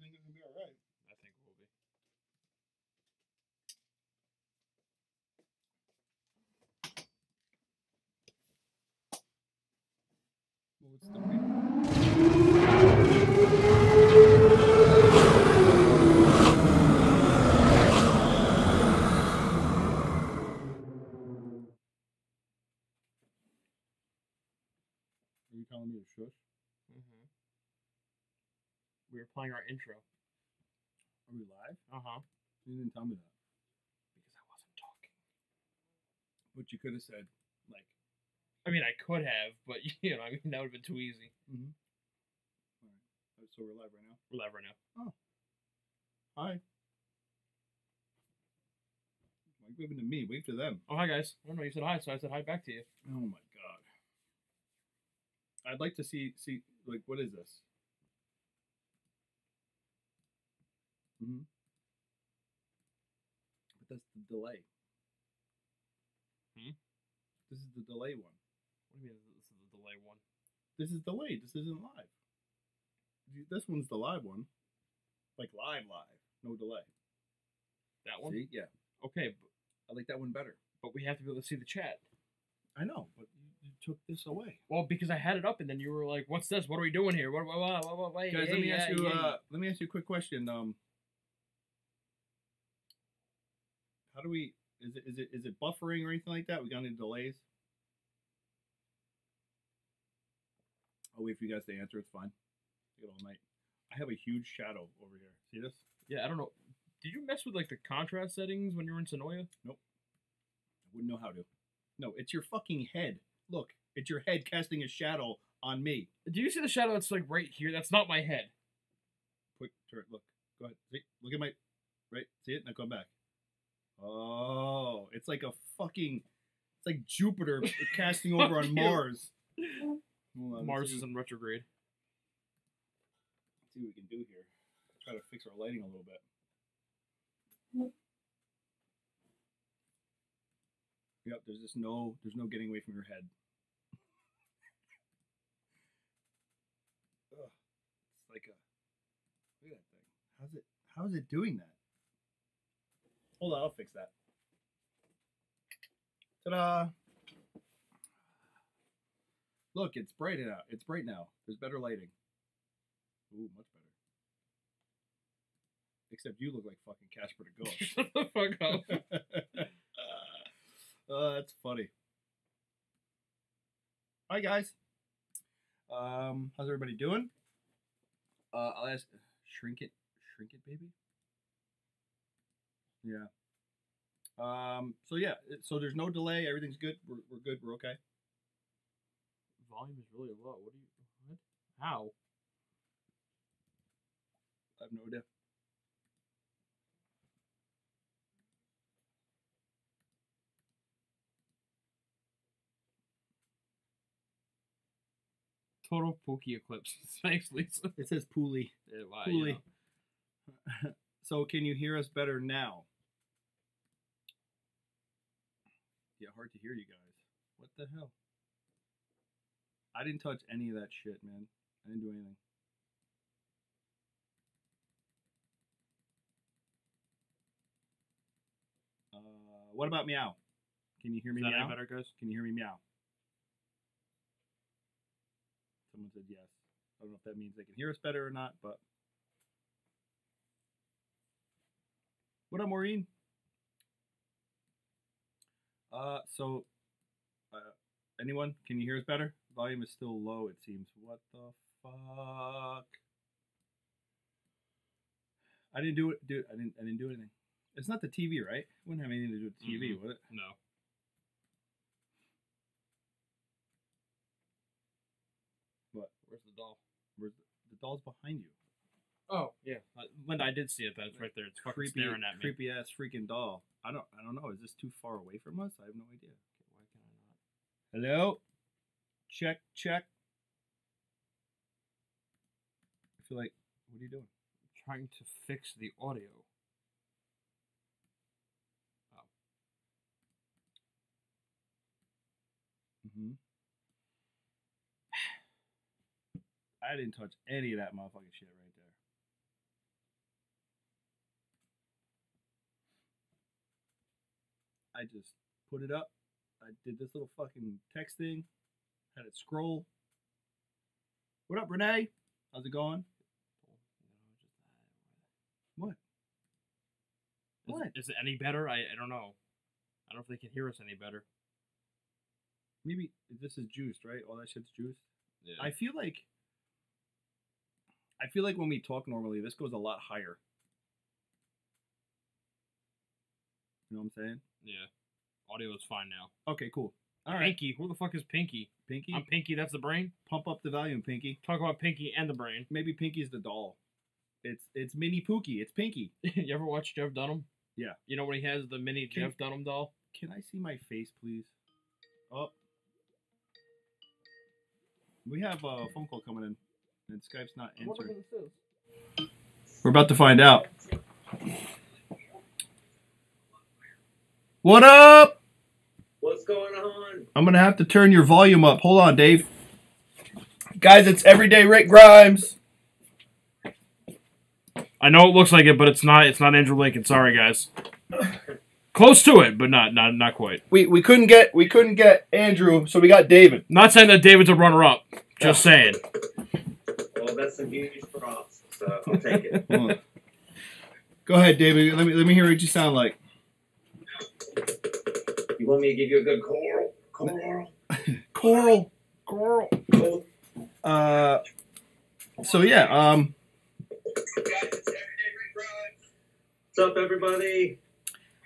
think it's gonna be all right. I think we'll be. Well, what's the reason? Are you telling me to shush? Mm-hmm. We were playing our intro. Are we live? Uh-huh. You didn't tell me that. Because I wasn't talking. But you could have said, like... I mean, I could have, but, you know, I mean, that would have been too easy. Mm-hmm. All right. So we're live right now? We're live right now. Oh. Hi. Why are you waving to me? Wave to them. Oh, hi, guys. I don't know, you said hi, so I said hi back to you. Oh, my God. I'd like to see, like, what is this? Mm-hmm. But that's the delay. Hmm? This is the delay one. What do you mean this is the delay one? This is delayed. This isn't live. This one's the live one. Like, live. No delay. That one? See? Yeah. Okay, but I like that one better. But we have to be able to see the chat. I know, but you took this away. Well, because I had it up, and then you were like, "What's this? What are we doing here? What? Wait, Guys, let me ask you a quick question. How do we? Is it buffering or anything like that? We got any delays? I'll wait for you guys to answer. It's fine. Take it all night. I have a huge shadow over here. See this? Yeah, I don't know. Did you mess with like the contrast settings when you were in Senoia? Nope. I wouldn't know how to. No, it's your fucking head. Look, it's your head casting a shadow on me. Do you see the shadow that's like right here? That's not my head. Quick turn. Look. Go ahead. See? Look at my. Right? See it? Now come back. Oh, it's like a fucking. It's like Jupiter casting over on Mars. On, Mars is in retrograde. Let's see what we can do here. Try to fix our lighting a little bit. Yep, there's no getting away from your head. Ugh, it's like a look at that thing. How's it doing that? Hold on, I'll fix that. Ta-da! Look, it's bright now. It's bright now. There's better lighting. Ooh, much better. Except you look like fucking Casper the Ghost. Shut the fuck up. That's funny. Hi guys. How's everybody doing? I'll ask. Shrink it, baby. Yeah. So yeah. So there's no delay. Everything's good. We're good. We're okay. Volume is really low. What? How? I have no idea. Total Pookie eclipse. Thanks, Lisa. It says Pooley. Pooley. So can you hear us better now? Yeah, hard to hear you guys. What the hell? I didn't touch any of that shit, man. I didn't do anything. What about meow? Can you hear me Is that meow? any better, guys? Can you hear me meow? Someone said yes. I don't know if that means they can hear us better or not, but. What up, Maureen? Anyone? Can you hear us better? Volume is still low, it seems. What the fuck? I didn't do it. I didn't do anything. It's not the TV, right? It wouldn't have anything to do with the TV, would it? No. What? Where's the doll? Where's the doll's behind you? Oh yeah, Linda, I did see it. That's right there. It's fucking staring at me. Creepy ass freaking doll. I don't know. Is this too far away from us? I have no idea. Okay, why can I not? Hello? Check. I feel like, what are you doing? I'm trying to fix the audio. Oh. Mm-hmm. I didn't touch any of that motherfucking shit right there. I just put it up. I did this little fucking text thing. Had it scroll. What up, Renee? How's it going? What? What? Is it any better? I don't know. I don't know if they can hear us any better. Maybe this is juiced, right? All that shit's juiced. Yeah. I feel like when we talk normally, this goes a lot higher. You know what I'm saying? Yeah. Audio is fine now. Okay, cool. All right. Pinky. Who the fuck is Pinky? Pinky? I'm Pinky. That's the brain? Pump up the volume, Pinky. Talk about Pinky and the brain. Maybe Pinky's the doll. It's Mini Pookie. It's Pinky. You ever watch Jeff Dunham? Yeah. You know when he has the mini Jeff Dunham doll? Can I see my face, please? Oh. We have a phone call coming in, and Skype's not answering. We're about to find out. What up? What's going on? I'm going to have to turn your volume up. Hold on, Dave. Guys, it's Everyday Rick Grimes. I know it looks like it, but it's not. It's not Andrew Lincoln. Sorry, guys. Close to it, but not quite. We couldn't get Andrew, so we got David. Not saying that David's a runner-up. Just saying. Well, that's some huge props, so I'll take it. Go ahead, David. Let me hear what you sound like. You want me to give you a good coral? Coral. So yeah. What's up, everybody?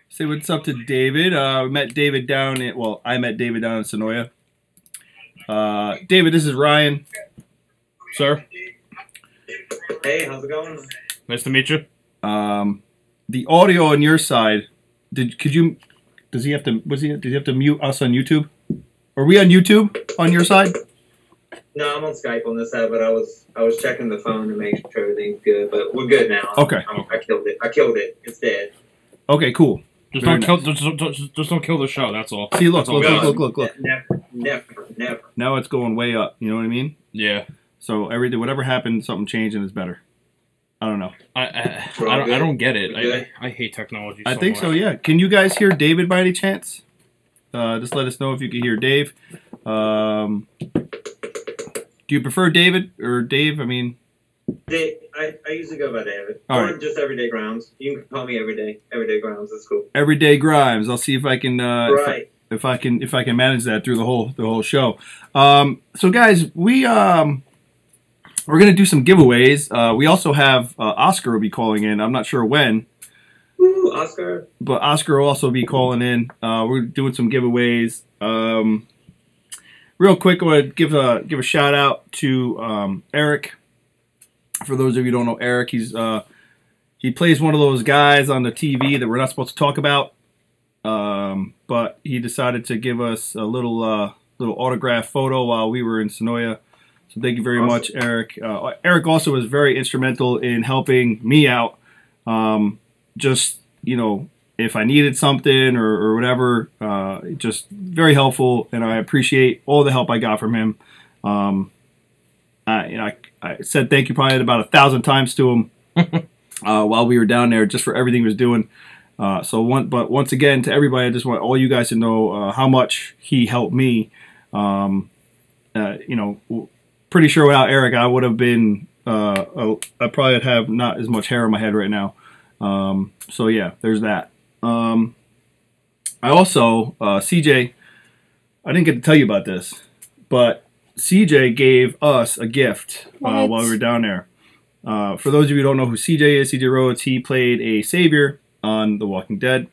Say what's up to David. We met David down at, well, I met David down in Senoia. David, this is Ryan. Sir. Hey, how's it going? Nice to meet you. The audio on your side, did he have to mute us on YouTube? Are we on YouTube on your side? No, I'm on Skype on this side, but I was checking the phone to make sure everything's good, but we're good now. Okay. I killed it. It's dead. Okay, cool. Just don't kill the show. That's all. See, look. Never. Now it's going way up. You know what I mean? Yeah. So whatever happened, something changed and it's better. I don't know. I don't get it. I hate technology. I think so. Yeah. Can you guys hear David by any chance? Just let us know if you can hear Dave. Do you prefer David or Dave? I mean, I usually go by David. All or right. just Everyday Grimes. You can call me Everyday Grimes. That's cool. Everyday Grimes. I'll see if I can Right. if I can manage that through the whole show. So guys, we're gonna do some giveaways. We also have Oscar will be calling in. I'm not sure when. Woo, Oscar. But Oscar will also be calling in. We're doing some giveaways. Real quick, I want to give a shout out to Eric. For those of you who don't know Eric, he plays one of those guys on the TV that we're not supposed to talk about. But he decided to give us a little autograph photo while we were in Senoia. So thank you very much, Eric. Eric also was very instrumental in helping me out. Just, you know, if I needed something or whatever, just very helpful, and I appreciate all the help I got from him. I said thank you probably about 1,000 times to him while we were down there, just for everything he was doing. But once again, to everybody, I just want all you guys to know how much he helped me. You know, pretty sure without Eric, I would have been, I probably would have not as much hair on my head right now. So yeah, there's that. I also, CJ, I didn't get to tell you about this, but CJ gave us a gift while we were down there. For those of you who don't know who CJ is, CJ Rhodes, he played a savior on The Walking Dead.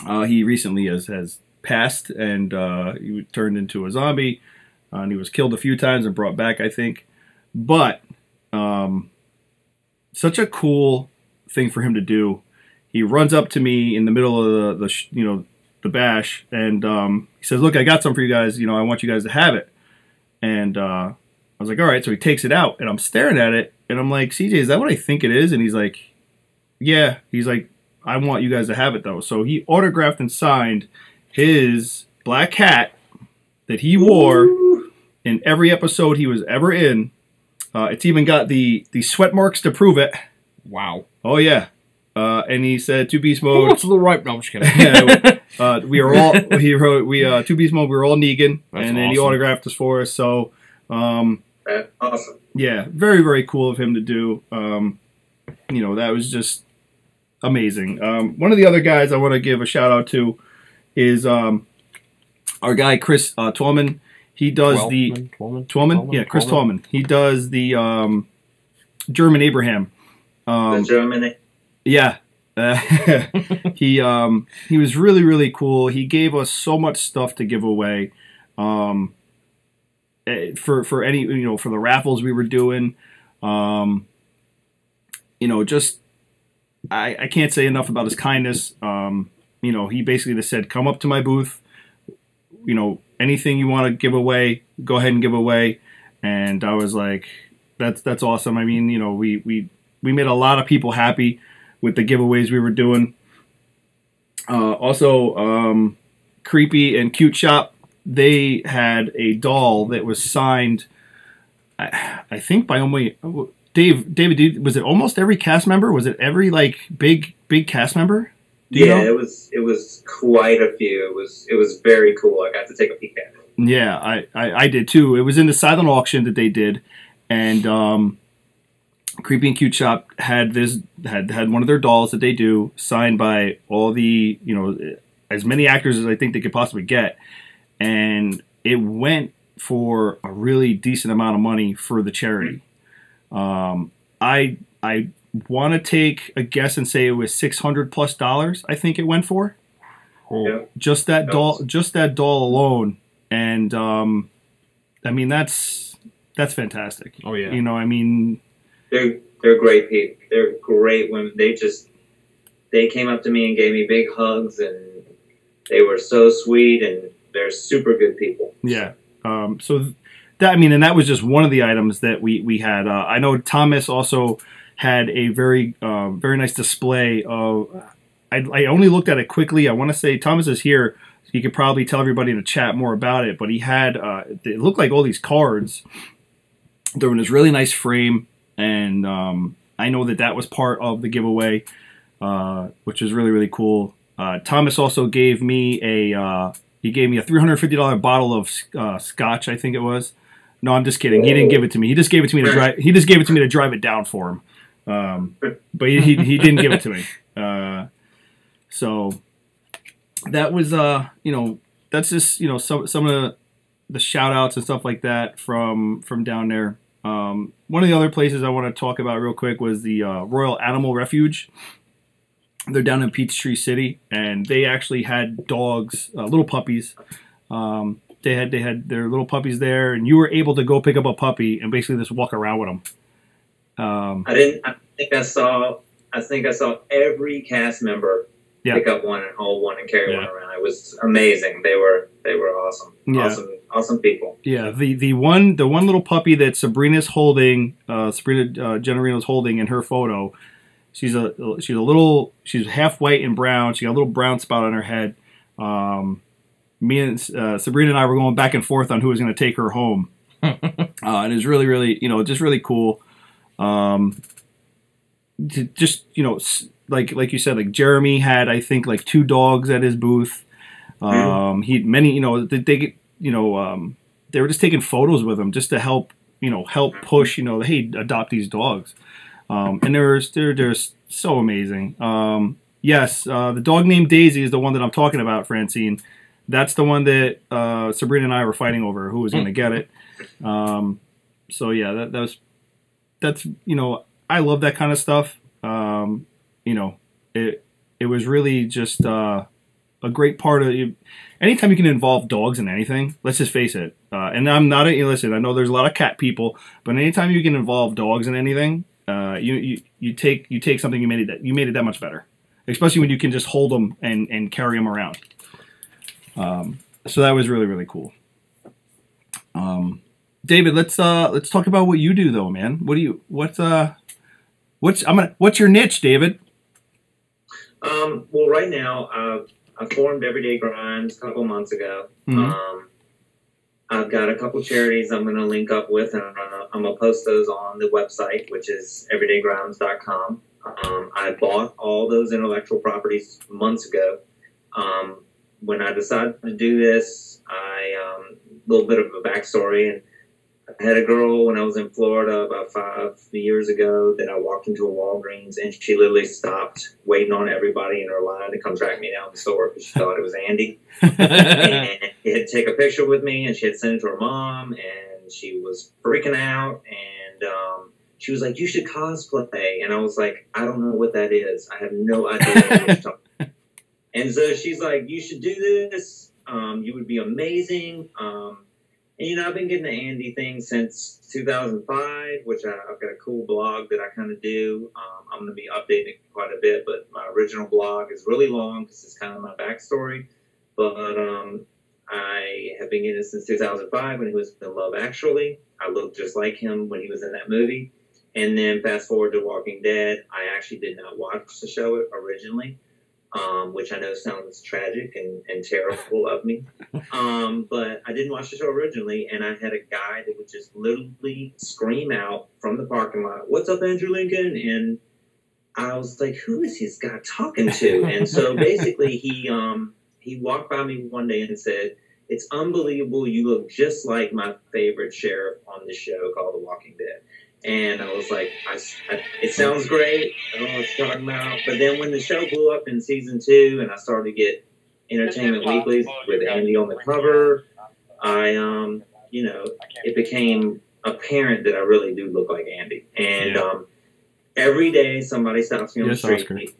He recently has passed, and he turned into a zombie, and he was killed a few times and brought back, I think. But such a cool thing for him to do. He runs up to me in the middle of the bash, and he says, "Look, I got some for you guys. You know, I want you guys to have it." And I was like, "All right." So he takes it out, and I'm staring at it, and I'm like, "CJ, is that what I think it is?" And he's like, "Yeah." He's like, "I want you guys to have it though." So he autographed and signed his black hat that he wore in every episode he was ever in. It's even got the sweat marks to prove it. Wow. Oh yeah. And he said, "To beast mode." What's a little ripe? No, I'm just kidding. We are all he wrote we 2 Beast Mode. We were all Negan, That's and then he awesome. autographed us for us. So That's awesome. yeah, very very cool of him to do. You know, that was just amazing. One of the other guys I want to give a shout out to is our guy Chris Tallman. He does Tallman. Yeah, Chris Tallman. He does the German Abraham. The German. Yeah. He was really really cool. He gave us so much stuff to give away. For any, you know, for the raffles we were doing. You know, just I can't say enough about his kindness. You know, he basically just said, come up to my booth, you know, anything you want to give away, go ahead and give away. And I was like, that's awesome. I mean, you know, we made a lot of people happy with the giveaways we were doing. Also, Creepy and Cute Shop, they had a doll that was signed, I think by only David, was it almost every cast member? Was it every like big cast member? Do you know? it was quite a few. It was very cool. I got to take a peek at it. Yeah, I did too. It was in the silent auction that they did, and Creepy and Cute Shop had one of their dolls that they do signed by all the, you know, as many actors as I think they could possibly get, and it went for a really decent amount of money for the charity. I want to take a guess and say it was $600+ I think it went for. Yeah. Just that doll alone. And I mean that's fantastic. Oh yeah. You know, I mean, They're great people. They're great women. They came up to me and gave me big hugs, and they were so sweet, and they're super good people. yeah. So that, I mean, and that was just one of the items that we had. I know Thomas also had a very nice display of. I only looked at it quickly. I want to say Thomas is here. So he could probably tell everybody in the chat more about it. But he had it looked like all these cards. They're in this really nice frame, and I know that was part of the giveaway, which is really really cool. Thomas also gave me a $350 bottle of scotch. I think it was. No, I'm just kidding. He didn't give it to me. He just gave it to me to drive. He just gave it to me to drive it down for him. But he didn't give it to me. So that was you know, that's just, you know, some of the shout outs and stuff like that from down there. One of the other places I want to talk about real quick was the Royal Animal Refuge. They're down in Peachtree City, and they actually had dogs, little puppies. They had their little puppies there, and you were able to go pick up a puppy and basically just walk around with them. I think I saw every cast member pick up one and hold one and carry one around. It was amazing. They were awesome. Yeah. Awesome people. Yeah, the one little puppy that Sabrina's holding, Sabrina Generino's holding in her photo. She's half white and brown. She got a little brown spot on her head. Me and Sabrina and I were going back and forth on who was going to take her home. And it was really, really, you know, just really cool. Just, you know, like you said, like Jeremy had, I think, like 2 dogs at his booth. He many, you know, they were just taking photos with him just to help push, you know, hey, adopt these dogs. And they're so amazing. Yes, the dog named Daisy is the one that I'm talking about, Francine. That's the one that Sabrina and I were fighting over who was going to get it. So yeah, that's you know, I love that kind of stuff. You know, it was really just a great part of it. Anytime you can involve dogs in anything, let's just face it. And I'm not listen, I know there's a lot of cat people, but anytime you can involve dogs in anything, you take something you made it that much better. Especially when you can just hold them and carry them around. So that was really, really cool. David, let's talk about what you do though, man. What's your niche, David? Well, right now, I formed Everyday Grinds a couple months ago. Mm-hmm. I've got a couple charities I'm going to link up with, and I'm going to post those on the website, which is everydaygrinds.com. I bought all those intellectual properties months ago. when I decided to do this, a little bit of a backstory. And I had a girl when I was in Florida about 5 years ago that I walked into a Walgreens, and she literally stopped waiting on everybody in her line to come track me down the store because she thought it was Andy. And she had to take a picture with me, and she had sent it to her mom, and she was freaking out. And she was like, "You should cosplay." And I was like, "I don't know what that is. I have no idea what you're talking about." And so she's like, "You should do this. You would be amazing." And, I've been getting the Andy thing since 2005, which I've got a cool blog that I kind of do. I'm going to be updating it quite a bit, but my original blog is really long because it's kind of my backstory. But I have been getting it since 2005 when he was in Love Actually. I looked just like him when he was in that movie. And then fast forward to Walking Dead. I actually did not watch the show originally. Which I know sounds tragic and terrible of me. But I didn't watch the show originally, and I had a guy that would just literally scream out from the parking lot, "What's up, Andrew Lincoln?" And I was like, who is this guy talking to? And so basically he walked by me one day and said, "It's unbelievable. You look just like my favorite sheriff on the show called The Walking Dead." And I was like, it sounds great. I don't know what you're talking about. But then when the show blew up in season 2 and I started to get Entertainment Weeklies with Andy on the cover, it became apparent that I really do look like Andy. And every day somebody stops me on the street.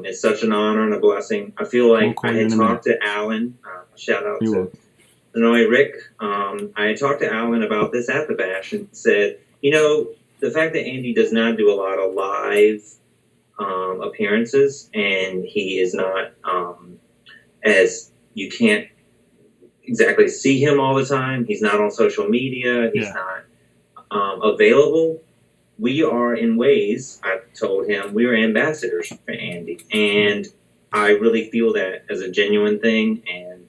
It's such an honor and a blessing. I feel like I had talked to Alan. Shout out to Senoia Rick. I had talked to Alan about this at the Bash and said, the fact that Andy does not do a lot of live appearances, and he is not as you can't exactly see him all the time. He's not on social media. He's not available. We are, in ways, I told him, we are ambassadors for Andy. And I really feel that as a genuine thing. And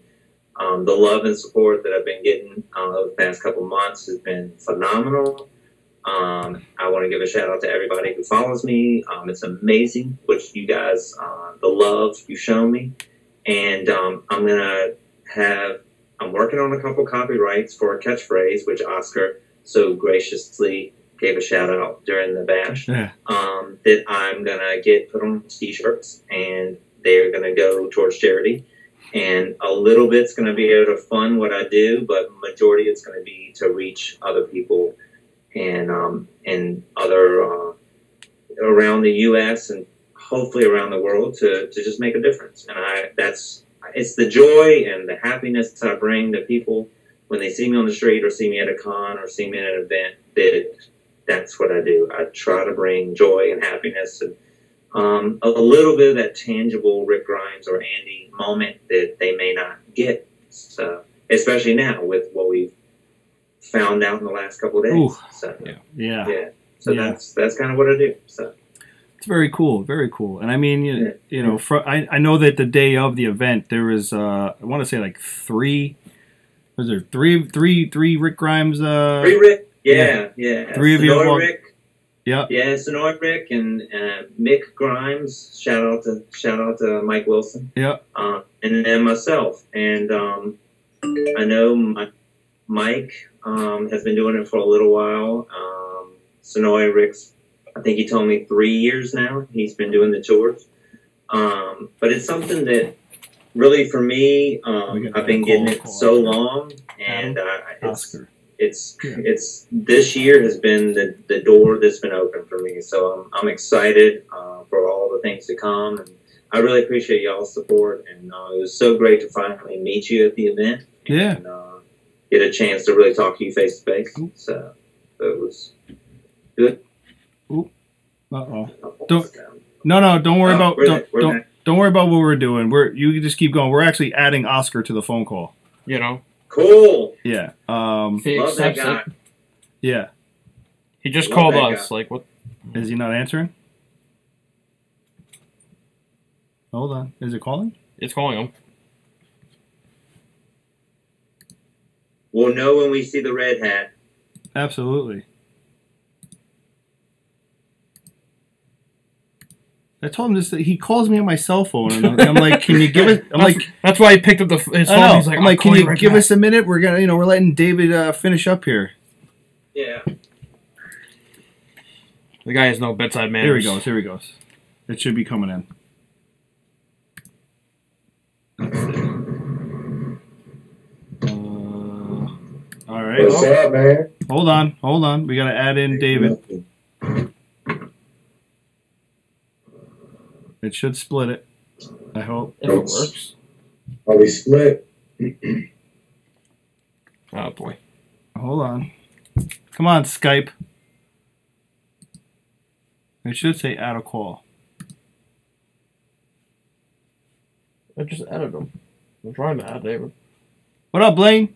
the love and support that I've been getting over the past couple months has been phenomenal. I want to give a shout out to everybody who follows me. It's amazing what you guys, the love you show me. And I'm working on a couple copyrights for a catchphrase, which Oscar so graciously gave a shout out during the Bash, that I'm going to get put on t-shirts, and they're going to go towards charity. And a little bit's going to be able to fund what I do, but majority it's going to be to reach other people and other around the U.S. and hopefully around the world to just make a difference. And it's the joy and the happiness I bring to people when they see me on the street or see me at a con or see me at an event. That's what I do. I try to bring joy and happiness and a little bit of that tangible Rick Grimes or Andy moment that they may not get. So, especially now with what we've found out in the last couple of days. Ooh. So, yeah. So that's kind of what I do. So it's very cool, very cool. And I mean, I know that the day of the event there was I want to say like three Rick Grimes. 3 Rick. Yeah. 3 of you. Rick. Yeah, Senoia Rick and Mick Grimes. Shout out to Mike Wilson. Yeah. And then myself. And I know Mike has been doing it for a little while. Senoia Rick's, I think he told me 3 years now. He's been doing the tours. But it's something that really for me, I've been getting it so long, and it's this year has been the door that's been open for me. So I'm excited for all the things to come, and I really appreciate y'all's support. And it was so great to finally meet you at the event. And, get a chance to really talk to you face to face. So it was good. Ooh. Uh-oh. Don't worry about don't worry about what we're doing. You can just keep going. We're actually adding Oscar to the phone call. Cool. Yeah. He Love that accepts guy. it. Yeah. He just Love called that us. guy. Like, what? Is he not answering? Hold on. Is it calling? It's calling him. We'll know when we see the red hat. Absolutely. I told him this. He calls me on my cell phone, and I'm like, "Can you give us?" That's why he picked up his phone. He's like, I'm like, "Can you give back." us a minute? We're gonna, we're letting David finish up here." Yeah. The guy has no bedside manners. Here he goes. It should be coming in. All right. What's up, man? Hold on. We gotta add in David. It should split it. I hope. If it works. Are we split? Oh boy. Hold on. Come on, Skype. It should say add a call. I just added him. I'm trying to add David. What up, Blaine?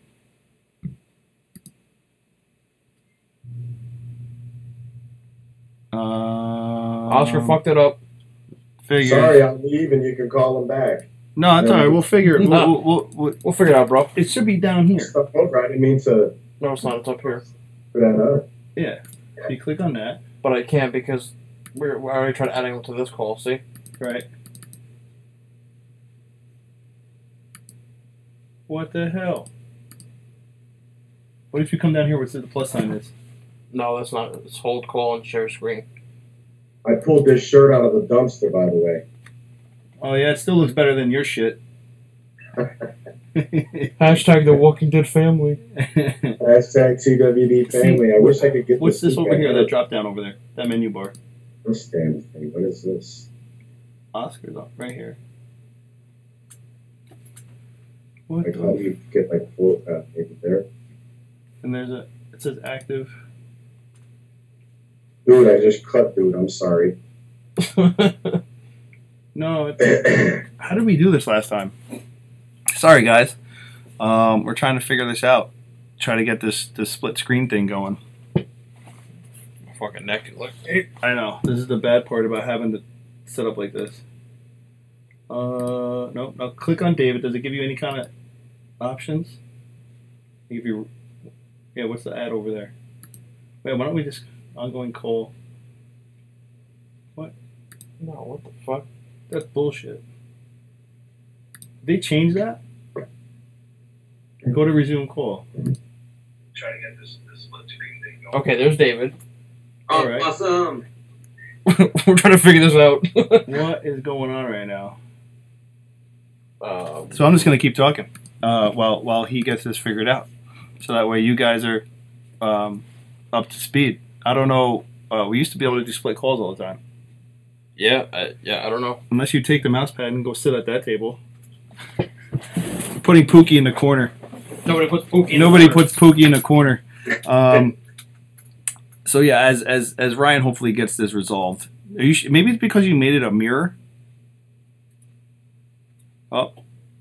Oscar fucked it up. Figure. Sorry, I'm leaving. You can call him back. No, it's all right. We'll figure it. No. We'll figure it out, bro. It should be down here. Stuff over. I didn't mean to No, it's not. It's up here. put that up. Yeah. You click on that. But I can't because we're already tried adding him to this call, see? Right. What the hell? What if you come down here where the plus sign is? No, that's not. It's hold call and share screen. I pulled this shirt out of the dumpster, by the way. Oh yeah, it still looks better than your shit. Hashtag the Walking Dead family. Hashtag TWD family. I wish I could get What's this over back here? up. That drop down over there. That menu bar. This damn thing. What is this? Oscar's up right here. What Like, how do the? you get like full maybe there? And there's a. It says active. Dude, I just cut, dude. I'm sorry. No. It's, how did we do this last time? Sorry, guys. We're trying to figure this out. Try to get this split screen thing going. My fucking neck. Look. I know. This is the bad part about having to set up like this. No. Now click on David. Does it give you any kind of options? Give you. Yeah. What's the ad over there? Wait. Why don't we just ongoing call? What? No, what the fuck? That's bullshit. They changed that? Go to resume call. Try to get this split screen thing going. Okay, there's David. All right. Awesome. We're trying to figure this out. What is going on right now? Um, So I'm just gonna keep talking while he gets this figured out, so that way you guys are up to speed. I don't know. We used to be able to do split calls all the time, yeah, I don't know. unless you take the mouse pad and go sit at that table. Putting Pookie in the corner. Nobody puts Pookie. Nobody puts Pookie in the corner. So yeah, as Ryan hopefully gets this resolved. Maybe it's because you made it a mirror. Oh,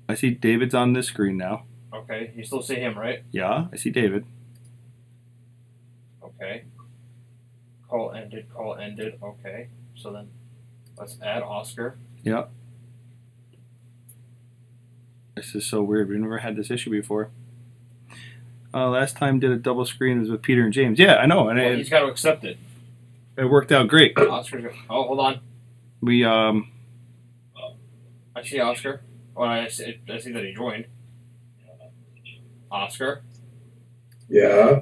I see David's on this screen now. Okay, you still see him, right? Yeah, I see David. Okay. Call ended. Okay. So then let's add Oscar. Yeah. This is so weird. We've never had this issue before. Last time did a double screen was with Peter and James. Yeah, I know, and Well, he's got to accept it. it worked out great. Oscar's. Oh, hold on. We I see Oscar. Well, I see that he joined. Oscar. Yeah.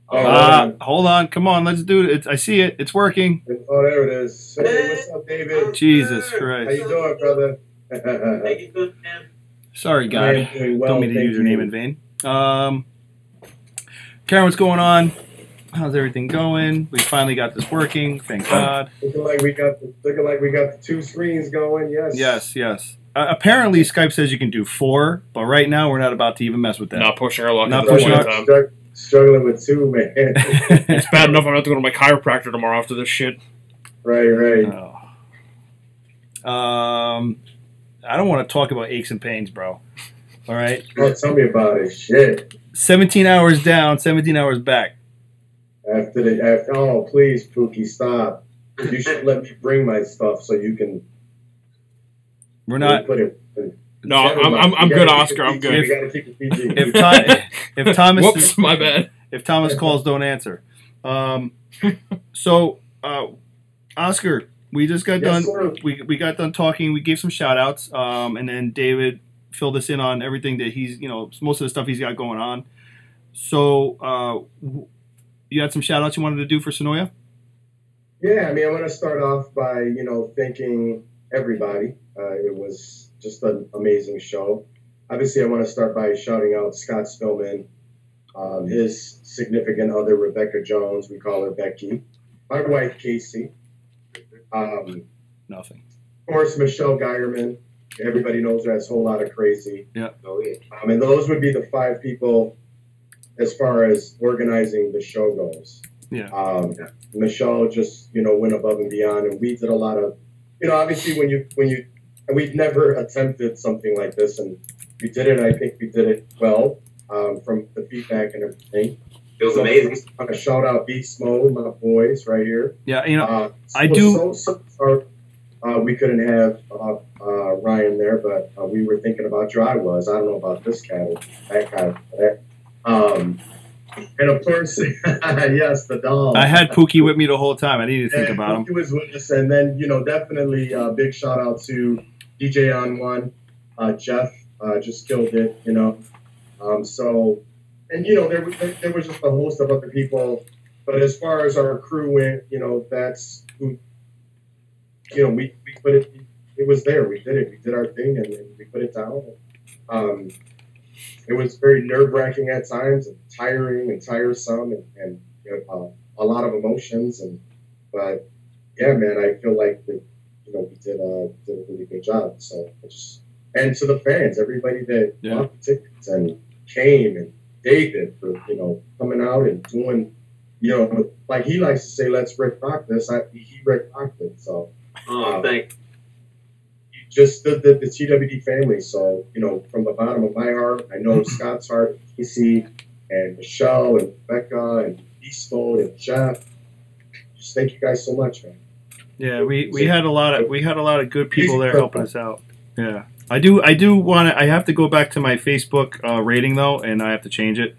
Oh, hold on, come on, let's do it. I see it. It's working. oh, there it is. Hey, what's up, David? Jesus How Christ. you doing, brother? Thank you, good man. Sorry, I God. am doing well, Don't mean to thank use your name you. in vain. Karen, what's going on? How's everything going? We finally got this working. Thank God. Looking like we got the two screens going. Yes. Yes. Apparently, Skype says you can do 4, but right now we're not about to even mess with that. Not pushing our luck. Not at this pushing point our- in time. Struggling with two, man. It's bad enough I'm going to have to go to my chiropractor tomorrow after this shit. Right. Oh. I don't want to talk about aches and pains, bro. All right? Oh, tell me about it. Shit. 17 hours down, 17 hours back. Oh, please, Pookie, stop. You should let me bring my stuff so you can. We're not. Put it. No, I'm good, Oscar. I'm good. You gotta keep it PG. If Thomas Whoops, my bad. if Thomas calls, don't answer. So Oscar, We just got Yes, done. sir. We got done talking. We gave some shout outs, and then David filled us in on everything that he's, most of the stuff he's got going on. So, you had some shout outs you wanted to do for Senoia? Yeah, I mean, I want to start off by, thanking everybody. It was just an amazing show. Obviously, I want to start by shouting out Scott Spillman, his significant other, Rebecca Jones. We call her Becky. My wife, Casey. Nothing. Of course, Michelle Geierman. Everybody knows her as a whole lot of crazy. Yeah. Oh, yeah. And those would be the 5 people as far as organizing the show goes. Yeah. Michelle just, went above and beyond, and we did a lot of, obviously when you, and we've never attempted something like this, and we did it, I think we did it well, from the feedback and everything. It was amazing. I want to shout out Beast Mode, my boys right here. Yeah, I do. So sorry, we couldn't have Ryan there, but we were thinking about you. I don't know about this cat, that cat. And of course, yes, the dog. I had Pookie with me the whole time. I didn't even think about him. Pookie was with us, and then definitely big shout out to DJ on One, Jeff, just killed it. So, and there was just a host of other people, but as far as our crew went, that's who. We put it. It was there. We did it. We did our thing, and we put it down. It was very nerve-wracking at times, and tiring and tiresome, and a lot of emotions. But yeah, man, I feel like that, we did a really good job. So and to the fans, everybody that bought the tickets and came, and David for coming out and doing, like he likes to say, let's Rick Rock this. He Rick Rocked it. So thanks. Just the TWD family. So, from the bottom of my heart, I know Scott's heart, Casey, and Michelle, and Rebecca, and Beast Mode, and Jeff. Just thank you guys so much, man. Yeah, we had a lot of good people there helping us out. Yeah, I do want to. I have to go back to my Facebook rating though, and I have to change it.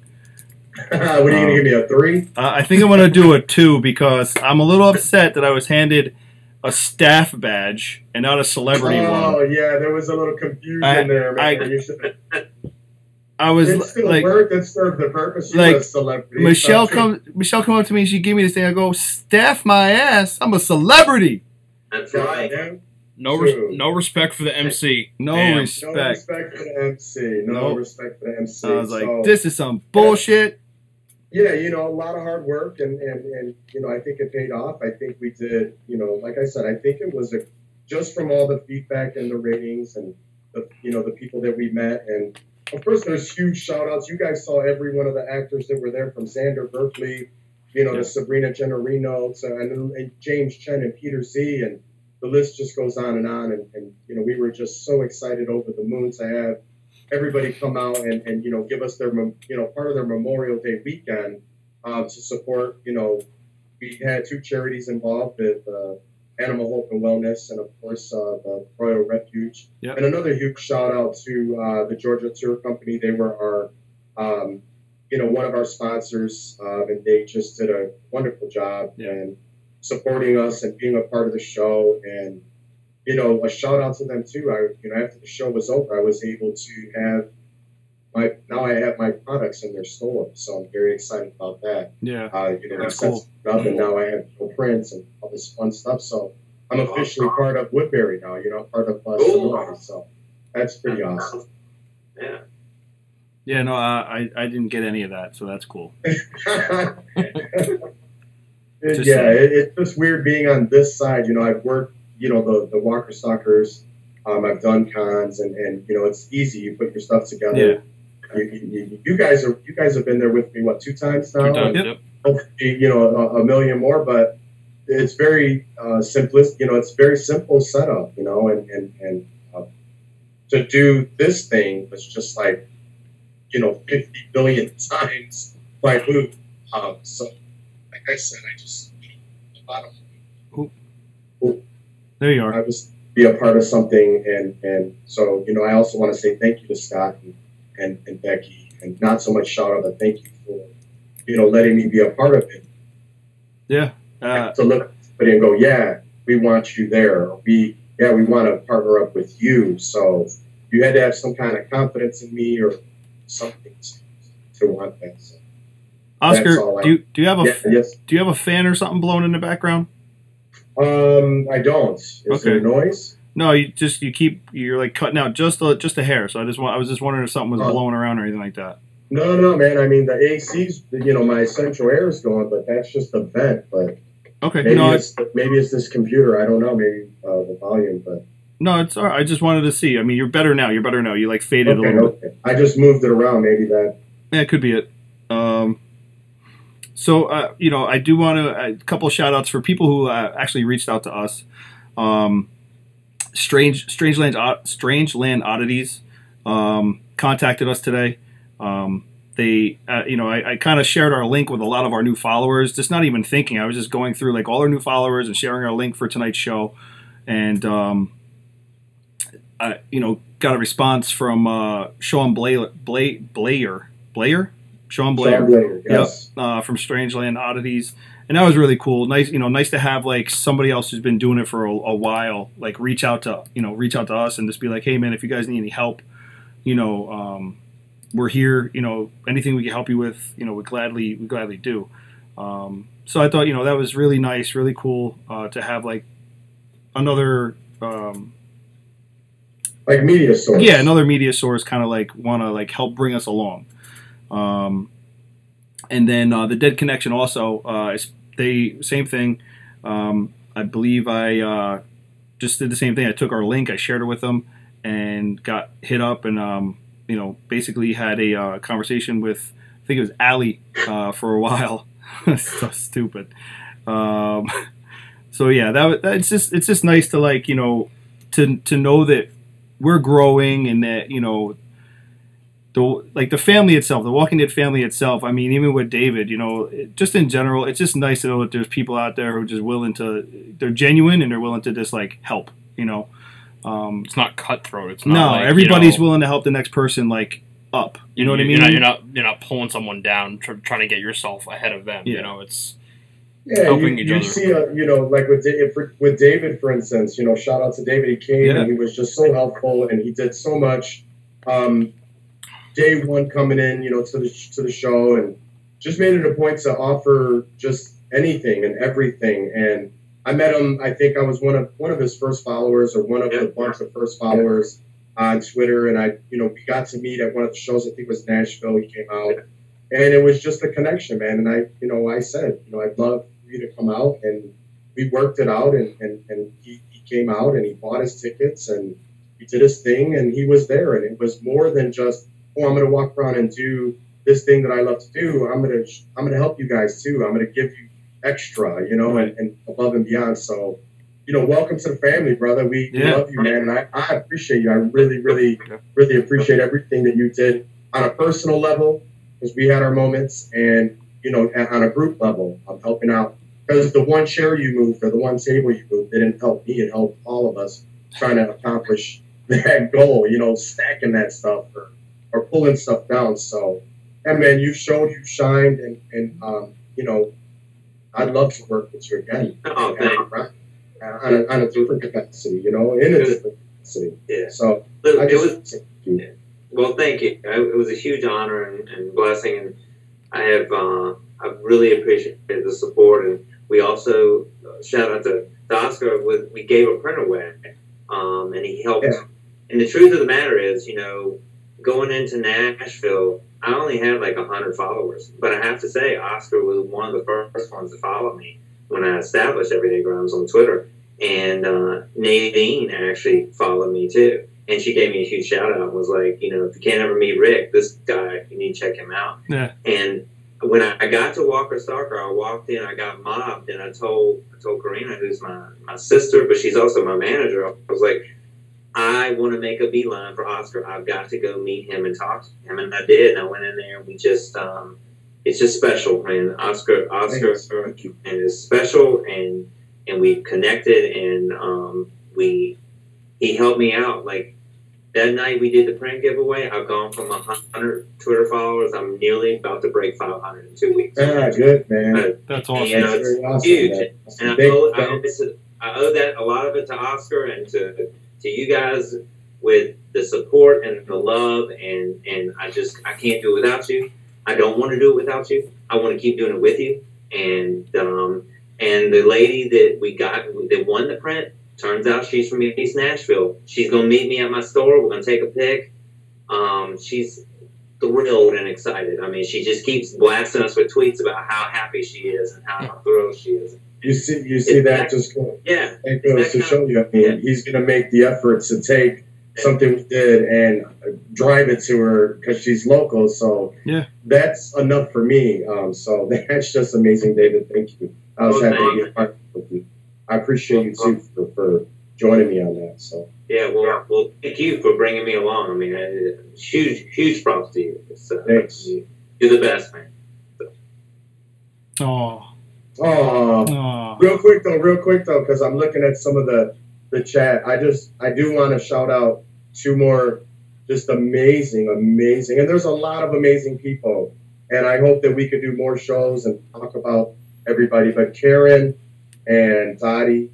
What are you gonna give me, a 3? I think I'm gonna do a 2 because I'm a little upset that I was handed a staff badge and not a celebrity one. Oh yeah, there was a little confusion there, man. I was it still like, worked. It served the purpose. You like were a celebrity. Michelle come up to me and she gave me this thing. I go, staff my ass. I'm a celebrity. That's right. No respect for the MC. No Damn. respect. No respect for the MC. No respect for the MC. I was like, this is some bullshit. Yeah, a lot of hard work, and I think it paid off. I think we did, like I said, I think it was just from all the feedback and the ratings and the people that we met, and of course there's huge shout outs. You guys saw every one of the actors that were there, from Xander Berkeley, to Sabrina Generino, and James Chen and Peter Z, and the list just goes on, and we were just so excited, over the moon to have everybody come out and give us their part of their Memorial Day weekend to support. We had 2 charities involved with Animal Hope and Wellness, and of course the Royal Refuge. Yep. And another huge shout out to the Georgia Tour Company. They were our one of our sponsors, and they just did a wonderful job and supporting us and being a part of the show. And a shout out to them too. After the show was over, I was able to have I have my products in their store, so I'm very excited about that. Yeah, that's cool. And now I have prints and all this fun stuff. So I'm officially part of Woodbury now. Part of Senoia. So that's pretty awesome. Yeah. Yeah. No, I didn't get any of that, so that's cool. It's just weird being on this side. I've worked. The Walker Stalkers. I've done cons, and it's easy. You put your stuff together. Yeah. You guys have been there with me 2 times now. 2 times, yep. Hopefully, a million more. But it's very simplest. It's very simple setup. And to do this thing was just like 50 billion times my move. So like I said, I just the bottom. There you are. I was be a part of something, and so I also want to say thank you to Scott and Becky, and not so much shout out, but thank you for letting me be a part of it. Yeah. To look at somebody and go, yeah, we want you there. Or we want to partner up with you. So you had to have some kind of confidence in me or something to want that. So Oscar, do you have a yes. do you have a fan or something blowing in the background? I don't. Is there noise? No, you're like cutting out just a hair. So I was just wondering if something was blowing around or anything like that. No, man. I mean, the AC's, my central air is going, but that's just the vent. But okay, maybe it's this computer. I don't know. Maybe the volume, but no, it's all right. I just wanted to see. I mean, you're better now. You like faded a little bit. I just moved it around. Maybe that. Yeah, it could be it. So, I do want to a couple of shout outs for people who actually reached out to us. Strange Land Oddities contacted us today. They, I kind of shared our link with a lot of our new followers, just not even thinking. I was just going through like all our new followers and sharing our link for tonight's show. And, I, got a response from Sean Blair? Sean Blair, yes. Yep, from Strangeland Oddities, and that was really cool. Nice to have like somebody else who's been doing it for a while, like reach out to us and just be like, hey man, if you guys need any help, we're here. Anything we can help you with, we gladly do. So I thought, that was really nice, really cool to have like another. Like media source. Yeah, another media source kind of like want to like help bring us along. And then the Dead Connection also, same thing. I believe I just did the same thing. I took our link, I shared it with them, and got hit up, and basically had a conversation with, I think it was Allie, for a while. So stupid. So yeah, it's just nice to like to know that we're growing and that the family itself, the Walking Dead family itself. I mean, even with David, just in general, it's just nice to know that there's people out there who are just they're genuine and they're willing to just like help. It's not cutthroat. It's not everybody's willing to help the next person like up. You know what I mean? You're not pulling someone down, trying to get yourself ahead of them. Yeah. It's helping each other. You see, like with David, for instance, shout out to David. He came and he was just so helpful, and he did so much. Day one coming in, to the show, and just made it a point to offer just anything and everything. And I met him. I think I was one of his first followers, or one of a bunch of first followers on Twitter. And we got to meet at one of the shows. I think it was Nashville. He came out, and it was just a connection, man. And I said, I'd love for you to come out, and we worked it out. And he came out, and he bought his tickets, and he did his thing, and he was there. And it was more than just, I'm going to walk around and do this thing that I love to do. I'm going to help you guys too. I'm going to give you extra, and above and beyond. So, welcome to the family, brother. We love you, man. And I appreciate you. I really, really, really appreciate everything that you did on a personal level, because we had our moments, and, on a group level, I'm helping out. Because the one chair you moved or the one table you moved didn't help me. It helped all of us trying to accomplish that goal, stacking that stuff or pulling stuff down. So, man, you showed, you shined, and I'd love to work with you again. Oh, on a different capacity, in a different capacity. Yeah. So, well, thank you. It was a huge honor and blessing, and I really appreciate the support. And we also shout out to Oscar. We gave a print away, and he helped. Yeah. And the truth of the matter is, going into Nashville, I only had like 100 followers. But I have to say, Oscar was one of the first ones to follow me when I established Everyday Grams on Twitter. And Nadine actually followed me too. And she gave me a huge shout out and was like, if you can't ever meet Rick, this guy, you need to check him out. Yeah. And when I got to Walker Stalker, I walked in, I got mobbed, and I told Karina, who's my sister, but she's also my manager, I was like, I want to make a beeline for Oscar. I've got to go meet him and talk to him. And I did. And I went in there, and we just, it's just special, man. Oscar is special, and we connected, and he helped me out. Like, that night we did the print giveaway, I've gone from 100 Twitter followers. I'm nearly about to break 500 in 2 weeks. Ah, good, man. That's awesome. And, it's huge. And I owe that a lot of it to Oscar and to you guys with the support and the love, and I can't do it without you. I don't want to do it without you. I want to keep doing it with you. And the lady that we got that won the print, turns out she's from East Nashville. She's gonna meet me at my store. We're gonna take a pic. She's thrilled and excited. I mean, she just keeps blasting us with tweets about how happy she is and how thrilled she is. You see that just go, yeah. It goes to show you. I mean, he's going to make the effort to take something we did and drive it to her because she's local. So that's enough for me. So that's just amazing, David. Thank you. I was happy to be a part of you. I appreciate you too for joining me on that. So yeah, well, thank you for bringing me along. I mean, huge props to you. Thanks. You're the best, man. Oh, real quick though, because I'm looking at some of the chat. I do want to shout out 2 more just amazing, and there's a lot of amazing people, and I hope that we could do more shows and talk about everybody. But Karen and Dottie,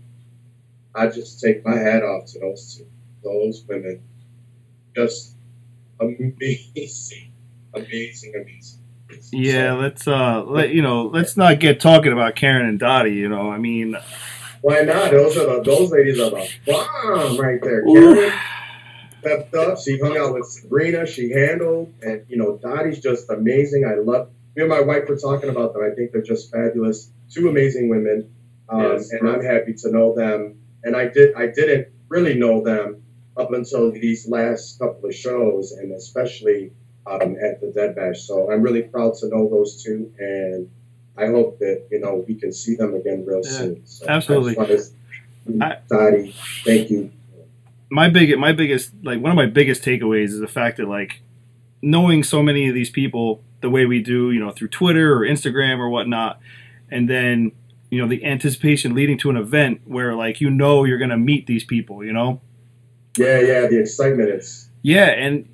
I just take my hat off to those women. Just amazing. Yeah, let's not get talking about Karen and Dottie. You know, I mean, why not? Those ladies are the bomb right there. Karen stepped up. She hung out with Sabrina. She handled, and Dottie's just amazing. I love. Me and my wife were talking about them. I think they're just fabulous. 2 amazing women, and I'm happy to know them. And I didn't really know them up until these last couple of shows, and especially at the Dead Bash. So I'm really proud to know those 2, and I hope that we can see them again real soon. So absolutely. Dottie, thank you. My biggest one of my biggest takeaways is the fact that knowing so many of these people the way we do, through Twitter or Instagram or whatnot, and then the anticipation leading to an event where you're gonna meet these people. Yeah, the excitement is. Yeah, and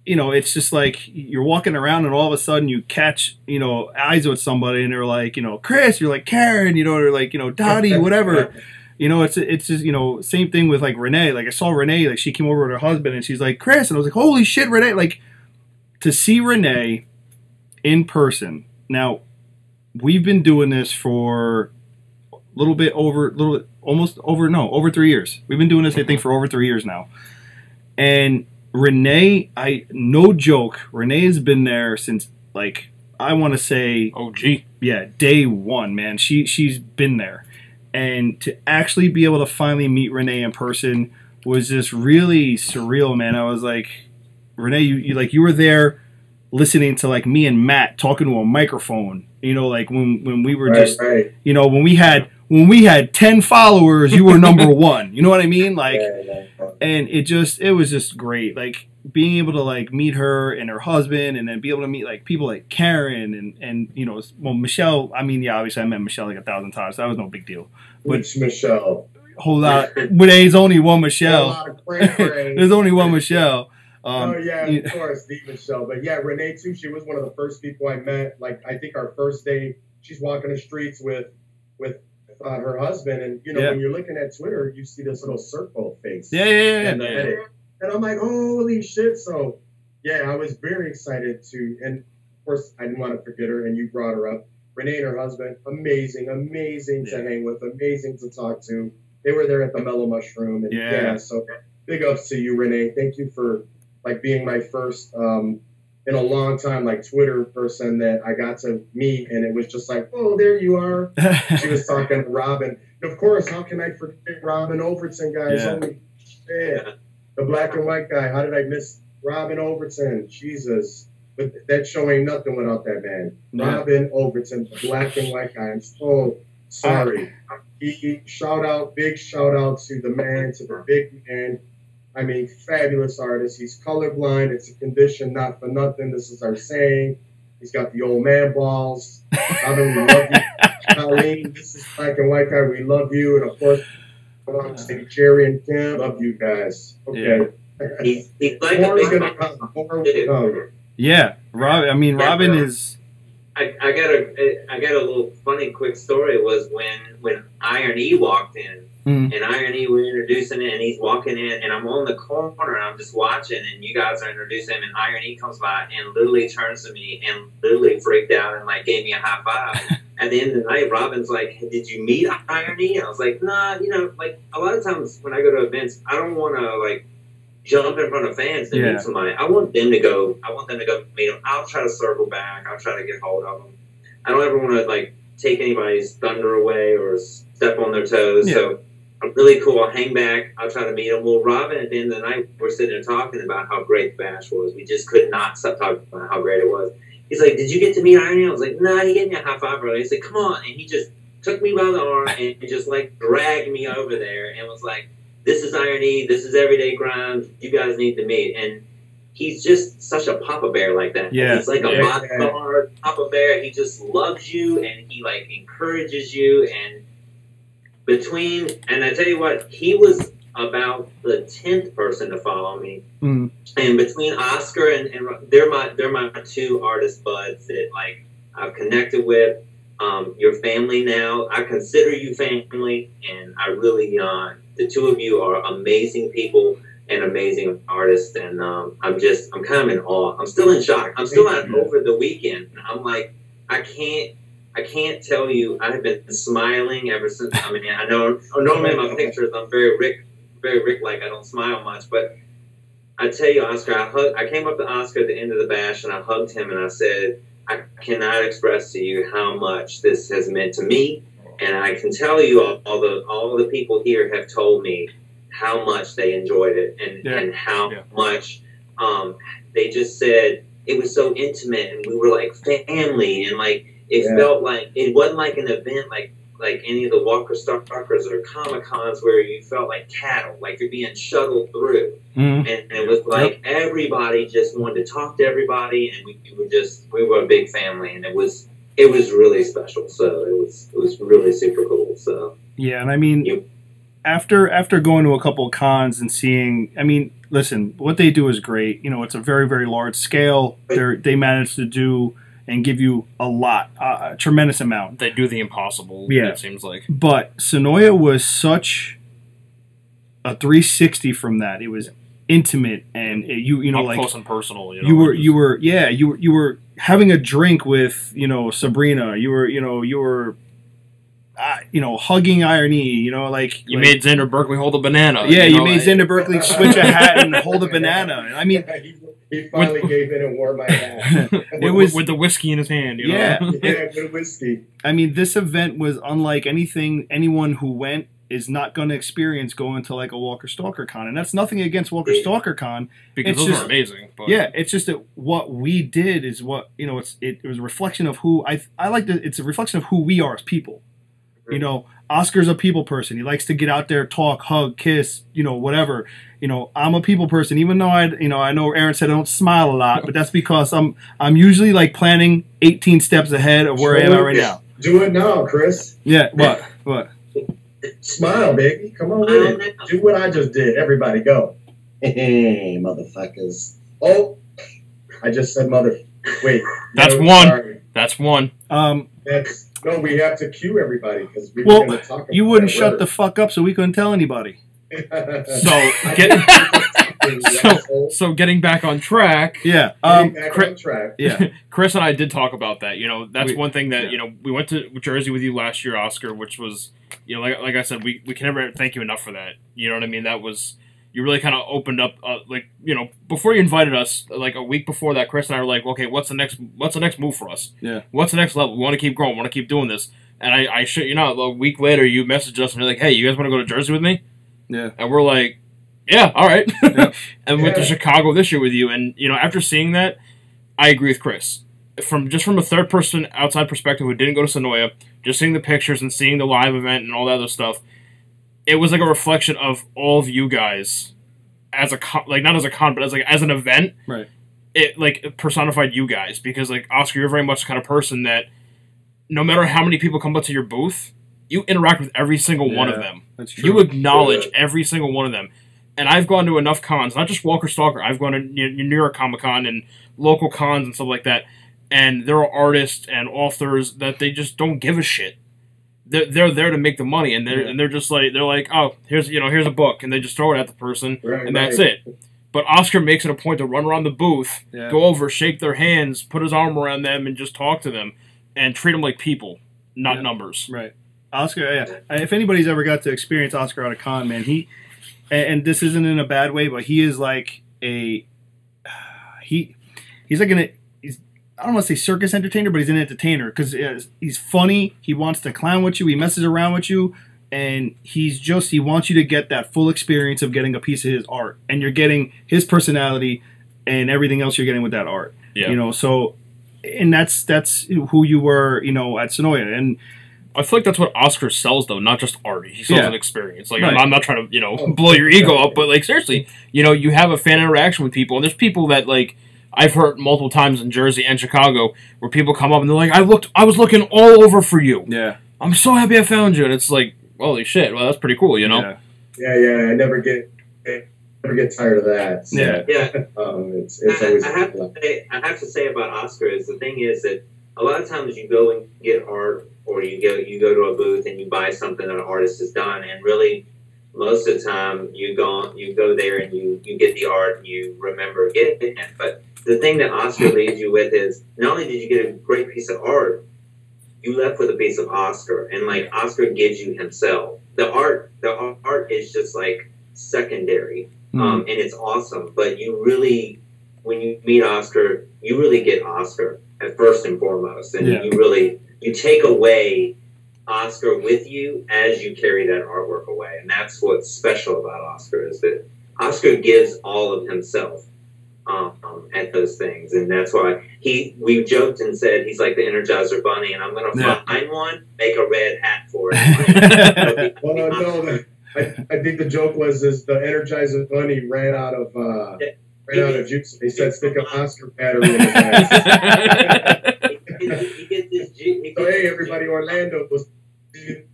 it's just you're walking around and all of a sudden you catch, eyes with somebody and they're like, Chris, you're like Karen, or Dottie, whatever. It's just, same thing with Renee. I saw Renee, she came over with her husband and she's like, Chris, and I was like, holy shit, Renee. To see Renee in person. Now, we've been doing this for over 3 years. We've been doing this, I think, for over 3 years now. And Renee, no joke, Renee has been there since I want to say day 1, man. She's been there. And to actually be able to finally meet Renee in person was just really surreal, man. I was like, Renee, you were there listening to me and Matt talking to a microphone. When we were just right. when we had 10 followers, you were number 1. You know what I mean? And it was just great. Being able to meet her and her husband, and then be able to meet people like Karen and Michelle. I mean, yeah, obviously I met Michelle 1,000 times. So that was no big deal. But which Michelle? Hold on, but there's only one Michelle. There's only one Michelle. Of course, the Michelle. But yeah, Renee too. She was one of the first people I met. I think our first day, she's walking the streets with her husband, and when you're looking at Twitter, you see this little circle face. And I'm like, holy shit! So yeah, I was very excited to, and of course, I didn't want to forget her, and you brought her up. Renee and her husband, amazing to hang with, amazing to talk to. They were there at the Mellow Mushroom, and so big ups to you, Renee. Thank you for being my first in a long time Twitter person that I got to meet, and it was just oh, there you are. She was talking to Robin, and of course, how can I forget Robin Overton, guys? Holy shit, the black and white guy. How did I miss Robin Overton? Jesus, but that show ain't nothing without that man. Robin Overton, the black and white guy. I'm so sorry. Big shout out to the man, to the big man. I mean, fabulous artist. He's colorblind. It's a condition, not for nothing. This is our saying. He's got the old man balls. Robin, we love you. Colleen, this is black and white guy. We love you. And of course, Jerry and Kim, love you guys. Okay. He's like a big come. Yeah, Robin. I mean, Robin is. I got a little funny quick story. Was when Iron E walked in. Mm. And Irony, we're introducing it, and he's walking in, and I'm on the corner, and I'm just watching, and you guys are introducing him, and Irony comes by and literally turns to me and literally freaked out and like gave me a high five. At the end of the night, Robin's like, hey, "Did you meet Irony?" I was like, "Nah, you know, like a lot of times when I go to events, I don't want to like jump in front of fans to meet somebody. I want them to go. I want them to go meet them. I'll try to circle back. I'll try to get hold of them. I don't ever want to like take anybody's thunder away or step on their toes. So I'm really cool. I'll hang back. I'll try to meet them. Well, Robin, at the end of the night, we're sitting there talking about how great the bash was. We just could not stop talking about how great it was. He's like, "Did you get to meet Irony?" I was like, "Nah." He gave me a high five, brother. He said, "Come on," and he just took me by the arm and just like dragged me over there and was like, "This is Irony. This is Everyday Grind. You guys need to meet." And he's just such a Papa Bear like that. Yeah. He's like a bodyguard Papa Bear. He just loves you and he like encourages you. And I tell you what, he was about the 10th person to follow me. Mm. And between Oscar and they're my two artist buds that like I've connected with. Your family now. I consider you family, and I really the two of you are amazing people and amazing artists, and I'm kind of in awe. I'm still in shock. I'm still over the weekend. I'm like, I can't tell you. I have been smiling ever since. I mean, I know normally in my pictures I'm very Rick like. I don't smile much, but I tell you, Oscar, I came up to Oscar at the end of the bash, and I hugged him, and I said, "I cannot express to you how much this has meant to me." And I can tell you all the people here have told me how much they enjoyed it and how much they just said it was so intimate and we were like family and like it felt like it wasn't like an event like any of the Walker Stalkers or Comic Cons where you felt like cattle, like you're being shuttled through. And it was like everybody just wanted to talk to everybody, and we were a big family, and it was really special. So it was really super cool. So yeah, and I mean, after going to a couple of cons and seeing, I mean, listen, what they do is great. You know, it's a very, very large scale. They manage to do and give you a lot, a tremendous amount. They do the impossible, it seems like. But Senoia was such a 360 from that. It was intimate, and you know, up like close and personal. You know, you were having a drink with, you know, Sabrina. You were hugging Irony. You know, like you made Xander Berkeley hold a banana. Yeah, you made Xander Berkeley switch a hat and hold a banana. I mean, he finally gave in and wore my hat. It was with the whiskey in his hand. You know? Yeah, with whiskey. I mean, this event was unlike anything anyone who went is not going to experience going to like a Walker Stalker Con, and that's nothing against Walker Stalker Con because those are amazing. But. Yeah, it's just that what we did is what, you know, it was a reflection of who I like to. It's a reflection of who we are as people. You know, Oscar's a people person. He likes to get out there, talk, hug, kiss, you know, whatever. You know, I'm a people person, even though I know Aaron said I don't smile a lot, but that's because I'm usually like planning 18 steps ahead of where I am at right now. Do it now, Chris. Yeah, what? Smile, baby. Come on with it. Do what I just did. Everybody go. Hey, motherfuckers. Oh, I just said mother. Wait. That's one. Sorry. That's one. No, we have to cue everybody because we were going to talk about you wouldn't shut the fuck up, so we couldn't tell anybody. So getting back on track. Yeah. Chris and I did talk about that. You know, that's one thing that, you know, we went to Jersey with you last year, Oscar, which was, you know, like I said, we can never thank you enough for that. You know what I mean? That was, you really kind of opened up, like, you know, before you invited us, like a week before that, Chris and I were like, okay, what's the next move for us? Yeah. What's the next level? We want to keep growing. We want to keep doing this. And I shit you not, a week later, you messaged us and you're like, hey, you guys want to go to Jersey with me? Yeah. And we're like, yeah, all right. Yeah. And went to Chicago this year with you. And, you know, after seeing that, I agree with Chris. From a third person outside perspective who didn't go to Senoia, just seeing the pictures and seeing the live event and all that other stuff, it was like a reflection of all of you guys as a con, like not as a con, but as an event. Right. It like personified you guys because like Oscar, you're very much the kind of person that no matter how many people come up to your booth, you interact with every single one of them. That's true. You acknowledge every single one of them. And I've gone to enough cons, not just Walker Stalker. I've gone to New York Comic Con and local cons and stuff like that. And there are artists and authors that they just don't give a shit. they're there to make the money, and they're just like oh, here's a book, and they just throw it at the person, and that's it. But Oscar makes it a point to run around the booth, go over, shake their hands, put his arm around them, and just talk to them, and treat them like people, not numbers. Right. Oscar, if anybody's ever got to experience Oscar at a con, man, and this isn't in a bad way, but he is like he's like I don't want to say circus entertainer, but he's an entertainer because he's funny. He wants to clown with you. He messes around with you. And he wants you to get that full experience of getting a piece of his art. And you're getting his personality and everything else you're getting with that art. Yeah. So, and that's who you were, at Senoia. And I feel like that's what Oscar sells, though, not just art. He sells an experience. Like, right. I'm not trying to, blow your ego up, but, like, seriously, you have a fan interaction with people. And there's people that, like, I've heard multiple times in Jersey and Chicago where people come up and they're like, I was looking all over for you. Yeah. I'm so happy I found you. And it's like, holy shit! Well, that's pretty cool, Yeah. I never get tired of that. So, yeah. It's always. I have to say about Oscar is the thing is that a lot of times you go and get art, or you go to a booth and you buy something that an artist has done, and really most of the time you go there and you get the art and you remember getting it. But the thing that Oscar leaves you with is not only did you get a great piece of art, you left with a piece of Oscar, and like Oscar gives you himself. The art is just like secondary, and it's awesome. But you really, when you meet Oscar, you really get Oscar at first and foremost, and you take away Oscar with you as you carry that artwork away, and that's what's special about Oscar is that Oscar gives all of himself. At those things, and that's why we joked and said he's like the Energizer Bunny, and I'm going to find one, make a red hat for it. I think the joke was the Energizer Bunny ran out of juice. They said stick an Oscar battery in his ass. So hey, everybody, Orlando was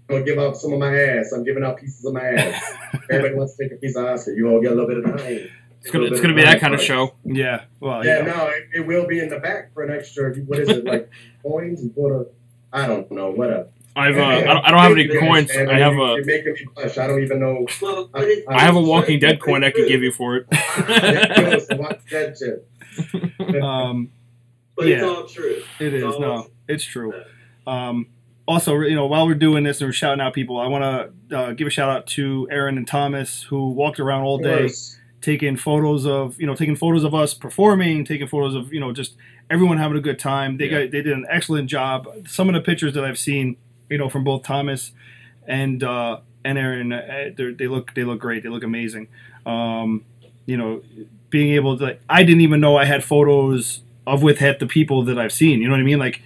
going to give out some of my ass. I'm giving out pieces of my ass. Everybody wants to take a piece of Oscar. You all get a little bit of mine. It's gonna be that kind of show. Yeah. Well. Yeah. No, it will be in the back for an extra. What is it like? Coins and I don't know. Whatever. I don't have any coins. I have a. You're making me blush. I don't even know. I have a Walking Dead coin I could give you for it. But it's all true. It is. No, it's true. Also, while we're doing this and we're shouting out people, I want to give a shout out to Aaron and Thomas who walked around all day. Taking photos of us performing, taking photos of just everyone having a good time. They did an excellent job. Some of the pictures that I've seen, from both Thomas and Aaron, they look great. They look amazing. Being able to, I didn't even know I had photos of with half the people that I've seen. You know what I mean? Like,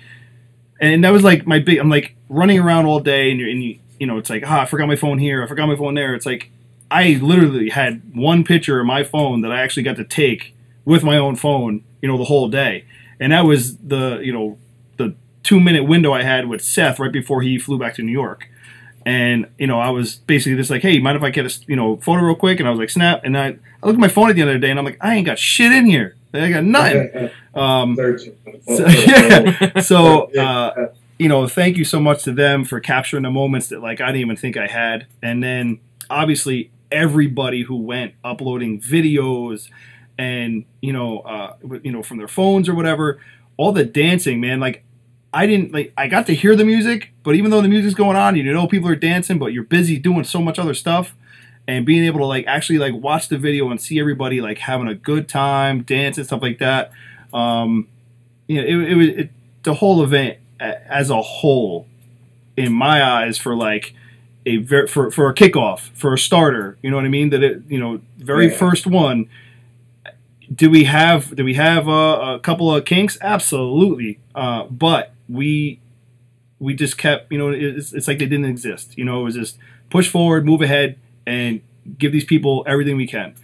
and that was like my big. I'm like running around all day, and you it's like I forgot my phone here, I forgot my phone there. It's like. I literally had one picture of my phone that I actually got to take with my own phone, the whole day. And that was the 2-minute window I had with Seth right before he flew back to New York. And, I was basically just like, hey, mind if I get a, photo real quick? And I was like, snap. And I looked at my phone at the other day and I'm like, I ain't got shit in here. I got nothing. Thank you so much to them for capturing the moments that like I didn't even think I had. And then obviously everybody who went uploading videos and from their phones or whatever, all the dancing, man, like I got to hear the music, but even though the music's going on, people are dancing, but you're busy doing so much other stuff, and being able to like actually like watch the video and see everybody like having a good time, dancing, stuff like that. It was the whole event as a whole, in my eyes, for like for a kickoff, for a starter, you know what I mean? That very first one. Do we have a couple of kinks? Absolutely, but we just kept, it's like they didn't exist. It was just push forward, move ahead, and give these people everything we can.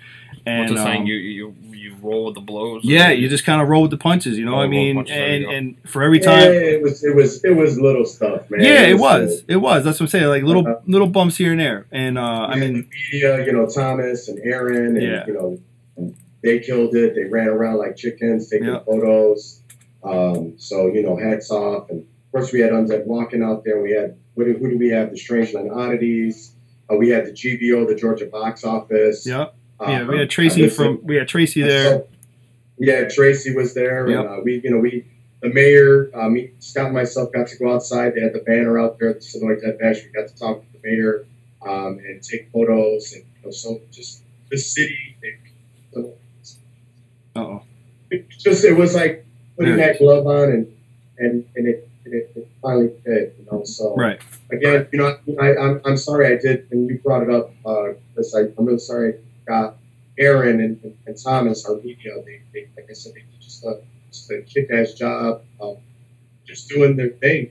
And what's the saying? You roll with the blows. Yeah, you just kind of roll with the punches. You know what I mean? And for every time, it was little stuff, man. Yeah, it was. That's what I'm saying. Like little bumps here and there. And I mean, the media, Thomas and Aaron, and they killed it. They ran around like chickens, taking photos. So hats off, and course, we had Undead Walking out there. We had, who do we have? The Strangeland Oddities. We had the GBO, the Georgia Box Office. Yep. Yeah, we had Tracy there. Yeah, Tracy was there. Yep. And the mayor, Scott and myself got to go outside. They had the banner out there at the Senoia Dead Bash. We got to talk to the mayor and take photos. And so just the city. It was like putting that glove on and it finally fit, So right. Again, I'm sorry I did, and you brought it up, Chris. I'm really sorry. Aaron and Thomas, our media, they like I said, they did just a kick-ass job of just doing their thing.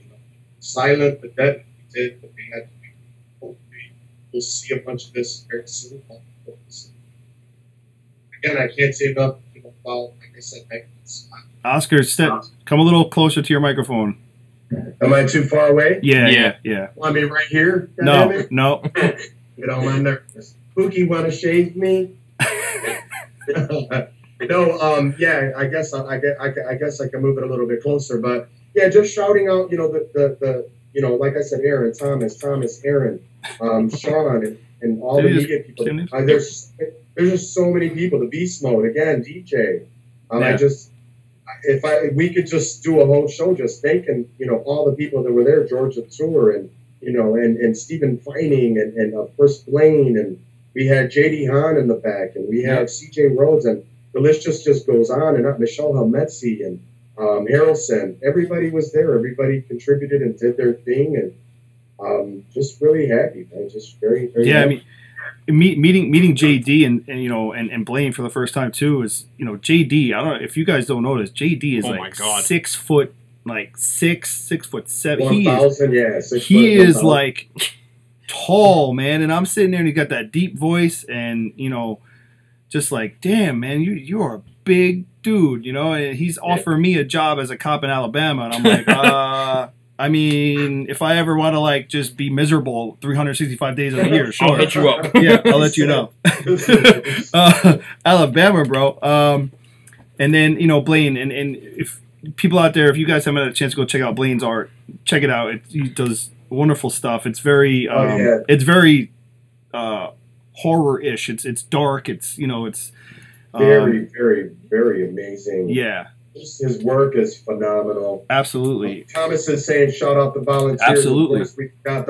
Silent, the dead did what they had to do. Hopefully, we'll see a bunch of this very soon. Again, I can't say enough about, like I said, Oscar, come a little closer to your microphone. Am I too far away? Yeah. Want me right here? No. Get on my nerves. Pookie, want to shave me? Yeah. I guess I can move it a little bit closer, but yeah, just shouting out, the like I said, Aaron, Thomas, Aaron, Sean, and all the media people. There's just so many people. The Beast Mode again, DJ. We could just do a whole show just thanking, all the people that were there, Georgia Tour and Stephen Fining and of course Blaine, and we had JD Hahn in the back, and we had CJ Rhodes, and the list just goes on and up. Michelle Helmetzi and Harrelson. Everybody was there. Everybody contributed and did their thing, and just really happy, man. Just very, very happy. I mean, meeting JD and Blaine for the first time too is JD. I don't know if you guys don't notice. JD is 6 foot, like 6'7". 1,000, He is like tall, man. And I'm sitting there and he got that deep voice, and just like, damn, man, you are a big dude, And he's offering me a job as a cop in Alabama, and I'm like, I mean, if I ever want to just be miserable 365 days of the year, sure. I'll hit you up. Yeah, I'll let you know. Alabama, bro. And then Blaine, and if people out there, if you guys haven't had a chance to go check out Blaine's art, check it out. He does wonderful stuff. It's very, it's very horror-ish. It's dark. It's it's very, very, very amazing. Yeah. His work is phenomenal. Absolutely. Thomas is saying, shout out the volunteers. Absolutely. Of course, we got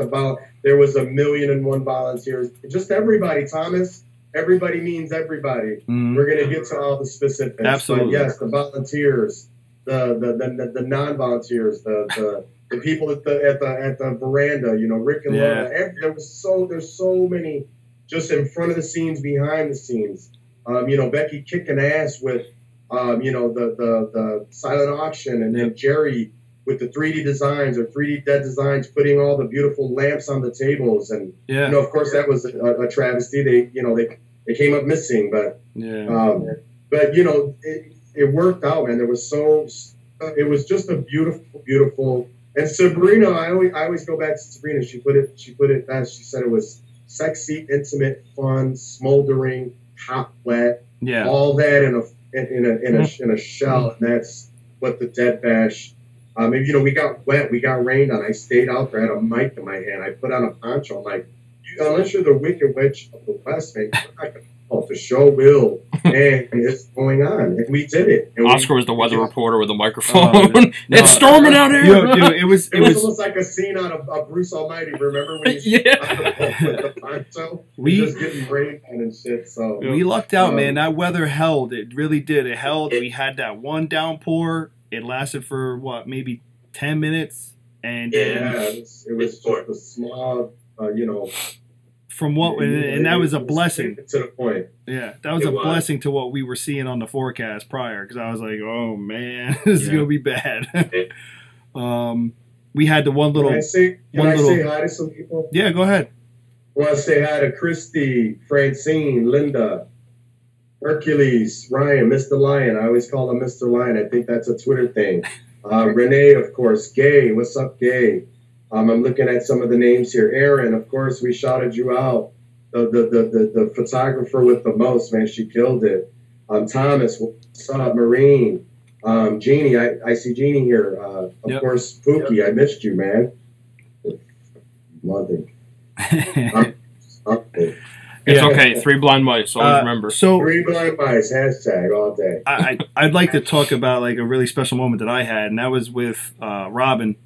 there was 1,000,001 volunteers. Just everybody, Thomas. Everybody means everybody. Mm-hmm. We're going to get to all the specifics. Absolutely. But yes, the volunteers, the non-volunteers, the people at the veranda, Rick and Laura. There's so many just in front of the scenes, behind the scenes. Becky kicking ass with the silent auction, and then Jerry with the 3D designs or 3D dead designs, putting all the beautiful lamps on the tables, and of course that was a travesty. They came up missing, but it worked out, man. It was just a beautiful. And Sabrina, I always go back to Sabrina. She put it best. She said it was sexy, intimate, fun, smoldering, hot, wet, all that in a shell, and that's what the Dead Bash. We got wet, we got rained on. I stayed out there. I had a mic in my hand. I put on a poncho. I'm like, unless you're the Wicked Witch of the West, man, you're not gonna the show will, and it's going on, and we did it. And Oscar was the weather reporter with the microphone. It's storming out here. Dude, it was almost like a scene out of Bruce Almighty. Remember when with the poncho? We just getting rained on and shit. So we lucked out, man. That weather held. It really did. It held. We had that one downpour. It lasted for maybe 10 minutes, and it was just a small, From what, and that was a blessing. To the point. Yeah, that was a blessing to what we were seeing on the forecast prior, because I was like, oh man, this is gonna be bad. We had the one little. Can I say hi to some people? Yeah, go ahead. I want to say hi to Christy, Francine, Linda, Hercules, Ryan, Mr. Lion. I always call him Mr. Lion. I think that's a Twitter thing. Renee, of course. Gay, what's up, Gay? I'm looking at some of the names here. Aaron, of course, we shouted you out. The photographer with the most, man, she killed it. Thomas, what's up? Marine, Jeannie, I see Jeannie here. Of course, Pookie, I missed you, man. Mother. It's okay. 3 blind mice. Always remember. So 3 blind mice. Hashtag all day. I'd like to talk about like a really special moment that I had, and that was with Robin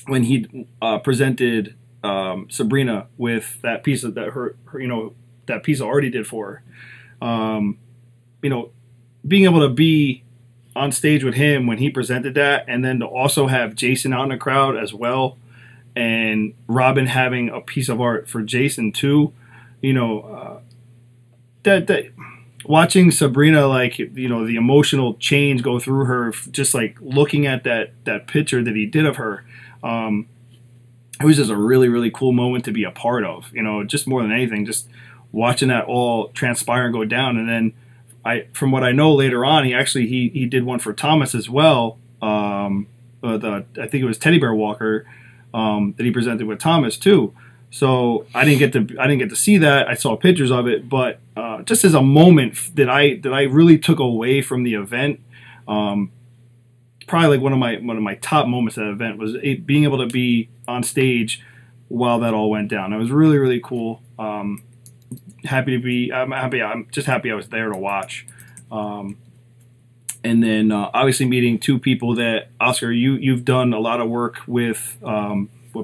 when he presented Sabrina with that piece of that her that piece I already did for her. Being able to be on stage with him when he presented that, and then to also have Jason out in the crowd as well, and Robin having a piece of art for Jason too. That watching Sabrina, like, the emotional change go through her, just like looking at that picture that he did of her, it was just a really, really cool moment to be a part of, just more than anything, just watching that all transpire and go down. And then from what I know later on, he did one for Thomas as well. I think it was Teddy Bear Walker that he presented with Thomas too. So I didn't get to see that. I saw pictures of it, but just as a moment that I really took away from the event, probably like one of my top moments at that event was being able to be on stage while that all went down. It was really, really cool. I'm just happy I was there to watch. And then obviously meeting 2 people that, Oscar, you've done a lot of work with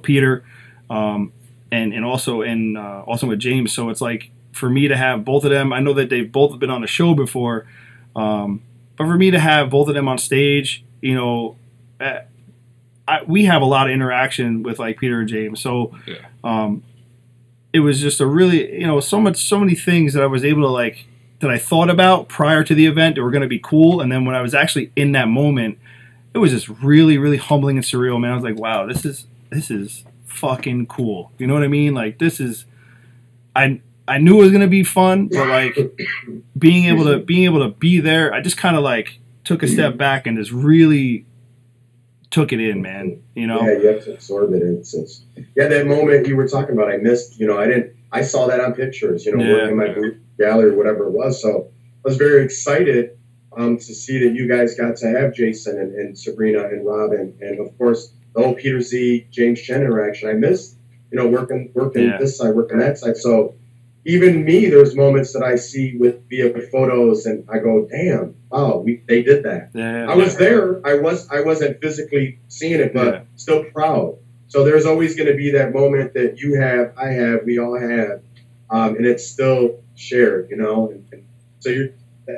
Peter, and also with James. So it's like, for me to have both of them, I know that they've both been on the show before, but for me to have both of them on stage, we have a lot of interaction with like Peter and James. So it was just a really, so many things that I was able to like, that I thought about prior to the event that were going to be cool. And then when I was actually in that moment, it was just really, really humbling and surreal, man. I was like, wow, this is fucking cool. You know what I mean? Like, this is, I knew it was going to be fun, but like being able to be there, I just kind of like took a step back and just really took it in, man. Yeah, you have to absorb it. It's that moment you were talking about, I missed, I saw that on pictures, working in my booth gallery or whatever it was. So I was very excited to see that you guys got to have Jason and Sabrina and Robin, and of course the whole Peter Z, James Chen interaction. I missed, working this side, working that side. So even me, there's moments that I see via photos, and I go, "Damn, wow, they did that." I was there. I wasn't physically seeing it, but still proud. So there's always going to be that moment that you have, I have, we all have, and it's still shared, And so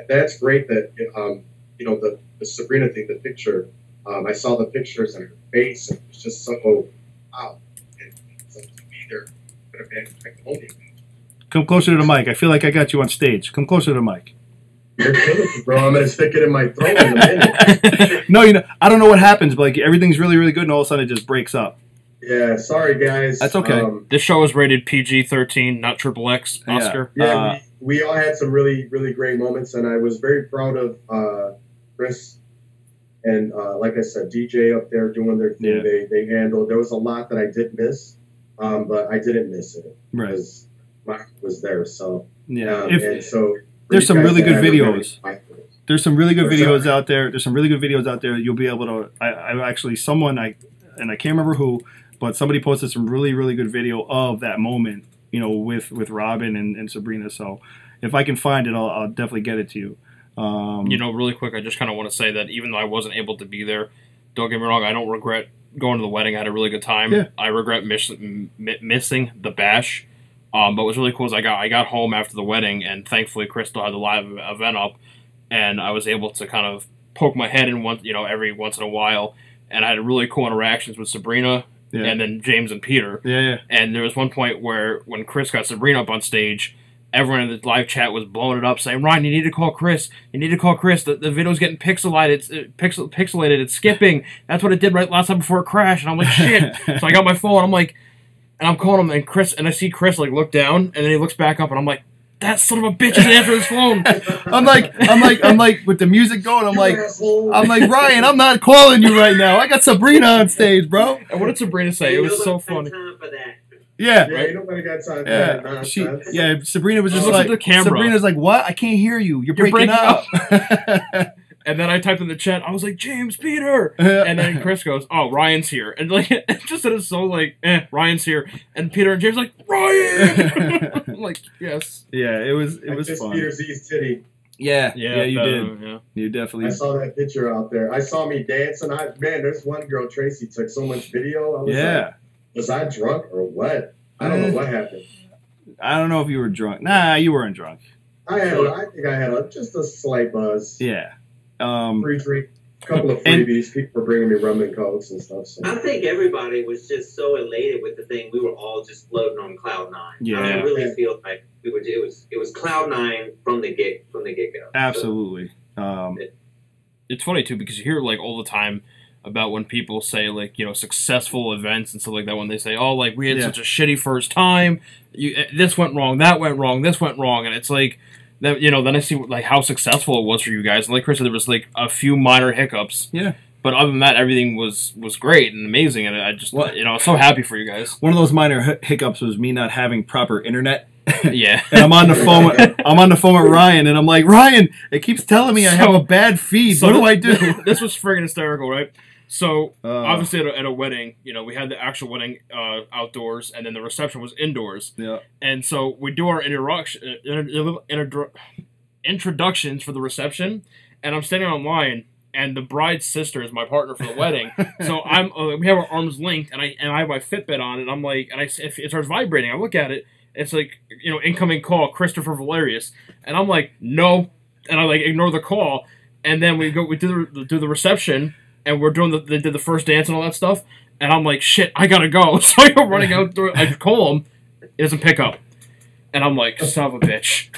that's great that the Sabrina thing, the picture. I saw the pictures and her face, and it was just so wow. And so to be there could have been like holding. Come closer to the mic. I feel like I got you on stage. Come closer to the mic. You're killing me, bro. I'm gonna stick it in my throat in a minute. No, I don't know what happens, but like everything's really, really good, and all of a sudden it just breaks up. Yeah, sorry guys. That's okay. This show is rated PG-13, not XXX. Oscar. Yeah, we all had some really, really great moments, and I was very proud of Chris and like I said, DJ up there doing their thing. Yeah. They handled. There was a lot that I did miss, but I didn't miss it because Mark was there. So and so there's some really good videos. There's some really good videos out there. There's some really good videos out there. You'll be able to. I actually and I can't remember who, but somebody posted some really, really good video of that moment. With Robin and Sabrina. So if I can find it, I'll definitely get it to you. Really quick, I just kind of want to say that even though I wasn't able to be there, don't get me wrong, I don't regret going to the wedding. I had a really good time. Yeah. I regret missing the bash. But what was really cool is I got home after the wedding, and thankfully Crystal had the live event up, and I was able to kind of poke my head in every once in a while, and I had really cool interactions with Sabrina and then James and Peter. Yeah. And there was one point where when Chris got Sabrina up on stage, everyone in the live chat was blowing it up, saying, "Ryan, you need to call Chris. You need to call Chris. The video's getting pixelated. It's skipping. That's what it did right last time before it crashed." And I'm like, "Shit!" So I got my phone. I'm like, and I'm calling him, and I see Chris like look down, and then he looks back up, and I'm like, "That son of a bitch is answering his phone." I'm like with the music going. I'm like, Ryan, I'm not calling you right now. I got Sabrina on stage, bro. And what did Sabrina say? It was so funny. Yeah, nobody got time for that nonsense. Sabrina was just like, Sabrina's like, "What? I can't hear you. You're breaking up." And then I typed in the chat, I was like, James, Peter! And then Chris goes, oh, Ryan's here. And like, it just is so like, Ryan's here. And Peter and James like, Ryan! I'm like, yes. Yeah, it was fun. Peter Z's titty. Yeah, you did. Yeah. You definitely. I saw that picture out there. I saw me dancing. Man, there's one girl, Tracy, took so much video. I was like, was I drunk or what? I don't know what happened. I don't know if you were drunk. Nah, you weren't drunk. I think I had just a slight buzz. Yeah. Free drink, a couple of freebies. People were bringing me rum and cokes and stuff. So. I think everybody was just so elated with the thing. We were all just floating on cloud nine. Yeah. I really feel like it was cloud nine from the get go. Absolutely. So, it's funny too because you hear like all the time about when people say like successful events and stuff like that when they say like we had such a shitty first time, this went wrong, that went wrong, this went wrong, and it's like that then I see like how successful it was for you guys, and like Chris said, there was like a few minor hiccups. Yeah. But other than that, everything was great and amazing, and I just I was so happy for you guys. One of those minor hiccups was me not having proper internet. Yeah. And I'm on the phone. I'm on the phone with Ryan, and I'm like, Ryan, it keeps telling me I have a bad feed. What do I do? This was friggin' hysterical, right? So obviously at a wedding, we had the actual wedding outdoors, and then the reception was indoors. Yeah. And so we do our introductions for the reception, and I'm standing online, and the bride's sister is my partner for the wedding. So we have our arms linked, and I have my Fitbit on, and I'm like, if it starts vibrating, I look at it, it's like incoming call, Christopher Valerius, and I'm like, no, and I like ignore the call, and then we do the reception. And we're doing they did the first dance and all that stuff. And I'm like, shit, I gotta go. So I go running out through I call him. He doesn't pick up. And I'm like, son of a bitch.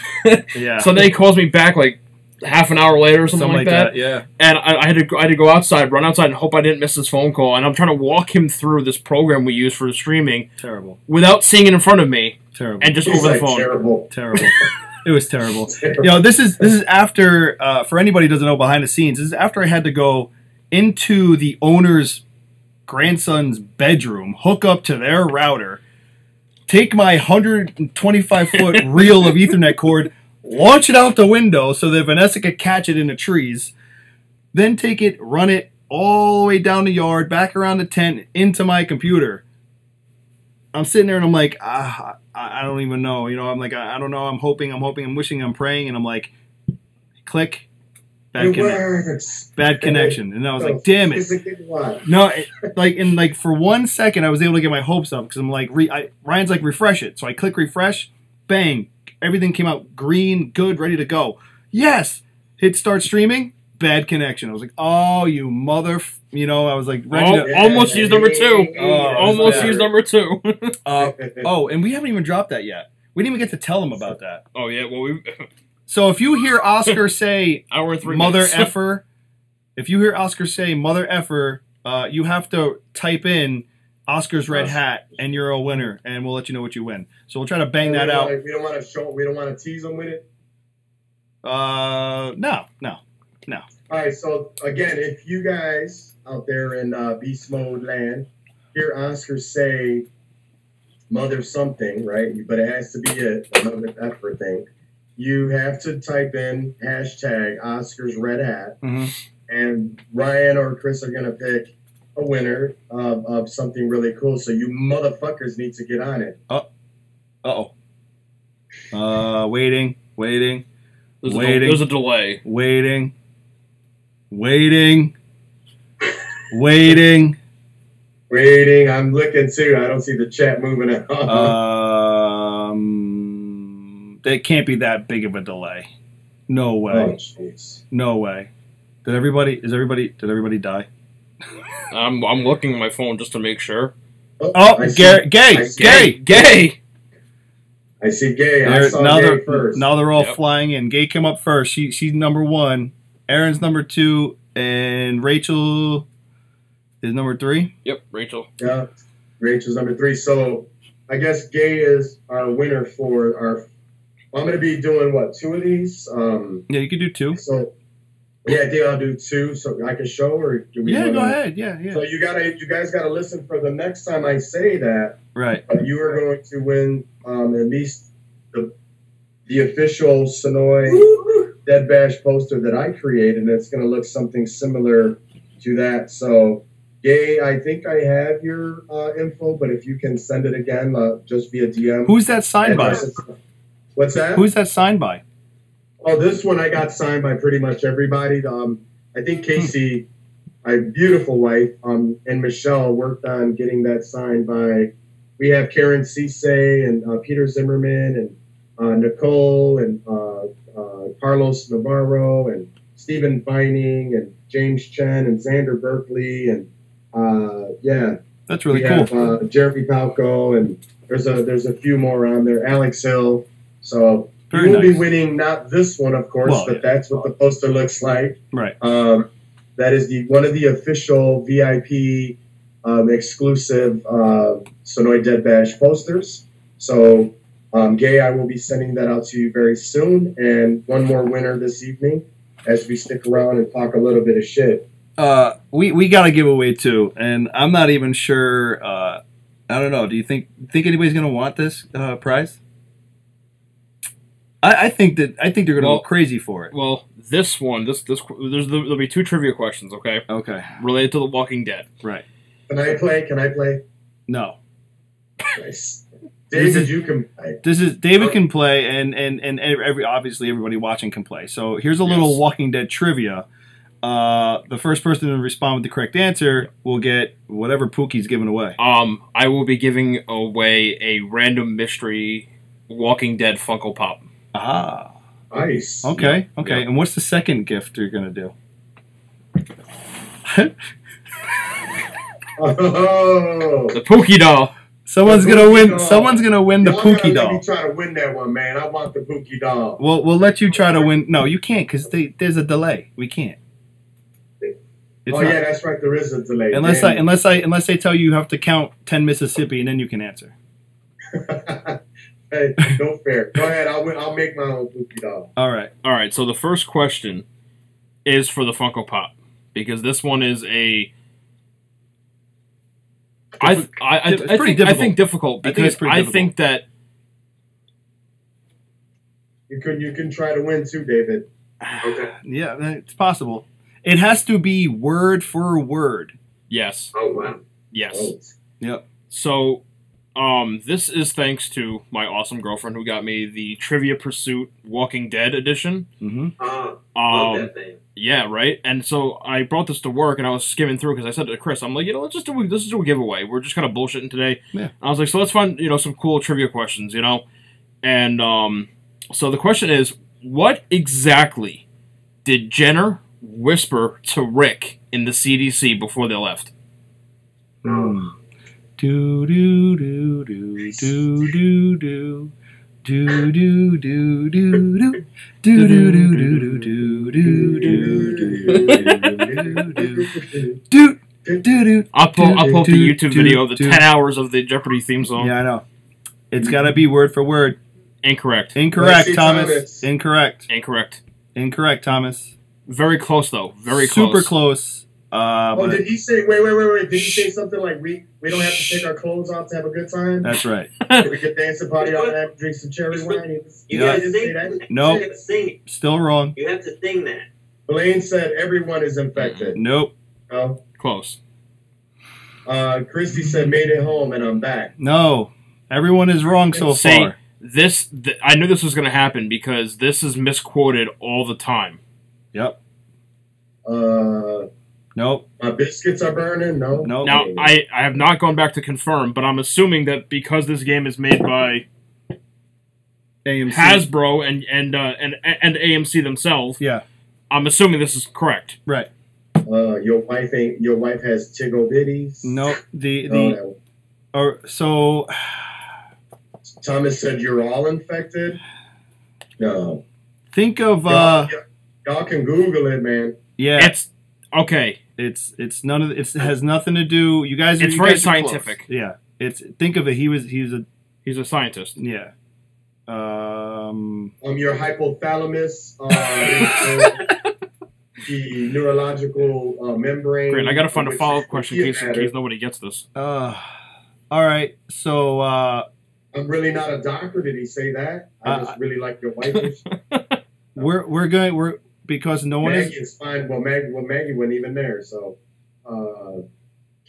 Yeah. So then he calls me back like half an hour later or something like that. Yeah. And I had to go outside, run outside, and hope I didn't miss this phone call. And I'm trying to walk him through this program we use for the streaming. Terrible. Without seeing it in front of me. Terrible. And just over the phone. Terrible. It was terrible. This is after, for anybody who doesn't know behind the scenes, this is after I had to go into the owner's grandson's bedroom, hook up to their router, take my 125-foot reel of Ethernet cord, launch it out the window so that Vanessa could catch it in the trees, then take it, run it all the way down the yard, back around the tent, into my computer. I'm sitting there and I'm like, I don't even know. I'm like, I don't know. I'm hoping, I'm wishing, I'm praying. And I'm like, click. Bad connection, and I was like, "Damn it!" No, for 1 second, I was able to get my hopes up because I'm like, Ryan's like, refresh it. So I click refresh, bang, everything came out green, good, ready to go. Yes, hit start streaming, bad connection. I was like, "Oh, you mother!" I was like, almost used number two. Almost used number two. And we haven't even dropped that yet. We didn't even get to tell him about that. Oh yeah, well we. So if you hear Oscar say mother minutes. effer, you have to type in Oscar's red hat and you're a winner, and we'll let you know what you win. So we'll try to bang that out. We don't want to tease them with it. No. All right. So again, if you guys out there in beast mode land hear Oscar say mother something, right? But it has to be a mother effer thing. You have to type in hashtag Oscar's Red Hat, and Ryan or Chris are going to pick a winner of something really cool. So you motherfuckers need to get on it. Waiting. There's a delay. Waiting. I'm looking too. I don't see the chat moving at all. It can't be that big of a delay. No way. Oh, jeez. No way. Did everybody die? I'm looking at my phone just to make sure. Gay. I see Gay. I saw Gay first. Now they're all flying in. Gay came up first. She's number 1. Aaron's number 2, and Rachel is number 3. Yep, Rachel. Yeah, Rachel's number 3. So I guess Gay is our winner for our. I'm going to be doing, 2 of these? Yeah, you could do 2. So, yeah, I think I'll do 2 so I can show, or do we? Yeah, go ahead. Yeah. So you guys got to listen for the next time I say that. Right. You are going to win at least the official Senoia Dead Bash poster that I created, and it's going to look something similar to that. So, Gay, I think I have your info, but if you can send it again, just via DM. Who's that signed by? What's that? Who's that signed by? Oh, this one I got signed by pretty much everybody. I think Casey, my beautiful wife, and Michelle worked on getting that signed by. We have Karen Cisse and Peter Zimmerman and Nicole and Carlos Navarro and Stephen Vining and James Chen and Xander Berkeley and yeah, that's really we cool. Have, Jeremy Palco and there's a few more on there. Alex Hill. So Very you will nice. be winning not this one, of course, Well, but yeah. that's what the poster looks like. Right. That is one of the official VIP exclusive Senoia Dead Bash posters. So, Gay, I will be sending that out to you very soon. And one more winner this evening as we stick around and talk a little bit of shit. We got a giveaway too, and I'm not even sure. I don't know. Do you think anybody's gonna want this prize? I think they're gonna go crazy for it. Well, this one, there'll be 2 trivia questions, okay? Okay. Related to The Walking Dead. Right. Can I play? No. Nice. David, you can play. David can play, and obviously everybody watching can play. So here's a little Walking Dead trivia. The first person to respond with the correct answer will get whatever Pookie's giving away. I will be giving away a random mystery Walking Dead Funko Pop. Ah. Nice. Okay. Yeah. And what's the second gift you're gonna do? Oh. The Pookie doll. Someone's The gonna Pookie win. doll. Someone's gonna win the Y'all Pookie gotta let doll. me try to win that one, man. I want the Pookie doll. We'll let you try to win. No, you can't because there's a delay. We can't. It's Yeah, that's right. There is a delay. unless I tell you have to count 10 Mississippi and then you can answer. Hey, no fair. Go ahead. I'll make my own Pookie doll. All right. So the first question is for the Funko Pop because this one is a. I think difficult because I think that you can try to win too, David. Okay. Yeah, it's possible. It has to be word for word. yes, Oh, wow. yes. Oh. Yep. So, this is thanks to my awesome girlfriend who got me the Trivia Pursuit Walking Dead edition. Mm-hmm. Love that thing. Yeah, right. And so I brought this to work, and I was skimming through because I said to Chris, "I'm like, let's do a giveaway. We're just kind of bullshitting today." Yeah. I was like, "So let's find some cool trivia questions, And so the question is, what exactly did Jenner whisper to Rick in the CDC before they left? Do do do do do do do. Do do do do do do do do do do do do do. I'll pull up the YouTube video of the 10 hours of the Jeopardy theme song. Yeah, I know. It's got to be word for word. Incorrect. Incorrect, Thomas. Incorrect, Thomas. Very close though. Very close. Super close. But did he say? Wait. Did he say something like we don't have to take our clothes off to have a good time? That's right. We could dance and party all night, drink some cherry wine. You Yeah. guys say that? Nope. You have to sing it. Still wrong. You have to sing that. Blaine said everyone is infected. Nope. No. Close. Christy said made it home and I'm back. No. Everyone is wrong so See, far. I knew this was going to happen because this is misquoted all the time. Yep. Nope. My biscuits are burning. No. Nope. Now, I have not gone back to confirm, but I'm assuming that because this game is made by AMC. Hasbro and AMC themselves, Yeah. I'm assuming this is correct. Right. Your wife has tickle bitties. Nope. So Thomas said you're all infected. No. think of y'all can Google it, man. yeah. It's okay. It's none of it has nothing to do. You guys. It's you very guys are close. scientific. Yeah. Think of it. He's a He's a scientist. yeah. Your hypothalamus, the neurological membrane. Great. I got to find a which follow-up is question the in case nobody gets this. All right. So I'm really not a doctor. Did he say that? I just really like your wife. We're because no one Maggie is. is fine. Maggie wasn't even there, so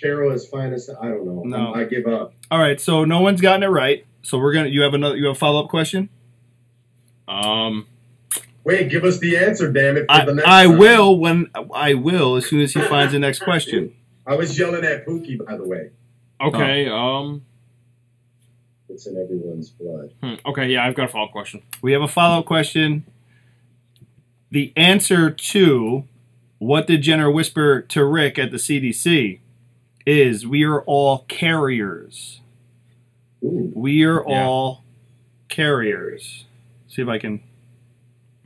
Carol is fine as I don't know. No. I give up. All right, so no one's gotten it right. So we're gonna. You have a follow up question? Wait, give us the answer, damn it! For the next I time. will as soon as he finds the next question. I was yelling at Pookie, by the way. Okay. It's in everyone's blood. Okay. Yeah, I've got a follow-up question. We have a follow up question. The answer to what did Jenner whisper to Rick at the CDC is we are all carriers. Ooh. We are all carriers. See if I can.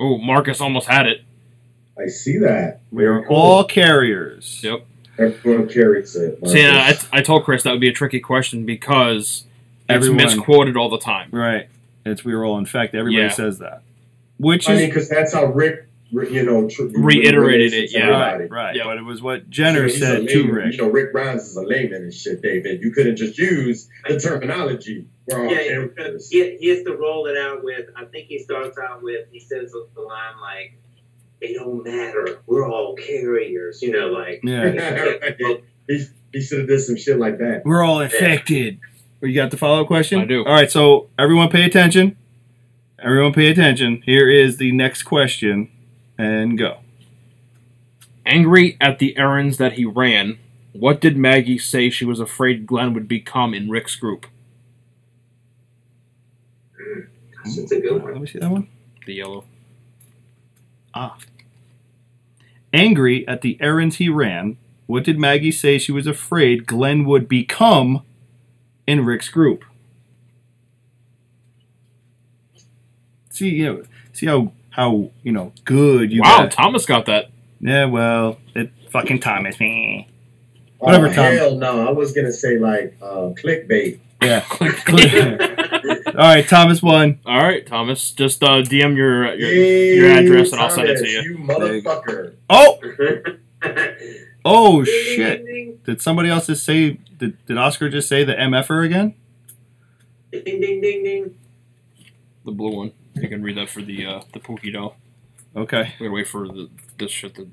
Oh, Marcus almost had it. I see that. We are all carriers. Yep. Everyone carries it. So yeah, I told Chris that would be a tricky question because it's Everyone. misquoted all the time. Right. It's we were all infected. Everybody Yeah. says that. Which I is mean, because that's how Rick, Reiterated it, yeah. right. Yeah. But it was what Jenner He's a said to layman. Rick. You know, Rick Grimes is a layman and shit, David. You couldn't just use the terminology. We're all characters. He has to roll it out with, I think he starts out with, he says the line like, it don't matter. We're all carriers. You know, like. Yeah. He should have did some shit like that. We're all infected. You got the follow-up question? I do. All right, so everyone pay attention. Everyone pay attention. Here is the next question, and go. Angry at the errands that he ran, what did Maggie say she was afraid Glenn would become in Rick's group? That's a good one. Let me see that one. The yellow. Angry at the errands he ran, what did Maggie say she was afraid Glenn would become in Rick's group? See how good you Wow, got. Thomas got that. Yeah, well, it fucking Thomas. Whatever, Oh, Tom. hell no. I was going to say, like, clickbait. Yeah. All right, Thomas won. All right, Thomas. Just DM your address and I'll send it to you. You motherfucker. Oh! Oh, Ding, shit. ding, ding, Did somebody else just say, did Oscar just say the MFer again? ding, ding, ding, ding. The blue one. You can read that for the Pookie doll. Okay. We gotta wait for this shit to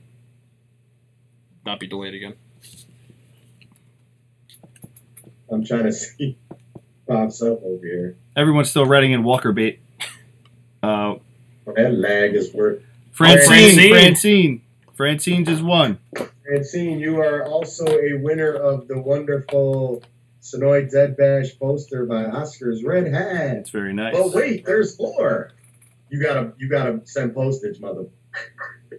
not be delayed again. I'm trying to see pops up over here. Everyone's still writing in Walker bait. Oh, that lag is worth. Francine just won. Francine, you are also a winner of the wonderful Senoia Dead Bash poster by Oscar's Red Hat. That's very nice. But wait, there's more. You gotta send postage, mother.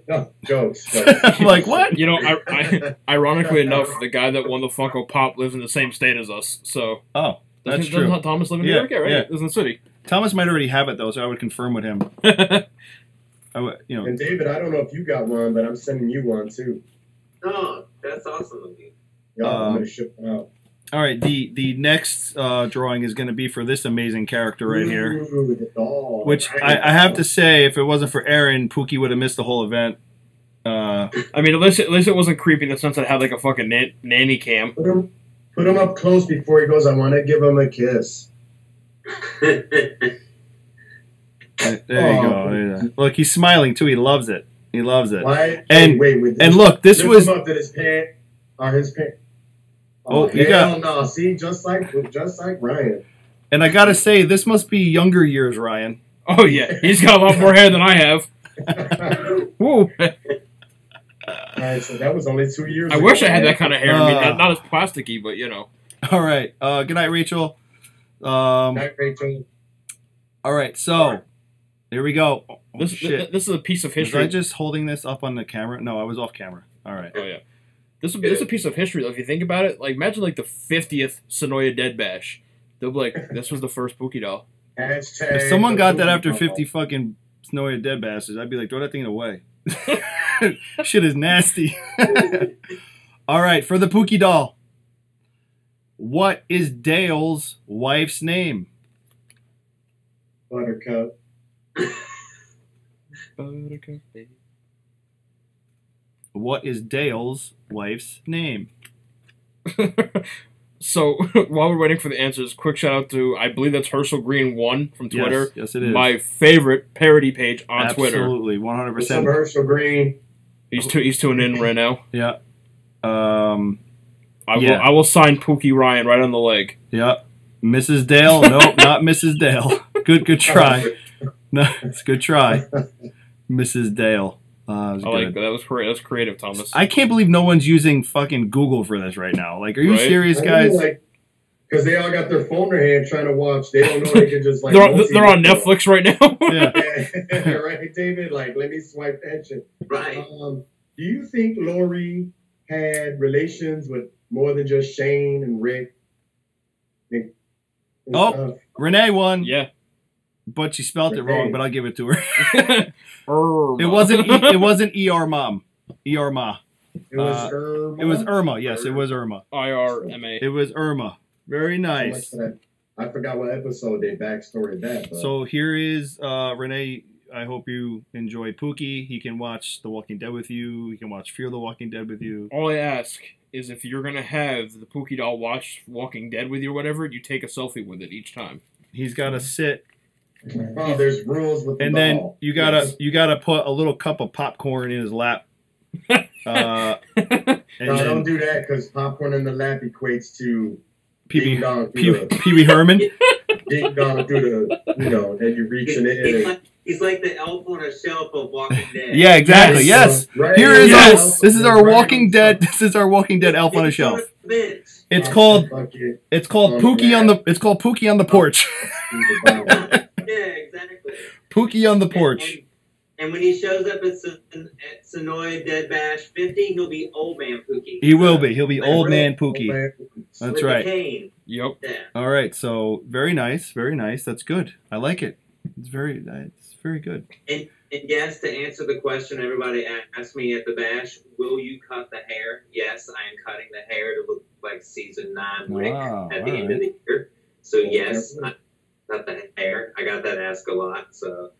No, jokes. I'm like, what? You know, ironically enough, the guy that won the Funko Pop lives in the same state as us. So Oh, that's doesn't true. Thomas live in New Yeah, York? Yeah, right. yeah. Lives in the city. Thomas might already have it, though, so I would confirm with him. And David, I don't know if you got one, but I'm sending you one too. Oh, that's awesome of you. Yeah, I'm gonna ship them out. All right, the next drawing is going to be for this amazing character right here. Ooh, the doll. Which I have to say, if it wasn't for Aaron, Pookie would have missed the whole event. I mean, at least it wasn't creepy in the sense that it had like a fucking nanny cam. Put him up close before he goes. I want to give him a kiss. There you go. There you go. Look, he's smiling too. He loves it. He loves it. Why? And wait, and look, this lift was. him up to his pant. Or his pant. Oh, you hell got. no! See, just like Ryan. And I gotta say, this must be younger years, Ryan. Oh yeah, he's got a lot more hair than I have. Woo! All right, so that was only 2 years. I ago, wish I had man. that kind of hair. I mean, not as plasticky, but you know. All right. Good night, Rachel. Night, Rachel. All right. So here we go. Oh, This shit. is a piece of Was history. I just holding this up on the camera? No, I was off camera. All right. Oh yeah, this is a piece of history. Though, if you think about it, like imagine like the 50th Senoia Dead Bash. They'll be like, this was the first Pookie doll. Hashtag If someone got that after Pookie 50 fucking Senoia Dead Bastards, I'd be like, throw that thing away. Shit is nasty. All right, for the Pookie doll. What is Dale's wife's name? Buttercup. What is Dale's wife's name? So while we're waiting for the answers, quick shout out to, I believe that's Herschel Green 1 from Twitter. Yes, it is. My favorite parody page on Twitter. Absolutely, What's 100%. up, Herschel Green? He's tuning in right now. Yeah. I will sign Pookie Ryan right on the leg. Yeah. Mrs. Dale? Nope, not Mrs. Dale. Good try. No, it's a good try. Mrs. Dale. I like that. That was creative, Thomas. I can't believe no one's using fucking Google for this right now. Like, are you serious, guys? Because they all got their phone in their hand trying to watch. They don't know they can just like. they're on Netflix right now. Yeah. Right, David. Like, let me swipe that shit. Right. Do you think Lori had relations with more than just Shane and Rick? And stuff? Renee won. Yeah. But she spelled it wrong, but I'll give it to her. Irma. It wasn't ER mom. ER ma. It was Irma. It was Irma. Yes, it was Irma. IRMA. It was Irma. Very nice. I forgot what episode they backstory that. But. So here is Renee. I hope you enjoy Pookie. He can watch The Walking Dead with you. He can watch Fear the Walking Dead with you. All I ask is if you're going to have the Pookie doll watch Walking Dead with you or whatever, you take a selfie with it each time. He's got to sit. Oh, there's rules with the and then doll. You gotta put a little cup of popcorn in his lap. No, don't do that because popcorn in the lap equates to Pee Wee Herman. Ding dong through the, then you're reaching in. He's like the elf on a shelf of Walking Dead. Yeah, exactly. Yes. Right. Here is this is our Walking Dead. This is our Walking Dead elf on a shelf. It's called Pookie on the. It's called Pookie on the porch. Yeah, exactly. Pookie on the porch. And when he shows up at Senoia Dead Bash 50, he'll be old man Pookie. He will be. He'll be old man Pookie. That's right. Yep. Yeah. All right. So very nice. Very nice. That's good. I like it. It's very good. And yes, to answer the question everybody asked me at the bash, will you cut the hair? Yes, I am cutting the hair to look like season 9 Rick at the end of the year. So yes, I cut the hair. I got that asked a lot. So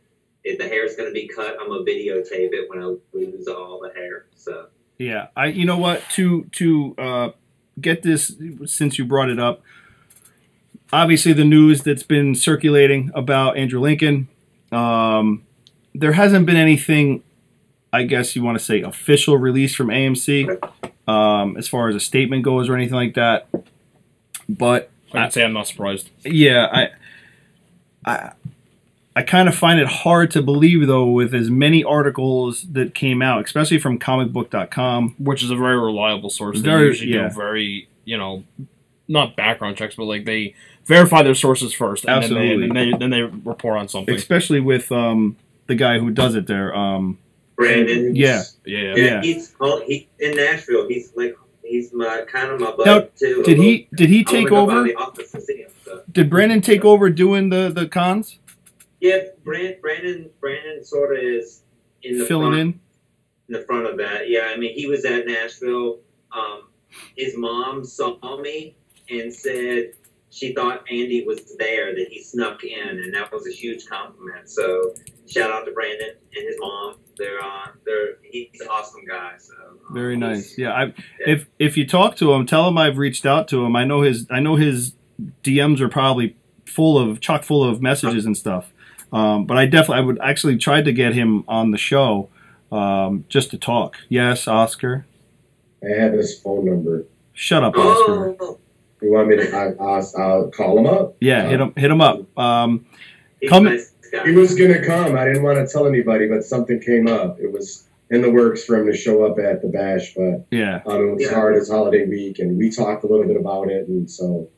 if the hair is going to be cut, I'm gonna videotape it when I lose all the hair. So yeah, you know what, to get this, since you brought it up, obviously the news that's been circulating about Andrew Lincoln, there hasn't been anything, I guess you want to say, official release from AMC as far as a statement goes or anything like that. But I'd say I'm not surprised. Yeah, I kind of find it hard to believe, though, with as many articles that came out, especially from comicbook.com. Which is a very reliable source. They usually do very, not background checks, but like they verify their sources first. And Absolutely. Then they report on something. Especially with the guy who does it there. Brandon. Yeah. He's in Nashville. He's my kind of my buddy too. Did he take over? Did Brandon take over doing the cons? Yeah, Brandon sort of is in the filling in the front of that. Yeah, I mean he was at Nashville. His mom saw me and said she thought Andy was there, that he snuck in, and that was a huge compliment. So shout out to Brandon and his mom. He's an awesome guy. So very nice. Yeah, if you talk to him, tell him I've reached out to him. I know his DMs are probably chock full of messages and stuff. But I would actually try to get him on the show just to talk. Yes, Oscar. I have his phone number. Shut up, Oscar. You want me to? I'll call him up. Yeah, hit him up. He was gonna come. I didn't want to tell anybody, but something came up. It was in the works for him to show up at the bash, but it was hard. It's holiday week, and we talked a little bit about it, and so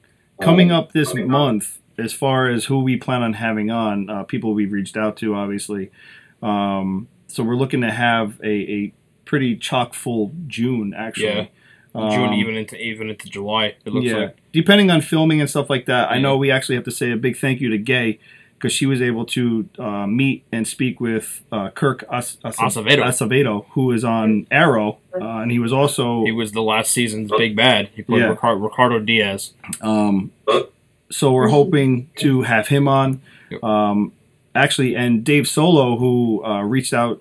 coming up this month. As far as who we plan on having on, people we've reached out to, obviously. So we're looking to have a pretty chock full June, actually. Yeah, June even into July. It looks like, depending on filming and stuff like that. Yeah. I know we actually have to say a big thank you to Gay because she was able to meet and speak with Kirk Acevedo, who is on Arrow, and he was the last season's big bad. He played Ricardo Diaz. So we're hoping to have him on. Actually, and Dave Solo, who reached out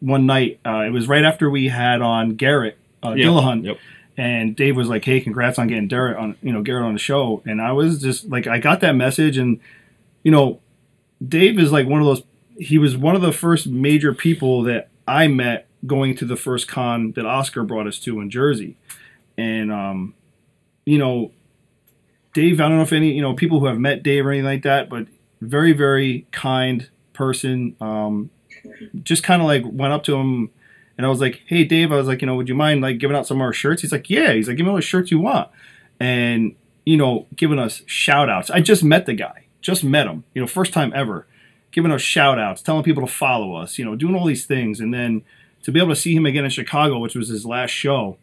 one night. It was right after we had on Garrett Dillahunt. Yep. and Dave was like, "Hey, congrats on getting Garrett on the show." And I was just like, I got that message, and Dave is like one of those. He was one of the first major people that I met going to the first con that Oscar brought us to in Jersey, and Dave. I don't know if any people who have met Dave or anything like that, but very, very kind person. Just kind of like went up to him. And I was like, "Hey, Dave," I was like, "would you mind like giving out some of our shirts?" He's like, "Yeah." He's like, "Give me all the shirts you want." And, giving us shout outs. I just met the guy, just met him, first time ever, giving us shout outs, telling people to follow us, doing all these things. And then to be able to see him again in Chicago, which was his last show,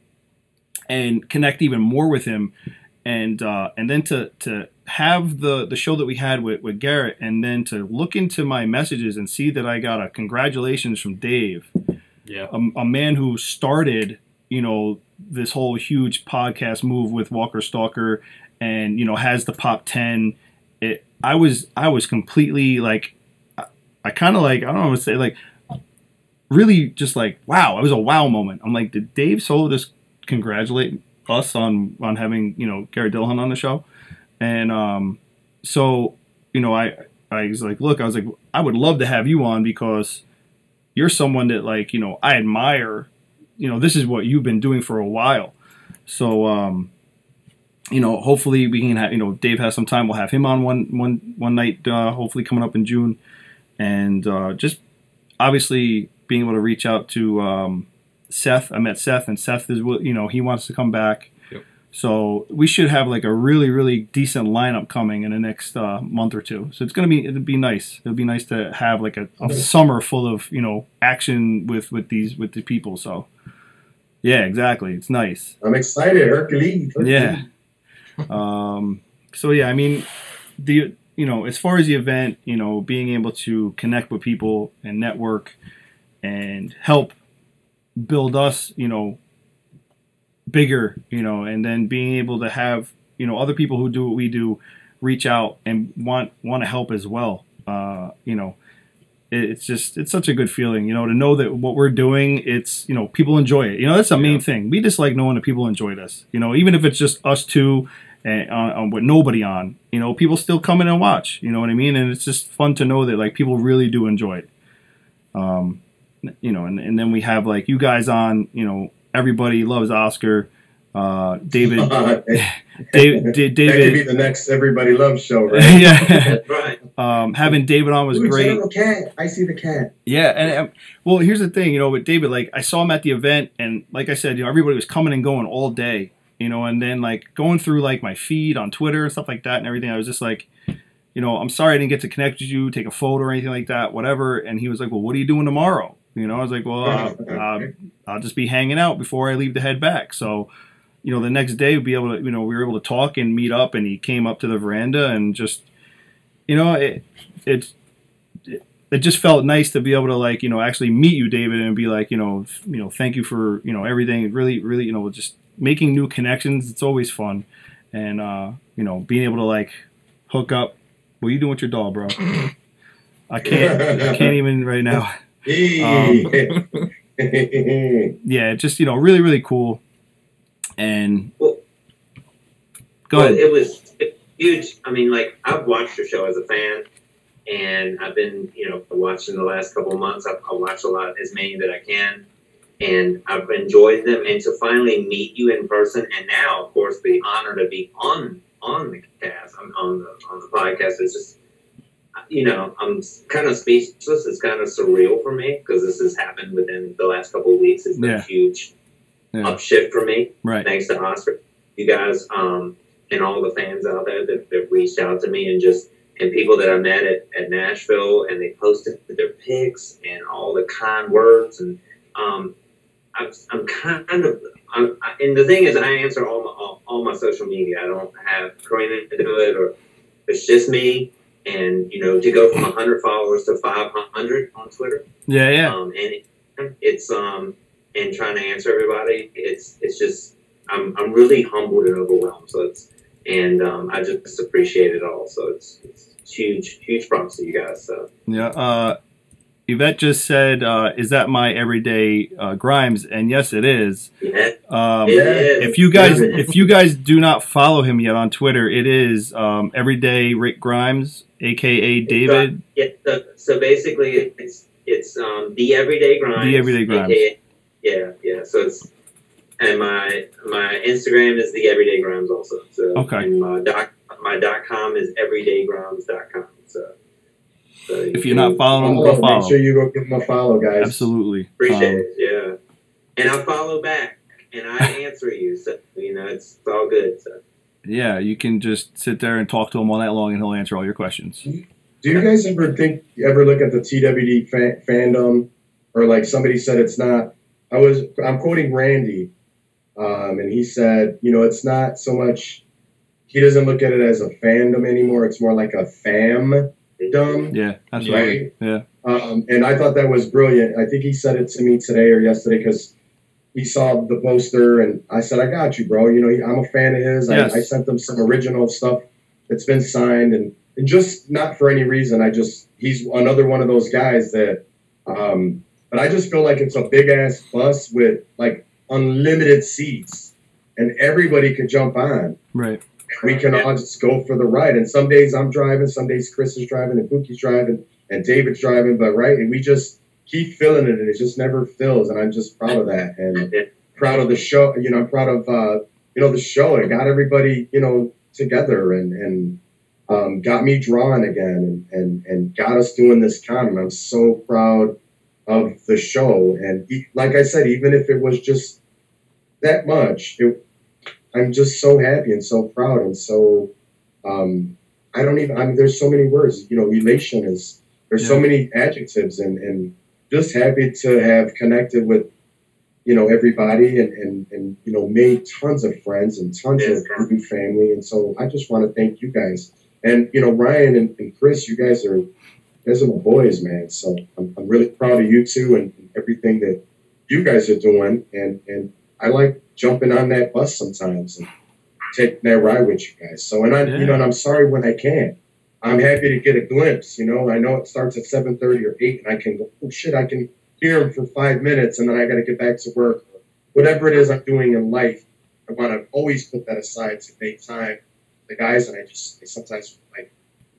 and connect even more with him. And then to have the show that we had with Garrett, and then to look into my messages and see that I got a congratulations from Dave. Yeah, a man who started, this whole huge podcast move with Walker Stalker, and has the Pop 10. I was completely like, I kind of like, I don't know what to say, like, really just like, wow, it was a wow moment. I'm like, did Dave Solo just congratulate us on having Garrett Dillahunt on the show? And so I was like, look, I was like, I would love to have you on because you're someone that like, I admire, this is what you've been doing for a while. So, hopefully we can have, Dave has some time. We'll have him on one night, hopefully coming up in June. And just obviously being able to reach out to Seth. I met Seth, and Seth is, he wants to come back. So we should have like a really, really decent lineup coming in the next month or two. So it'd be nice. It'd be nice to have like a summer full of action with the people. So yeah, exactly. It's nice. I'm excited, Hercules. Yeah. So yeah, I mean, as far as the event, being able to connect with people and network and help build us, bigger, and then being able to have, other people who do what we do reach out and want to help as well. It's such a good feeling, to know that what we're doing, it's, people enjoy it. That's the main thing. We just like knowing that people enjoy this, even if it's just us two and with nobody on, people still come in and watch, you know what I mean? And it's just fun to know that like people really do enjoy it. And then we have like you guys on, everybody loves Oscar. David. David that could be the next Everybody Loves show, right? Yeah. Right. Having David on was great. General Cat. I see the cat. Yeah, and well, here's the thing, with David, like I saw him at the event, and like I said, everybody was coming and going all day, and then like going through like my feed on Twitter and stuff like that and everything, I was just like, I'm sorry I didn't get to connect with you, take a photo or anything like that, whatever. And he was like, well, what are you doing tomorrow? I was like, well, I'll just be hanging out before I leave to head back. So, the next day we'd be able to, we were able to talk and meet up, and he came up to the veranda and just, it just felt nice to be able to like, actually meet you, David, and be like, thank you for, everything. Really, really, just making new connections. It's always fun. And, being able to like hook up. What are you doing with your doll, bro? I can't even right now. Yeah, just really, really cool. And go ahead. It was huge. I mean, like I've watched your show as a fan, and I've been, watching the last couple of months. I've watched a lot, as many that I can, and I've enjoyed them. And to finally meet you in person, and now, of course, the honor to be on the cast, on the podcast, is just. I'm kind of speechless. It's kind of surreal for me because this has happened within the last couple of weeks. It's been a huge upshift for me. Right. Thanks to Oscar, you guys, and all the fans out there that reached out to me, and people that I met at Nashville, and they posted their pics and all the kind words. And and the thing is, I answer all my social media. I don't have Kareem to do it, or it's just me. And, to go from 100 followers to 500 on Twitter. Yeah. And it's, and trying to answer everybody, it's just, I'm really humbled and overwhelmed. So I just appreciate it all. So it's huge props to you guys. So. Yeah. Yvette just said, "Is that my everyday Grimes?" And yes, it is. Yeah. If you guys do not follow him yet on Twitter, it is Everyday Rick Grimes, aka David. So basically, it's the Everyday Grimes. The Everyday Grimes. Yeah. So it's and my Instagram is the Everyday Grimes also. So okay. And my .com is everydaygrimes.com. So if you're not following him, go follow. Make sure you go give him a follow, guys. Absolutely. Appreciate it. Yeah. And I'll follow back, and I answer you. So it's all good. So. Yeah, you can just sit there and talk to him all night long, and he'll answer all your questions. Do you guys ever look at the TWD fandom, or like somebody said it's not? I'm quoting Randy, and he said, it's not so much. He doesn't look at it as a fandom anymore. It's more like a fam. Yeah, that's right. Yeah. And I thought that was brilliant. I think he said it to me today or yesterday because he saw the poster, and I said, "I got you, bro." I'm a fan of his. Yes. I sent him some original stuff that's been signed, and just not for any reason. He's another one of those guys that. But I just feel like it's a big ass bus with like unlimited seats, and everybody could jump on. Right. We can all just go for the ride. And some days I'm driving, some days Chris is driving, and Pookie's driving, and David's driving. But and we just keep filling it, and it just never fills. And I'm just proud of that, and proud of the show. I'm proud of the show. It got everybody together, and got me drawing again, and got us doing this con. And I'm so proud of the show. And like I said, even if it was just that much, I'm just so happy and so proud and so there's so many words, elation there's so many adjectives and just happy to have connected with everybody and made tons of friends and tons of new family. And so I just want to thank you guys. And Ryan and Chris, you guys are my boys, man. So I'm really proud of you two and everything that you guys are doing, and I like jumping on that bus sometimes and taking that ride with you guys. So, and I'm sorry when I can't. I'm happy to get a glimpse. I know it starts at 7:30 or 8, and I can go, oh shit, I can hear him for 5 minutes, and then I got to get back to work. Whatever it is I'm doing in life, I want to always put that aside to make time. The guys, and I sometimes like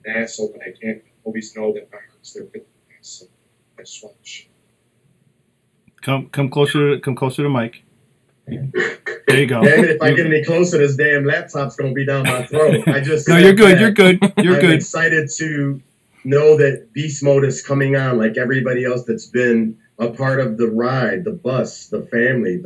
an asshole, but I can't always know that my heart's there with you guys. So I just want to share. Come closer to Mike. There you go. Damn it, if I get any closer, this damn laptop's gonna be down my throat. No, you're good. You're good. I'm excited to know that Beast Mode is coming on, like everybody else that's been a part of the ride, the bus, the family.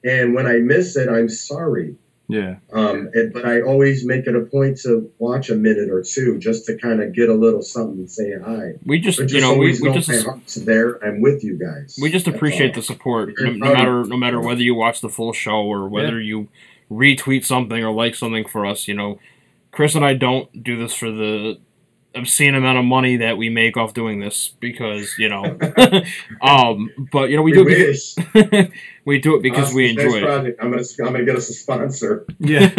And when I miss it, I'm sorry. Yeah. But I always make it a point to watch a minute or two just to kind of get a little something and say hi. We just we just there. I'm with you guys. We just appreciate the support, no matter whether you watch the full show or whether you retweet something or like something for us. Chris and I don't do this for the obscene amount of money that we make off doing this because but we do it we do it because we enjoy it. I'm gonna get us a sponsor. Yeah.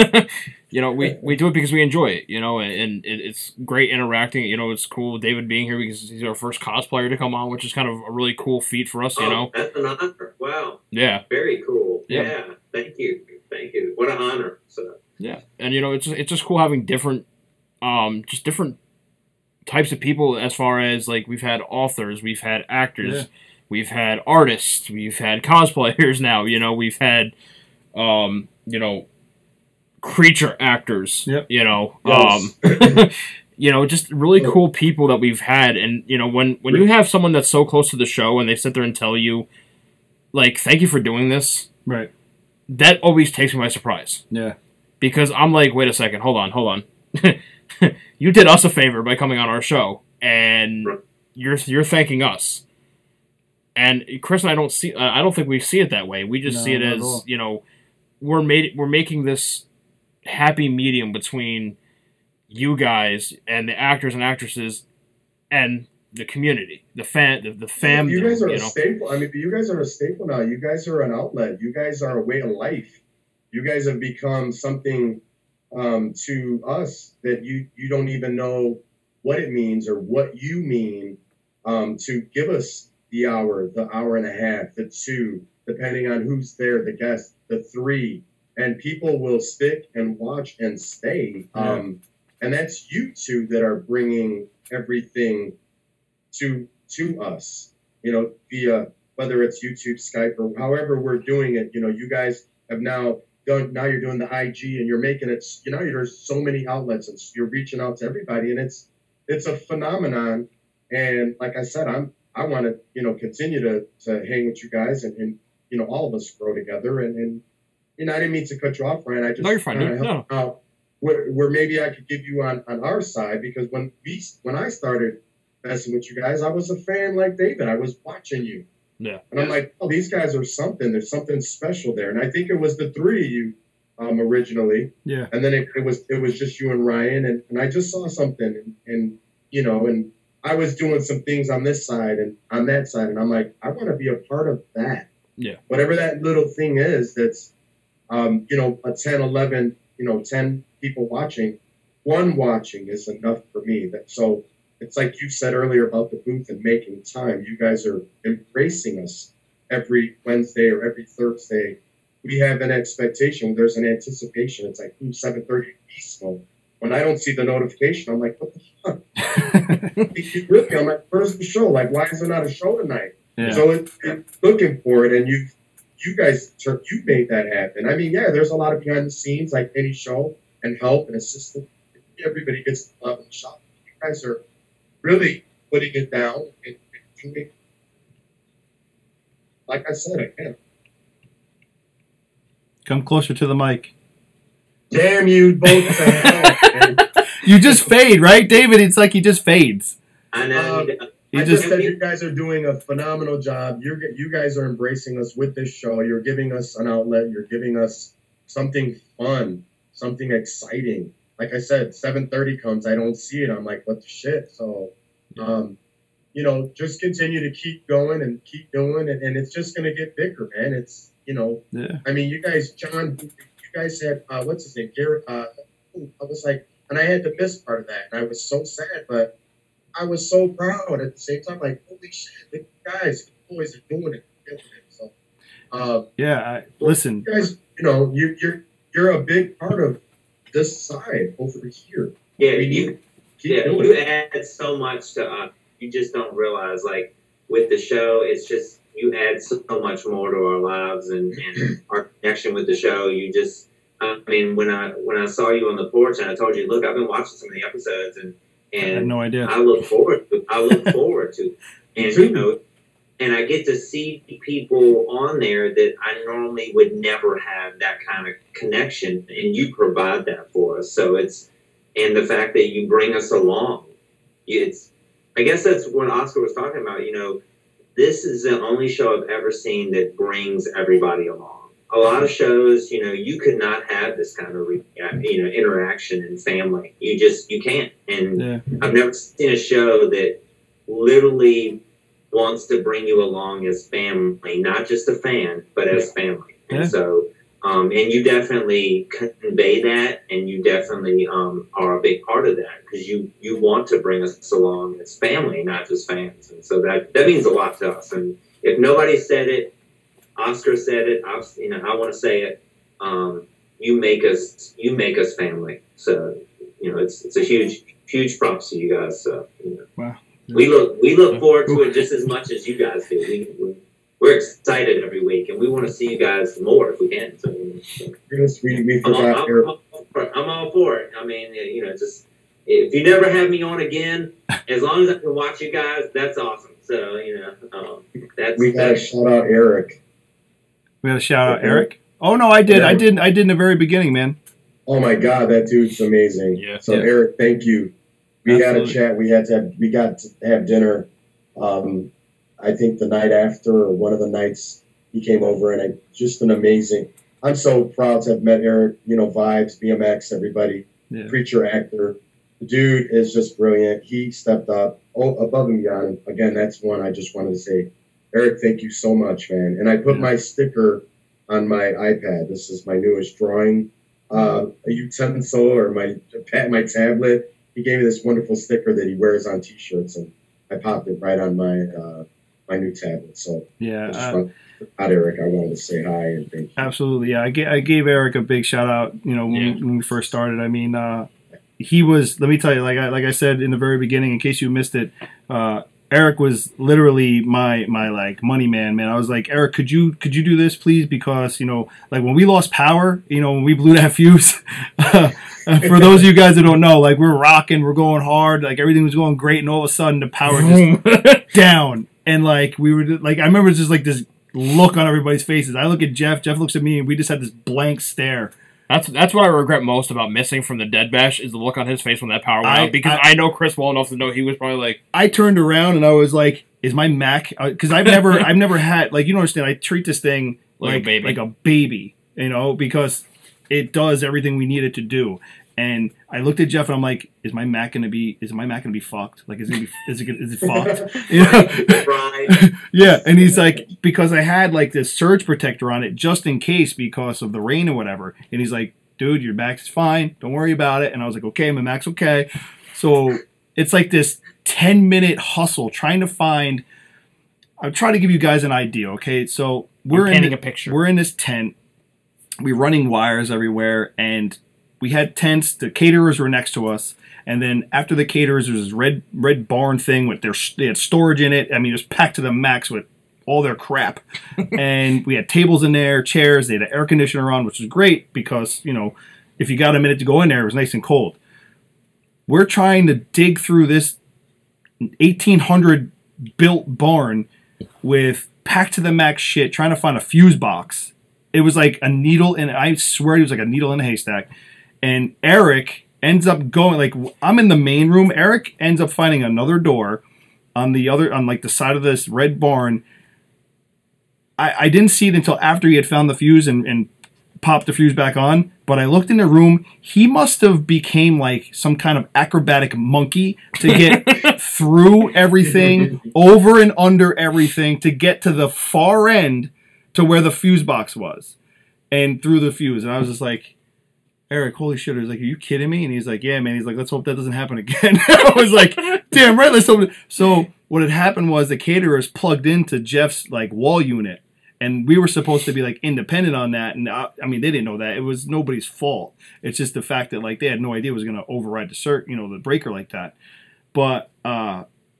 we do it because we enjoy it, and it's great interacting. It's cool David being here because he's our first cosplayer to come on, which is kind of a really cool feat for us. That's an honor. Wow. Yeah. Very cool. Yeah. Thank you. What an honor. So. Yeah, and it's just cool having different types of people as far as like we've had authors, we've had actors, we've had artists, we've had cosplayers now, we've had creature actors, just really cool people that we've had. And when you have someone that's so close to the show and they sit there and tell you like, thank you for doing this, right, that always takes me by surprise. Yeah, because I'm like, wait a second, hold on. You did us a favor by coming on our show, and you're thanking us. And Chris and I don't see. I don't think we see it that way. We just see it as we're making this happy medium between you guys and the actors and actresses and the community, the fam. You guys are a staple. I mean, you guys are a staple now. You guys are an outlet. You guys are a way of life. You guys have become something. To us that you don't even know what it means or what you mean to give us the hour and a half, the 2, depending on who's there, the guest, the 3, and people will stick and watch and stay. And that's you two that are bringing everything to us, via whether it's YouTube, Skype, or however we're doing it. You guys have now you're doing the IG, and you're making it, there's so many outlets, and you're reaching out to everybody, and it's a phenomenon. And like I said, I want to, continue to hang with you guys, and all of us grow together. And I didn't mean to cut you off, Ryan. I just no, you're fine. No. Out where maybe I could give you on our side, because when I started messing with you guys, I was a fan like David. I was watching you. Yeah. And I'm like, oh, these guys are something. There's something special there. And I think it was the 3 of you originally. Yeah. And then it was just you and Ryan, and I just saw something, and I was doing some things on this side and on that side, and I'm like, I want to be a part of that. Yeah. Whatever that little thing is, that's a 10, 11, 10 people watching. One watching is enough for me. So it's like you said earlier about the booth and making time. You guys are embracing us every Wednesday or every Thursday. We have an expectation. There's an anticipation. It's like 7:30 Eastern. When I don't see the notification, I'm like, what the fuck? Really? I'm like, where's the show? Like, why is there not a show tonight? Yeah. So it's looking for it, and you guys made that happen. I mean, yeah, there's a lot of behind the scenes, like any show, and help and assistance. Everybody gets the love and shot. You guys are really putting it down and doing, like I said, again. Come closer to the mic. Damn you both to hell, You just fade, right, David? It's like he just fades. I know. He I just just said you guys are doing a phenomenal job. You guys are embracing us with this show. You're giving us an outlet. You're giving us something fun, something exciting. Like I said, 7:30 comes. I don't see it. I'm like, what the shit? So, just continue to keep going and keep doing it, and it's just gonna get bigger, man. It's Yeah. I mean, you guys, John, you guys had what's his name, Garrett. I was like, and I had to miss part of that, and I was so sad, but I was so proud at the same time. Like, holy shit, the guys, the boys are doing it. So, listen. You guys, you're a big part of this side over here. Yeah, you add so much to us. You just don't realize, like, with the show, it's just, you add so much more to our lives and our connection with the show. You just, I mean, when I saw you on the porch and I told you, look, I've been watching some of the episodes, and I had no idea. I look forward to and and I get to see people on there that I normally would never have that kind of connection, and you provide that for us. So and the fact that you bring us along, I guess that's what Oscar was talking about. This is the only show I've ever seen that brings everybody along. A lot of shows, you could not have this kind of, interaction and family. You can't. And I've never seen a show that literally wants to bring you along as family, not just a fan, but as family. And so, and you definitely convey that, and you definitely are a big part of that, because you want to bring us along as family, not just fans. And so that means a lot to us. And if nobody said it, Oscar said it. I want to say it. You make us family. So it's a huge props to you guys. So wow. We look forward to it just as much as you guys do. We're excited every week, and we want to see you guys more if we can. So, I'm all for it. I mean, just if you never have me on again, as long as I can watch you guys, that's awesome. So we gotta shout out Eric. We gotta shout out Eric. Oh no, I did. Yeah. I did in the very beginning, man. Oh my God, that dude's amazing. Yeah. So Eric, thank you. We had a chat. We got to have dinner. I think the night after, or one of the nights, he came over, and just an amazing. I'm so proud to have met Eric. Vibes, BMX, everybody, preacher, actor. The dude is just brilliant. He stepped up, above and beyond. Again, that's one I just wanted to say. Eric, thank you so much, man. And I put my sticker on my iPad. This is my newest drawing, a utensil, or my tablet. He gave me this wonderful sticker that he wears on T-shirts, and I popped it right on my my new tablet. So Yeah. Eric, I wanted to say hi and thank you. Absolutely. Yeah. I gave Eric a big shout out, you know, when we first started. I mean, he was, let me tell you, like I said in the very beginning, in case you missed it, Eric was literally my like money man. I was like, Eric, could you do this, please? Because, you know, like when we lost power, you know, when we blew that fuse, for those of you guys that don't know, like we're rocking, we're going hard, like everything was going great, and all of a sudden the power just down, and like we were like, I remember just like this look on everybody's faces. I look at Jeff looks at me, and we just had this blank stare. That's what I regret most about missing from the Dead Bash is the look on his face when that power went out. Because I know Chris well enough to know he was probably like. I turned around and I was like, "Is my Mac?" Because I've never had, like, you don't understand. I treat this thing like a baby, you know, because it does everything we need it to do. And I looked at Jeff and I'm like, "Is my Mac gonna be fucked? Like, is it fucked?" You know? Right. Yeah, and he's like, because I had like this surge protector on it just in case because of the rain or whatever. And he's like, "Dude, your Mac's fine. Don't worry about it." And I was like, "Okay, my Mac's okay." So it's like this 10-minute hustle trying to find. I'm trying to give you guys an idea. Okay, so we're painting a picture. We're in this tent. We're running wires everywhere, and we had tents. The caterers were next to us, and then after the caterers, there was this red barn thing with they had storage in it. I mean, it was packed to the max with all their crap, and we had tables in there, chairs. They had an air conditioner on, which was great because, you know, if you got a minute to go in there, it was nice and cold. We're trying to dig through this 1800 built barn with packed to the max shit, trying to find a fuse box. It was like a needle, and I swear it was like a needle in a haystack. And Eric ends up going, like, I'm in the main room. Eric ends up finding another door on like the side of this red barn. I didn't see it until after he had found the fuse and popped the fuse back on. But I looked in the room. He must have became like some kind of acrobatic monkey to get through everything, over and under everything, to get to the far end to where the fuse box was, and through the fuse. And I was just like, Eric, holy shit. I was like, are you kidding me? And he's like, yeah, man. He's like, let's hope that doesn't happen again. I was like, damn right, let's hope. So what had happened was the caterers plugged into Jeff's like wall unit, and we were supposed to be like independent on that. And I mean, they didn't know that. It was nobody's fault. It's just the fact that like they had no idea it was going to override the breaker like that. But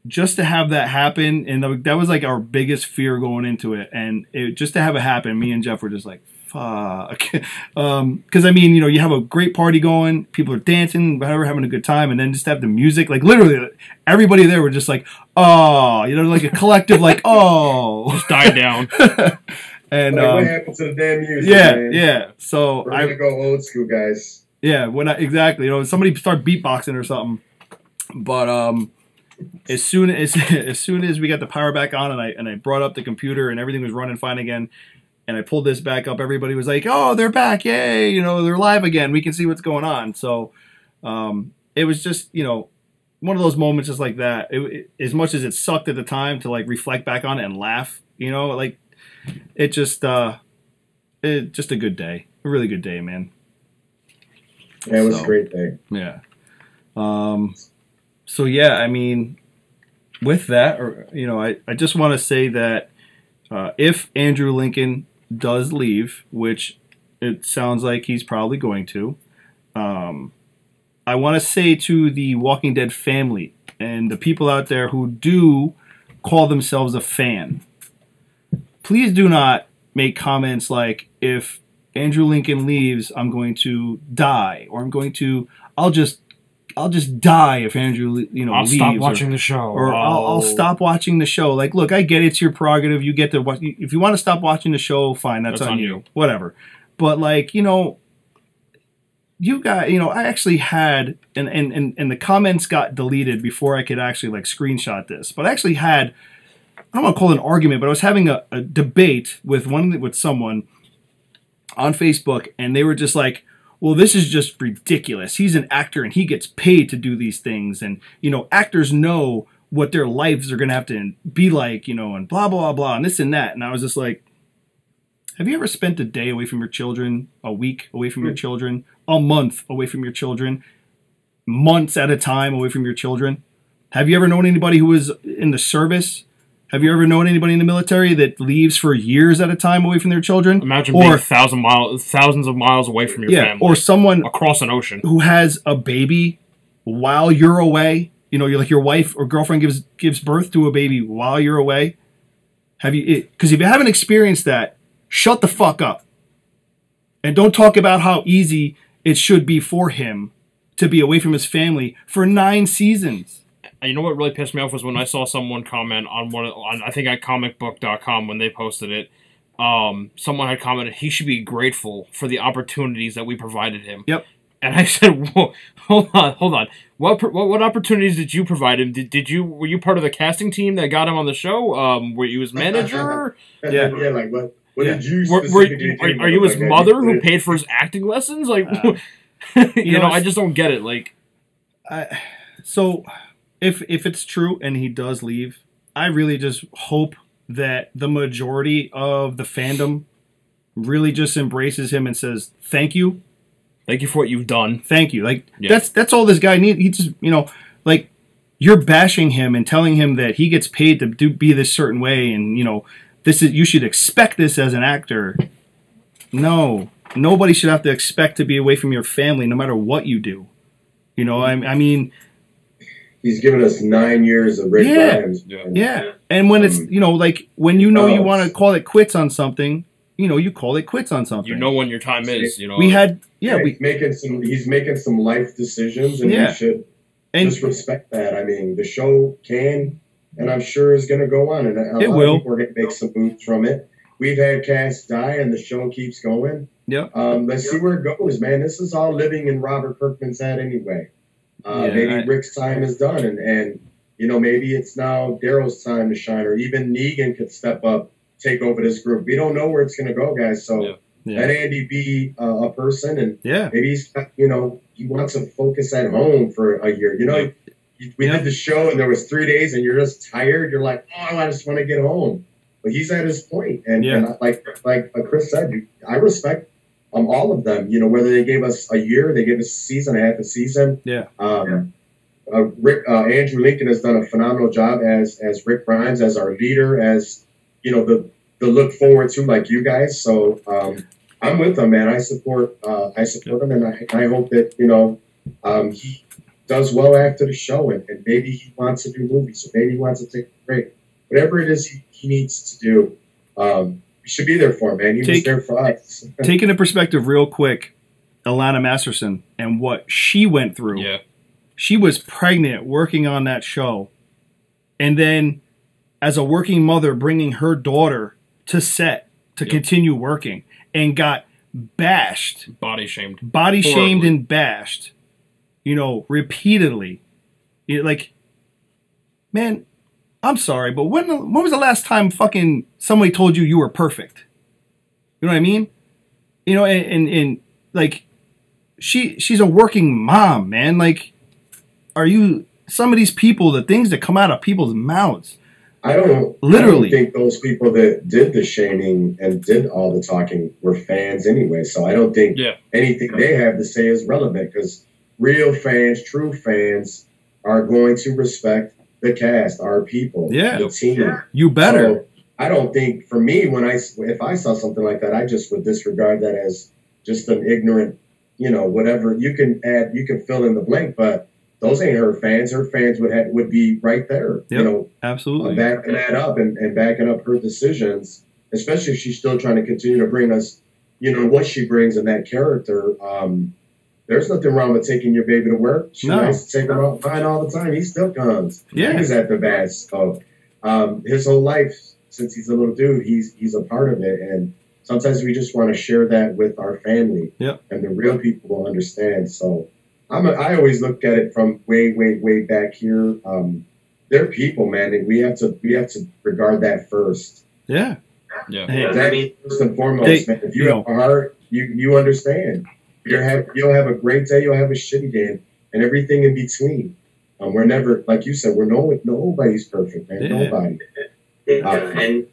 just to have that happen, and that was like our biggest fear going into it. And just to have it happen, me and Jeff were just like, fuck. Because I mean, you know, you have a great party going, people are dancing, whatever, having a good time, and then just have the music, like literally everybody there were just like, oh, you know, like a collective, like, oh, just died down. And like, what happened to the damn music? Yeah, man? yeah. So we're gonna go old school, guys. Yeah, exactly. You know, somebody start beatboxing or something. But as soon as we got the power back on, and I brought up the computer and everything was running fine again, and I pulled this back up, everybody was like, "Oh, they're back! Yay! You know, they're live again. We can see what's going on." So it was just, you know, one of those moments just like that. As much as it sucked at the time to like reflect back on it and laugh, you know, like it just a good day, a really good day, man. Yeah, it was a great day. Yeah. So yeah, I mean, with that, or you know, I just want to say that if Andrew Lincoln does leave, which it sounds like he's probably going to, I want to say to the Walking Dead family and the people out there who do call themselves a fan, please do not make comments like, if Andrew Lincoln leaves, I'm going to die, or I'll just die if Andrew, you know, I'll leaves. stop watching the show. Or I'll stop watching the show. Like, look, I get it's your prerogative. You get to watch. If you want to stop watching the show, fine. That's on you. Whatever. But like, you know, you got, you know, I actually had, and the comments got deleted before I could actually like screenshot this. But I actually had, I don't want to call it an argument, but I was having a debate with someone on Facebook, and they were just like, well, this is just ridiculous. He's an actor and he gets paid to do these things. And, you know, actors know what their lives are going to have to be like, you know, and blah, blah, blah, and this and that. And I was just like, have you ever spent a day away from your children, a week away from your children, a month away from your children, months at a time away from your children? Have you ever known anybody who was in the service? Have you ever known anybody in the military that leaves for years at a time away from their children? Imagine being thousands of miles away from your family. Or someone across an ocean who has a baby while you're away. You know, you're like your wife or girlfriend gives birth to a baby while you're away. Because if you haven't experienced that, shut the fuck up. And don't talk about how easy it should be for him to be away from his family for 9 seasons. You know what really pissed me off was when I saw someone comment on I think at comicbook.com when they posted it. Someone had commented he should be grateful for the opportunities that we provided him. Yep. And I said, whoa, hold on. What opportunities did you provide him? Were you part of the casting team that got him on the show? Were you his manager? Yeah, like what did you are you his mother who paid for his acting lessons? Like, you know, I just don't get it. Like, so if it's true and he does leave, I really just hope that the majority of the fandom really just embraces him and says, thank you. Thank you for what you've done. Thank you. Like, that's all this guy needs. He just, you know, like, you're bashing him and telling him that he gets paid to be this certain way and, you know, you should expect this as an actor. No. Nobody should have to expect to be away from your family no matter what you do. You know, I mean... He's given us 9 years of Rick Grimes. Yeah. And when it's, you know, like, when you know you want to call it quits on something... You know, you call it quits on something. You know when your time is. You know, he's making some life decisions, and we should just respect that. I mean, the show can, and I'm sure is going to go on, and a lot of people are going to make some moves from it. We've had cast die, and the show keeps going. Yeah. Let's see where it goes, man. This is all living in Robert Kirkman's head anyway. Maybe Rick's time is done, and you know, maybe it's now Daryl's time to shine, or even Negan could step up. Take over this group. We don't know where it's going to go, guys. So let Andy be a person, and maybe he's, you know, he wants to focus at home for a year. You know, we did the show, and there was 3 days, and you're just tired. You're like, oh, I just want to get home. But he's at his point, and like Chris said, I respect all of them. You know, whether they gave us a year, they gave us a season, half a season. Andrew Lincoln has done a phenomenal job as Rick Grimes, as our leader, as you know, the look forward to, like you guys. So I'm with him, man. I support him, and I hope that, you know, he does well after the show, and maybe he wants to do movies, or maybe he wants to take a break. Whatever it is he needs to do, we should be there for him, man. He was there for us. Taking a perspective real quick, Alana Masterson and what she went through. Yeah. She was pregnant working on that show, and then as a working mother, bringing her daughter to set to continue working, and got bashed. Body shamed. And bashed, you know, repeatedly. Like, man, I'm sorry, but when was the last time fucking somebody told you were perfect? You know what I mean? You know, and like, she's a working mom, man. Like, some of these people, the things that come out of people's mouths, I don't think those people that did the shaming and did all the talking were fans anyway. So I don't think anything they have to say is relevant, because real fans, true fans, are going to respect the cast, our people, the team. You better. So I don't think, for me, if I saw something like that, I just would disregard that as just an ignorant, you know, whatever. You can fill in the blank, but those ain't her fans. Her fans would be right there, you know, absolutely backing that up and backing up her decisions, especially if she's still trying to continue to bring us, you know, what she brings in that character. There's nothing wrong with taking your baby to work. She likes to take him out fine all the time. He still comes. He was at the best. So his whole life, since he's a little dude, he's a part of it. And sometimes we just want to share that with our family, and the real people will understand. So I always look at it from way back here. They're people, man, and we have to regard that first. Yeah. I mean, first and foremost, man. If you have a heart, you understand. You'll have a great day, you'll have a shitty day, and everything in between. We're never, like you said, nobody's perfect, man. Nobody. And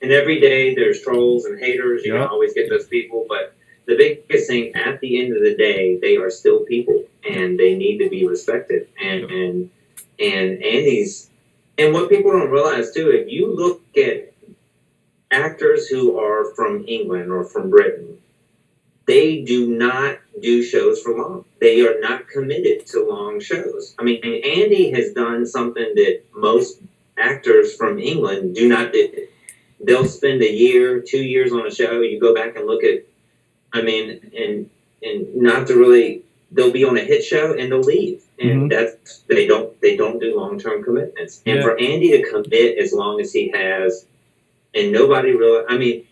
every day there's trolls and haters. You don't always get those people, but the biggest thing, at the end of the day, they are still people, and they need to be respected. And And Andy's, and what people don't realize too, if you look at actors who are from England or from Britain, they do not do shows for long. They are not committed to long shows. I mean, Andy has done something that most actors from England do not do. They'll spend a year, 2 years on a show. You go back and look at, I mean, and not to really, they'll be on a hit show and they'll leave. And that's, they don't do long-term commitments. And for Andy to commit as long as he has, and nobody really, I mean,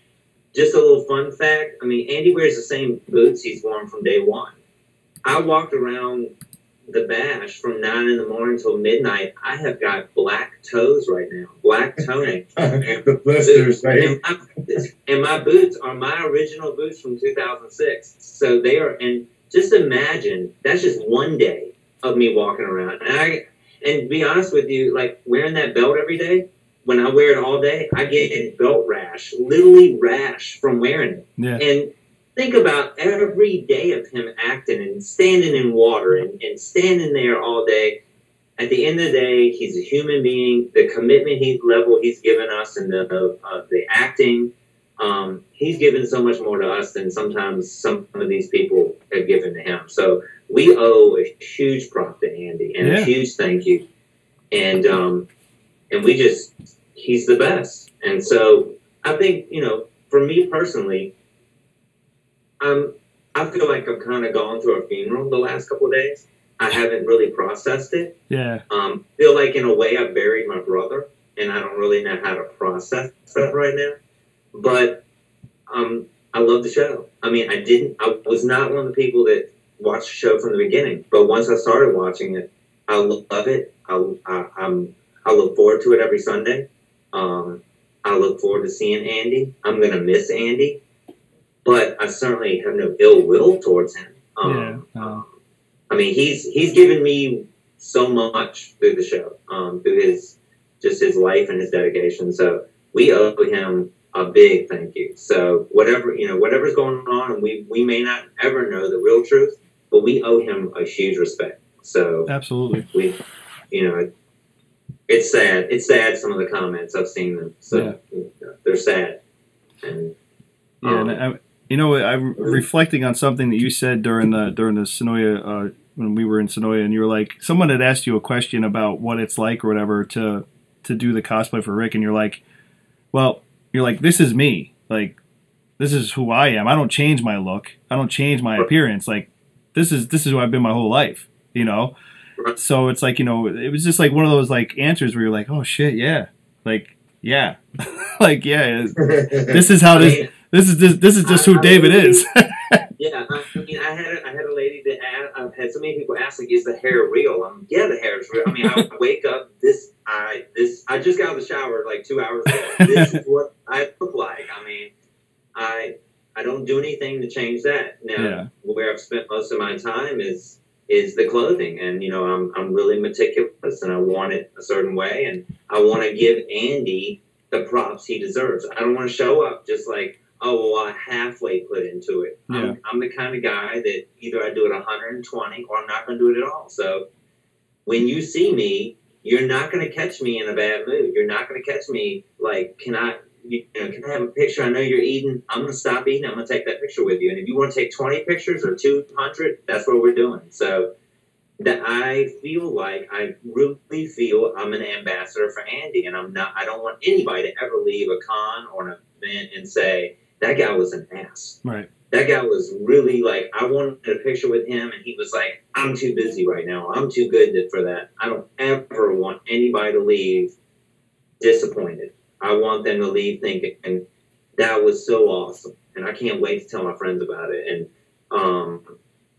just a little fun fact. I mean, Andy wears the same boots he's worn from day one. I walked around the bash from 9 in the morning till midnight. I have got black toes right now, black toeing. The blisters, right? And my boots are my original boots from 2006. So they are, and just imagine, that's just one day of me walking around. And to be honest with you, like wearing that belt every day, when I wear it all day, I get a belt rash, literally rash from wearing it. Yeah. And think about every day of him acting and standing in water and standing there all day. At the end of the day, he's a human being. The commitment he's given us and the acting, he's given so much more to us than sometimes some of these people have given to him. So we owe a huge prop to Andy and a huge thank you. And we just, he's the best. And so I think, you know, for me personally, I feel like I've kind of gone through a funeral the last couple of days. I haven't really processed it. Yeah. Feel like in a way I buried my brother, and I don't really know how to process that right now. But I love the show. I mean, I was not one of the people that watched the show from the beginning, but once I started watching it, I love it. I look forward to it every Sunday. I look forward to seeing Andy. I'm gonna miss Andy, but I certainly have no ill will towards him. I mean, he's given me so much through the show, through his life and his dedication. So we owe him a big thank you. So whatever's going on, and we may not ever know the real truth, but we owe him a huge respect. So absolutely, it's sad. It's sad. Some of the comments I've seen them. So they're sad. And I'm reflecting on something that you said during the Senoia when we were in Senoia, and you were like, someone had asked you a question about what it's like or whatever to do the cosplay for Rick, and you're like, this is me. Like, this is who I am. I don't change my look. I don't change my appearance. Like, this is who I've been my whole life. So it's like, it was just like one of those like answers where you're like, oh shit, yeah, like yeah, like yeah, this is how this is just who David is. Yeah, I mean, I had a lady that I've had so many people ask, like, is the hair real? Yeah, the hair is real. I mean, I wake up, I just got out of the shower like 2 hours ago. This is what I look like. I mean, I don't do anything to change that. Now, where I've spent most of my time is the clothing, and I'm really meticulous, and I want it a certain way, and I want to give Andy the props he deserves. I don't want to show up just like, oh, well, I halfway put into it. Yeah. I'm the kind of guy that either I do it 120 or I'm not going to do it at all. So when you see me, you're not going to catch me in a bad mood. You're not going to catch me like, can I have a picture? I know you're eating. I'm going to stop eating. I'm going to take that picture with you. And if you want to take 20 pictures or 200, that's what we're doing. So that I really feel I'm an ambassador for Andy, and I don't want anybody to ever leave a con or an event and say, that guy was an ass. Right. That guy was really like, I wanted a picture with him, and he was like, I'm too busy right now. I'm too good for that. I don't ever want anybody to leave disappointed. I want them to leave thinking, and that was so awesome. And I can't wait to tell my friends about it. And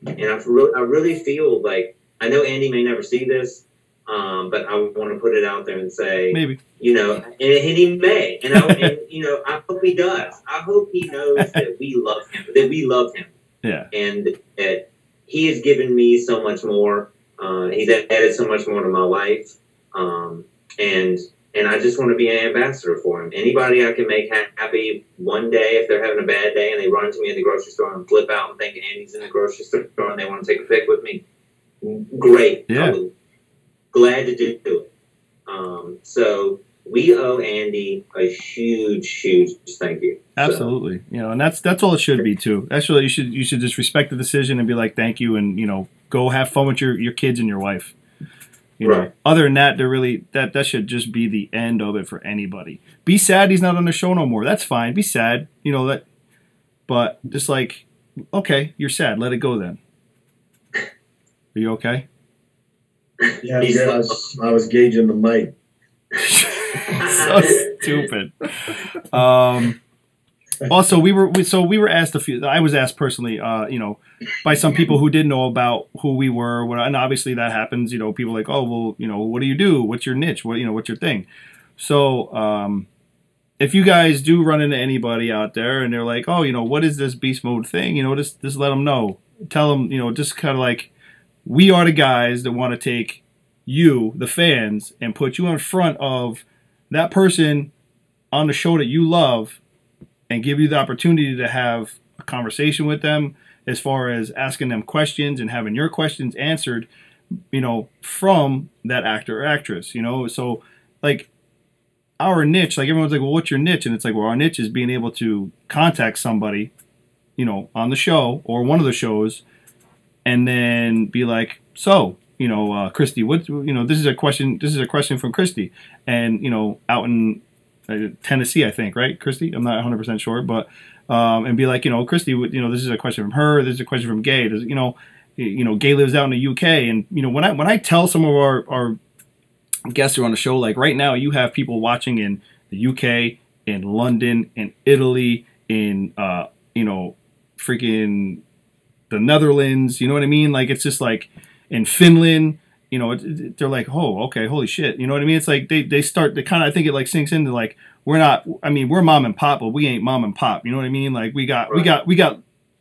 I really feel like, I know Andy may never see this, but I want to put it out there and say, maybe, and he may, and I hope he does. I hope he knows that we love him, yeah, and that he has given me so much more. He's added so much more to my life, and I just want to be an ambassador for him. Anybody I can make happy one day, if they're having a bad day and they run to me in the grocery store and flip out and think Andy's in the grocery store and they want to take a pic with me, great. Yeah. glad to do it. So we owe Andy a huge thank you. Absolutely. So. You know, and that's all it should be too. That's really you should just respect the decision and be like, thank you, and you know, go have fun with your kids and your wife. You know, right. Other than that, they're really that should just be the end of it for anybody. Be sad he's not on the show no more. That's fine. Be sad. You know that, but just like, okay, you're sad. Let it go then. Are you okay? Yeah, I was gauging the mic. So stupid. Also, we were asked I was asked personally, you know, by some people who didn't know about who we were, and obviously that happens. You know, people are like, oh, well, you know, what do you do? What's your niche? What's your thing? So, if you guys do run into anybody out there and they're like, oh, you know, what is this beast mode thing? You know, just let them know. Tell them, you know, just kind of like, we are the guys that want to take you, the fans, and put you in front of that person on the show that you love and give you the opportunity to have a conversation with them as far as asking them questions and having your questions answered, you know, from that actor or actress, you know. So, like, our niche, like, everyone's like, well, what's your niche? And it's like, well, our niche is being able to contact somebody, you know, on the show or one of the shows and then be like, so, you know, Christy, what, you know, this is a question from Christy, and, you know, out in Tennessee, I think, right, Christy? I'm not 100% sure, but, and be like, you know, Christy, you know, this is a question from her, this is a question from Gay, you know, Gay lives out in the UK, and, you know, when I tell some of our guests who are on the show, like right now, you have people watching in the UK, in London, in Italy, in, you know, freaking the Netherlands, you know what I mean? Like, it's just like, in Finland, you know, they're like, oh, okay, holy shit, you know what I mean? It's like they kind of, I think it like sinks into like, we're mom and pop, but we ain't mom and pop, you know what I mean? Like, we got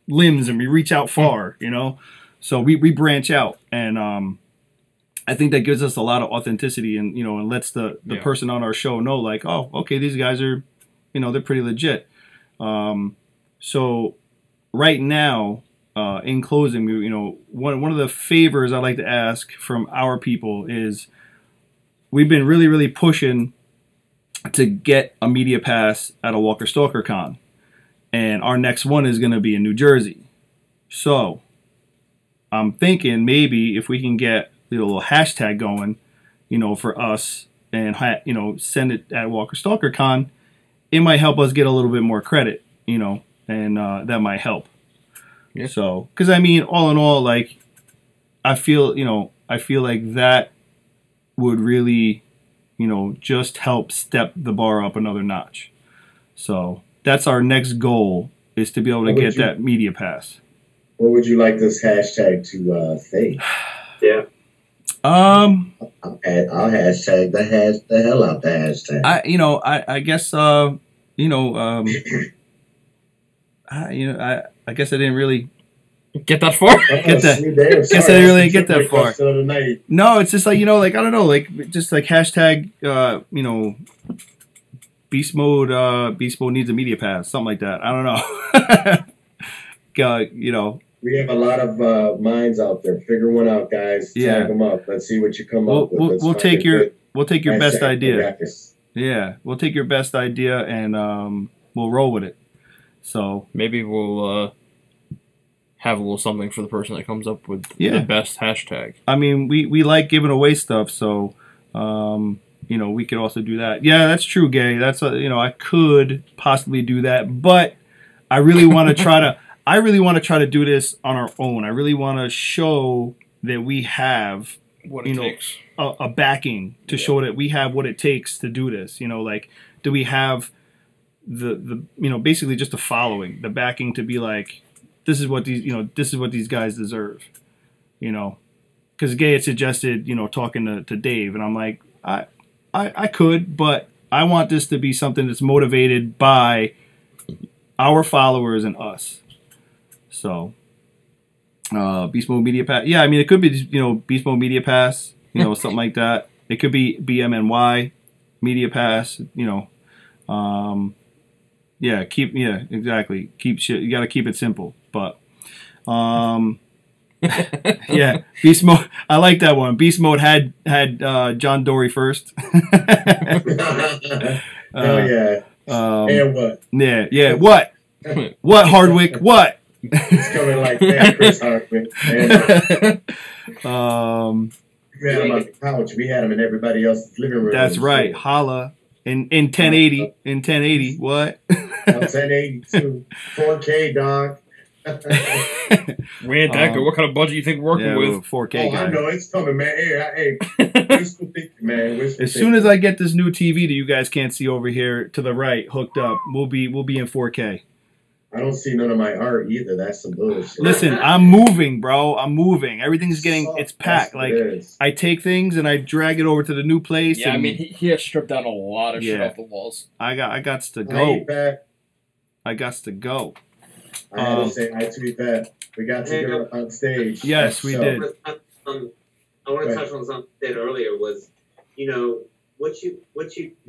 limbs and we reach out far, you know? So we branch out, and I think that gives us a lot of authenticity, and, you know, and lets the person on our show know, like, oh, okay, these guys are, you know, they're pretty legit. So right now, in closing, you know, one of the favors I'd like to ask from our people is, we've been really pushing to get a media pass at a Walker Stalker Con, and our next one is going to be in New Jersey. So I'm thinking maybe if we can get a little hashtag going, you know, for us, and you know, send it at Walker Stalker Con, it might help us get a little bit more credit, you know, and that might help. Yeah. So, because I mean, all in all, like, I feel like that would really, you know, just help step the bar up another notch. So that's our next goal, is to be able to get that media pass. What would you like this hashtag to say? Yeah. I'll hashtag the hell out the hashtag. I guess I guess I didn't really get that far. Guess I didn't really get that far. No, it's just like, you know, like, I don't know, like, just like hashtag, you know, beast mode needs a media pass, something like that. I don't know. You know. We have a lot of minds out there. Figure one out, guys. Tag them up. Let's see what you come up with. We'll take your best idea. Yeah, we'll take your best idea, and we'll roll with it. So maybe we'll have a little something for the person that comes up with the best hashtag. I mean, we like giving away stuff, so you know, we could also do that. Yeah, that's true, Gay. That's you know, I could possibly do that, but I really want to try to. I really want to try to do this on our own. I really want to show that we have what it takes. A backing to show that we have what it takes to do this. You know, like, do we have the you know, basically just the following, the backing to be like, this is what these guys deserve. You know, because Gay had suggested, you know, talking to Dave, and I'm like, I could, but I want this to be something that's motivated by our followers and us. So, Beast Mode Media Pass. Yeah, I mean, it could be, you know, Beast Mode Media Pass, you know, something like that. It could be BMNY Media Pass, you know. Yeah, exactly. You got to keep it simple. But, Yeah, Beast Mode. I like that one. Beast Mode had John Dory first. Hell yeah. And what? Yeah. What? What, Hardwick? What? It's coming like that, Chris Hardwick. And, we had him on the couch. We had him in everybody else's living room. That's right. Holla. In 1080. In 1080. What? 1080 too. 4K, dog. We ain't that good. What kind of budget you think we're working with? 4K guy. I know it's coming, man. Hey, wishful thinking, man. As soon as I get this new TV that you guys can't see over here to the right hooked up, we'll be in 4K. I don't see none of my art either. That's some bullshit. Listen, I'm moving, bro. I'm moving. Everything's getting, it's packed. Like, I take things and I drag it over to the new place. Yeah, and I mean, he has stripped down a lot of shit off the walls. I got to go. I got to go. I had to say hi to Yvette. We got to get her on stage. Yes, we did. I want to touch on something I said earlier was, what you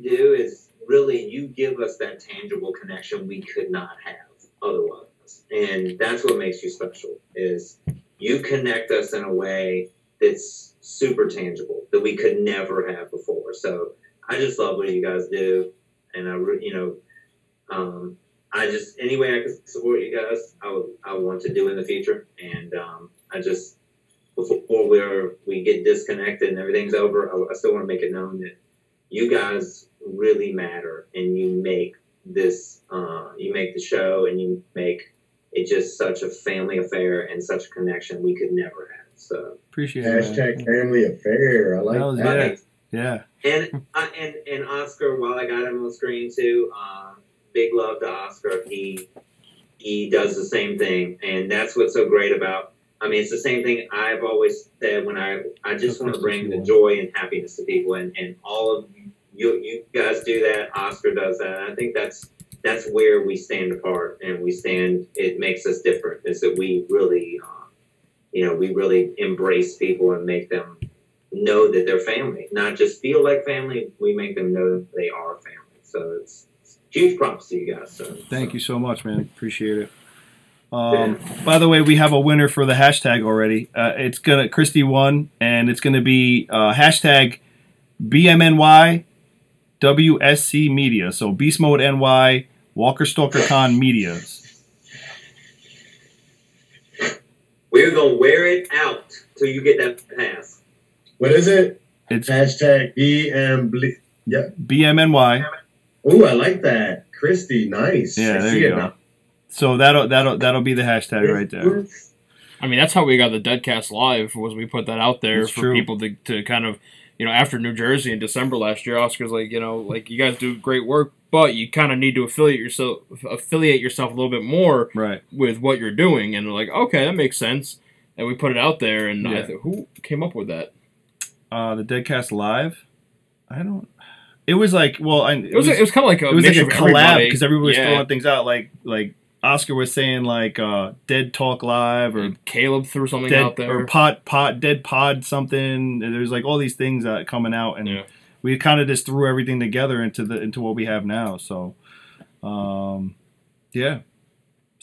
do is really you give us that tangible connection we could not have otherwise. And that's what makes you special is you connect us in a way that's super tangible that we could never have before. So I just love what you guys do. And I just, any way I can support you guys, I want to do in the future. And I just, before we get disconnected and everything's over, I still want to make it known that you guys really matter and you make this, you make the show and you make it just such a family affair and such a connection we could never have. So appreciate it. Hashtag family affair. I like that. Yeah. And Oscar, while I got him on screen too, big love to Oscar. He does the same thing, and that's what's so great about. I mean, it's the same thing I've always said when I just want to bring the joy and happiness to people, and all of you guys do that. Oscar does that. And I think that's where we stand apart, and we stand. It makes us different. Is that we really, we really embrace people and make them know that they're family, not just feel like family. We make them know that they are family. So it's huge props to you guys. So thank you so much, man. Appreciate it. By the way, we have a winner for the hashtag already. Christy won, and it's gonna be hashtag BMNY WSC Media. So Beast Mode NY Walker Stalker Con Medias. We're gonna wear it out till you get that pass. What is it? It's hashtag BMNY. Oh, I like that, Christy. Nice. Yeah, there you go. Now. So that'll be the hashtag right there. I mean, that's how we got the DeadCast live. Was we put that out there for people to kind of, after New Jersey in December last year, Oscar's like, you guys do great work, but you kind of need to affiliate yourself a little bit more with what you're doing. And they're like, okay, that makes sense. And we put it out there, and I thought, who came up with that? The DeadCast live. I don't. It was like, well, it was kind of like a collab because everybody was throwing things out. Like Oscar was saying, like Dead Talk Live, or and Caleb threw something out there, or Dead Pod something. There's like all these things coming out, and we kind of just threw everything together into what we have now. So, so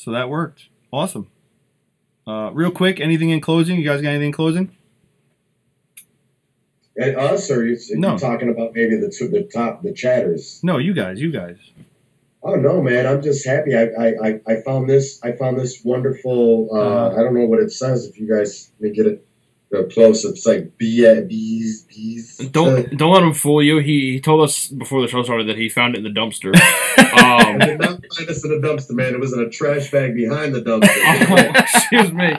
that worked. Awesome. Real quick, anything in closing? You guys got anything in closing? And us, or you talking about maybe the chatters? No, you guys. Oh no, man! I'm just happy. I found this wonderful. I don't know what it says. If you guys may get it close, it's like bees. Don't let him fool you. He told us before the show started that he found it in the dumpster. I did not find this in a dumpster, man. It was in a trash bag behind the dumpster. Oh, excuse me.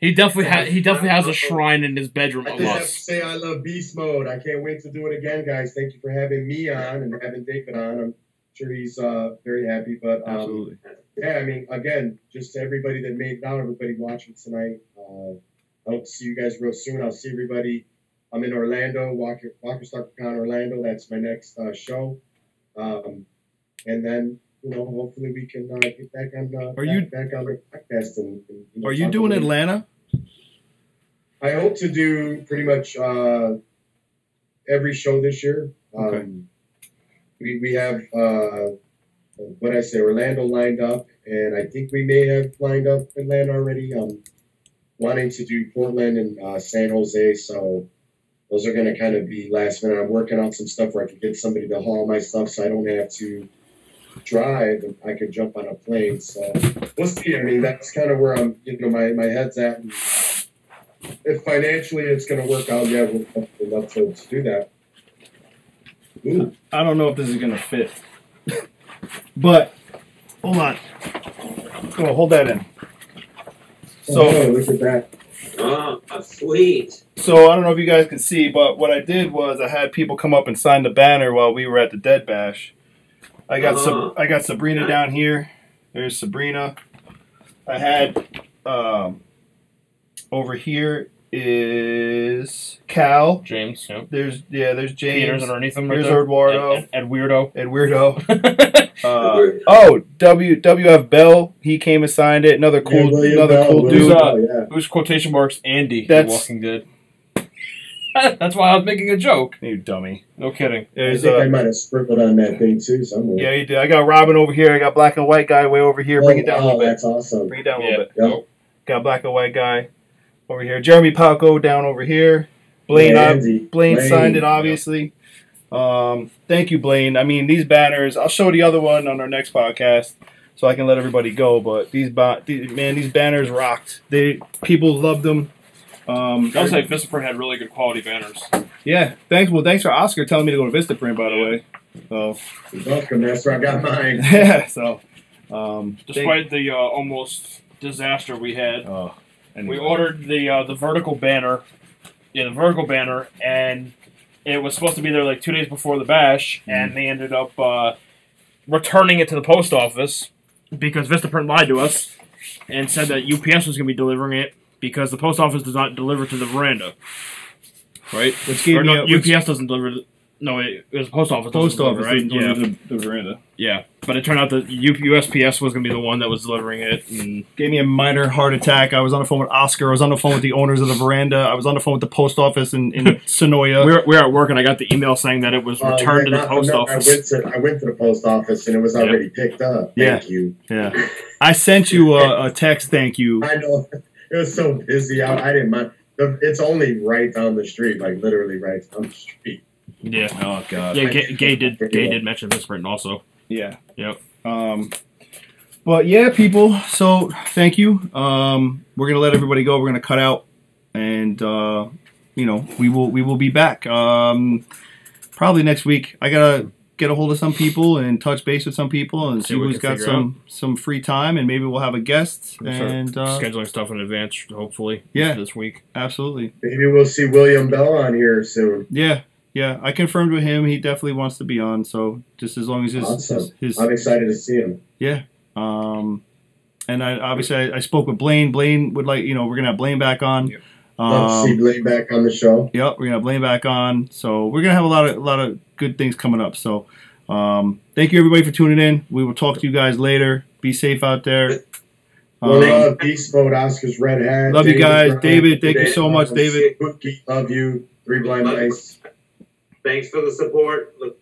He definitely has a shrine in his bedroom of I just have to us. say I love Beast Mode. I can't wait to do it again, guys. Thank you for having me on and having David on. I'm sure he's very happy. But absolutely, I mean, again, just to everybody that made it out, everybody watching tonight. I hope to see you guys real soon. I'll see everybody. I'm in Orlando, Walker Stalker Con Orlando. That's my next show. And then, hopefully we can get back on back on the podcast. And are you doing Atlanta? I hope to do pretty much every show this year. Okay. We have Orlando lined up, and I think we may have lined up Atlanta already. wanting to do Portland and San Jose, so those are going to kind of be last minute. I'm working on some stuff where I can get somebody to haul my stuff so I don't have to drive and I can jump on a plane. So we'll see. I mean, that's kind of where I'm, my head's at. And if financially it's going to work out, yeah, we'd love to do that. Ooh. I don't know if this is going to fit. But, hold on. Go, hold that in. So, look at that. Oh, sweet. So I don't know if you guys can see, but what I did was I had people come up and sign the banner while we were at the Dead Bash. I got Sabrina down here. There's Sabrina. I had over here is Cal. James. Yep. There's James. Peter's underneath him. There's right Eduardo. Ed Weirdo. Ed Weirdo. WF Bell. He came and signed it. Another cool dude. Who's quotation marks Andy? That's Walking Dead. That's why I was making a joke. You dummy. No kidding. I think I might have scribbled on that thing too somewhere. Yeah, you did. I got Robin over here. I got Black and White guy way over here. Bring it down a little bit. That's awesome. Bring it down a little bit. Yep. Got Black and White guy over here. Jeremy Palco down over here. Blaine signed it, obviously. Thank you, Blaine. I mean, these banners, I'll show the other one on our next podcast so I can let everybody go, but these banners rocked. People loved them. I'll say Vistaprint had really good quality banners. Yeah. Thanks for Oscar telling me to go to Vistaprint, by the way. So you're welcome. That's where I got mine. Yeah, so despite the almost disaster we had, anyway. We ordered the vertical banner. Yeah, the vertical banner, and it was supposed to be there like 2 days before the bash, and they ended up returning it to the post office because Vistaprint lied to us and said that UPS was going to be delivering it because the post office does not deliver to the veranda. Right? UPS doesn't deliver. No, it was the post office. Post office, right? Yeah, the veranda. Yeah, but it turned out that USPS was going to be the one that was delivering it. And gave me a minor heart attack. I was on the phone with Oscar. I was on the phone with the owners of the veranda. I was on the phone with the post office in Senoia. We were at work, and I got the email saying that it was returned to the post office. I went to the post office, and it was already picked up. Thank you. Yeah. I sent you a text, thank you. I know. It was so busy out. I didn't mind. It's only right down the street, like literally right down the street. Yeah. Oh God. Yeah. Gay did mention Vistaprint also. Yeah. Yep. But yeah, people. So thank you. We're gonna let everybody go. We're gonna cut out, and we will be back. Probably next week. I gotta get a hold of some people and touch base with some people and see who's got some free time, and maybe we'll have a guest and scheduling stuff in advance. Hopefully. Yeah. This week. Absolutely. Maybe we'll see William Bell on here soon. Yeah. Yeah, I confirmed with him. He definitely wants to be on. So just as long as his I'm excited to see him. Yeah. And I spoke with Blaine. Blaine would like, we're gonna have Blaine back on. Yep. Love to see Blaine back on the show. Yep, we're gonna have Blaine back on. So we're gonna have a lot of good things coming up. So thank you everybody for tuning in. We will talk to you guys later. Be safe out there. Beast Mode, Oscar's Red Hat. Love you guys. David, thank you so much, David. Love you. 3 Blind Mice. Thanks for the support. Look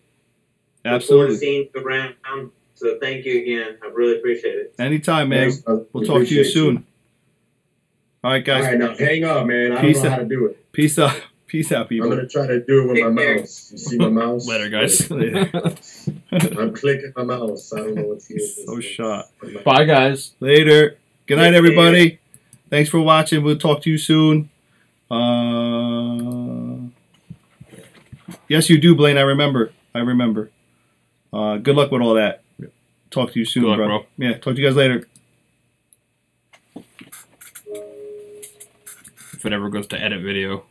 forward to seeing you around. So thank you again. I really appreciate it. Anytime, man. We'll talk to you soon. All right, guys. All right, now hang up, man. I don't know how to do it. Peace out. Peace out, people. I'm going to try to do it with my mouse. You see my mouse? Later, guys. I'm clicking my mouse. I don't know what's here. So shot. Bye, guys. Later. Good night, everybody. Thanks for watching. We'll talk to you soon. Yes, you do, Blaine. I remember. Good luck with all that. Talk to you soon, Good luck, bro. Yeah, talk to you guys later. If it ever goes to edit video.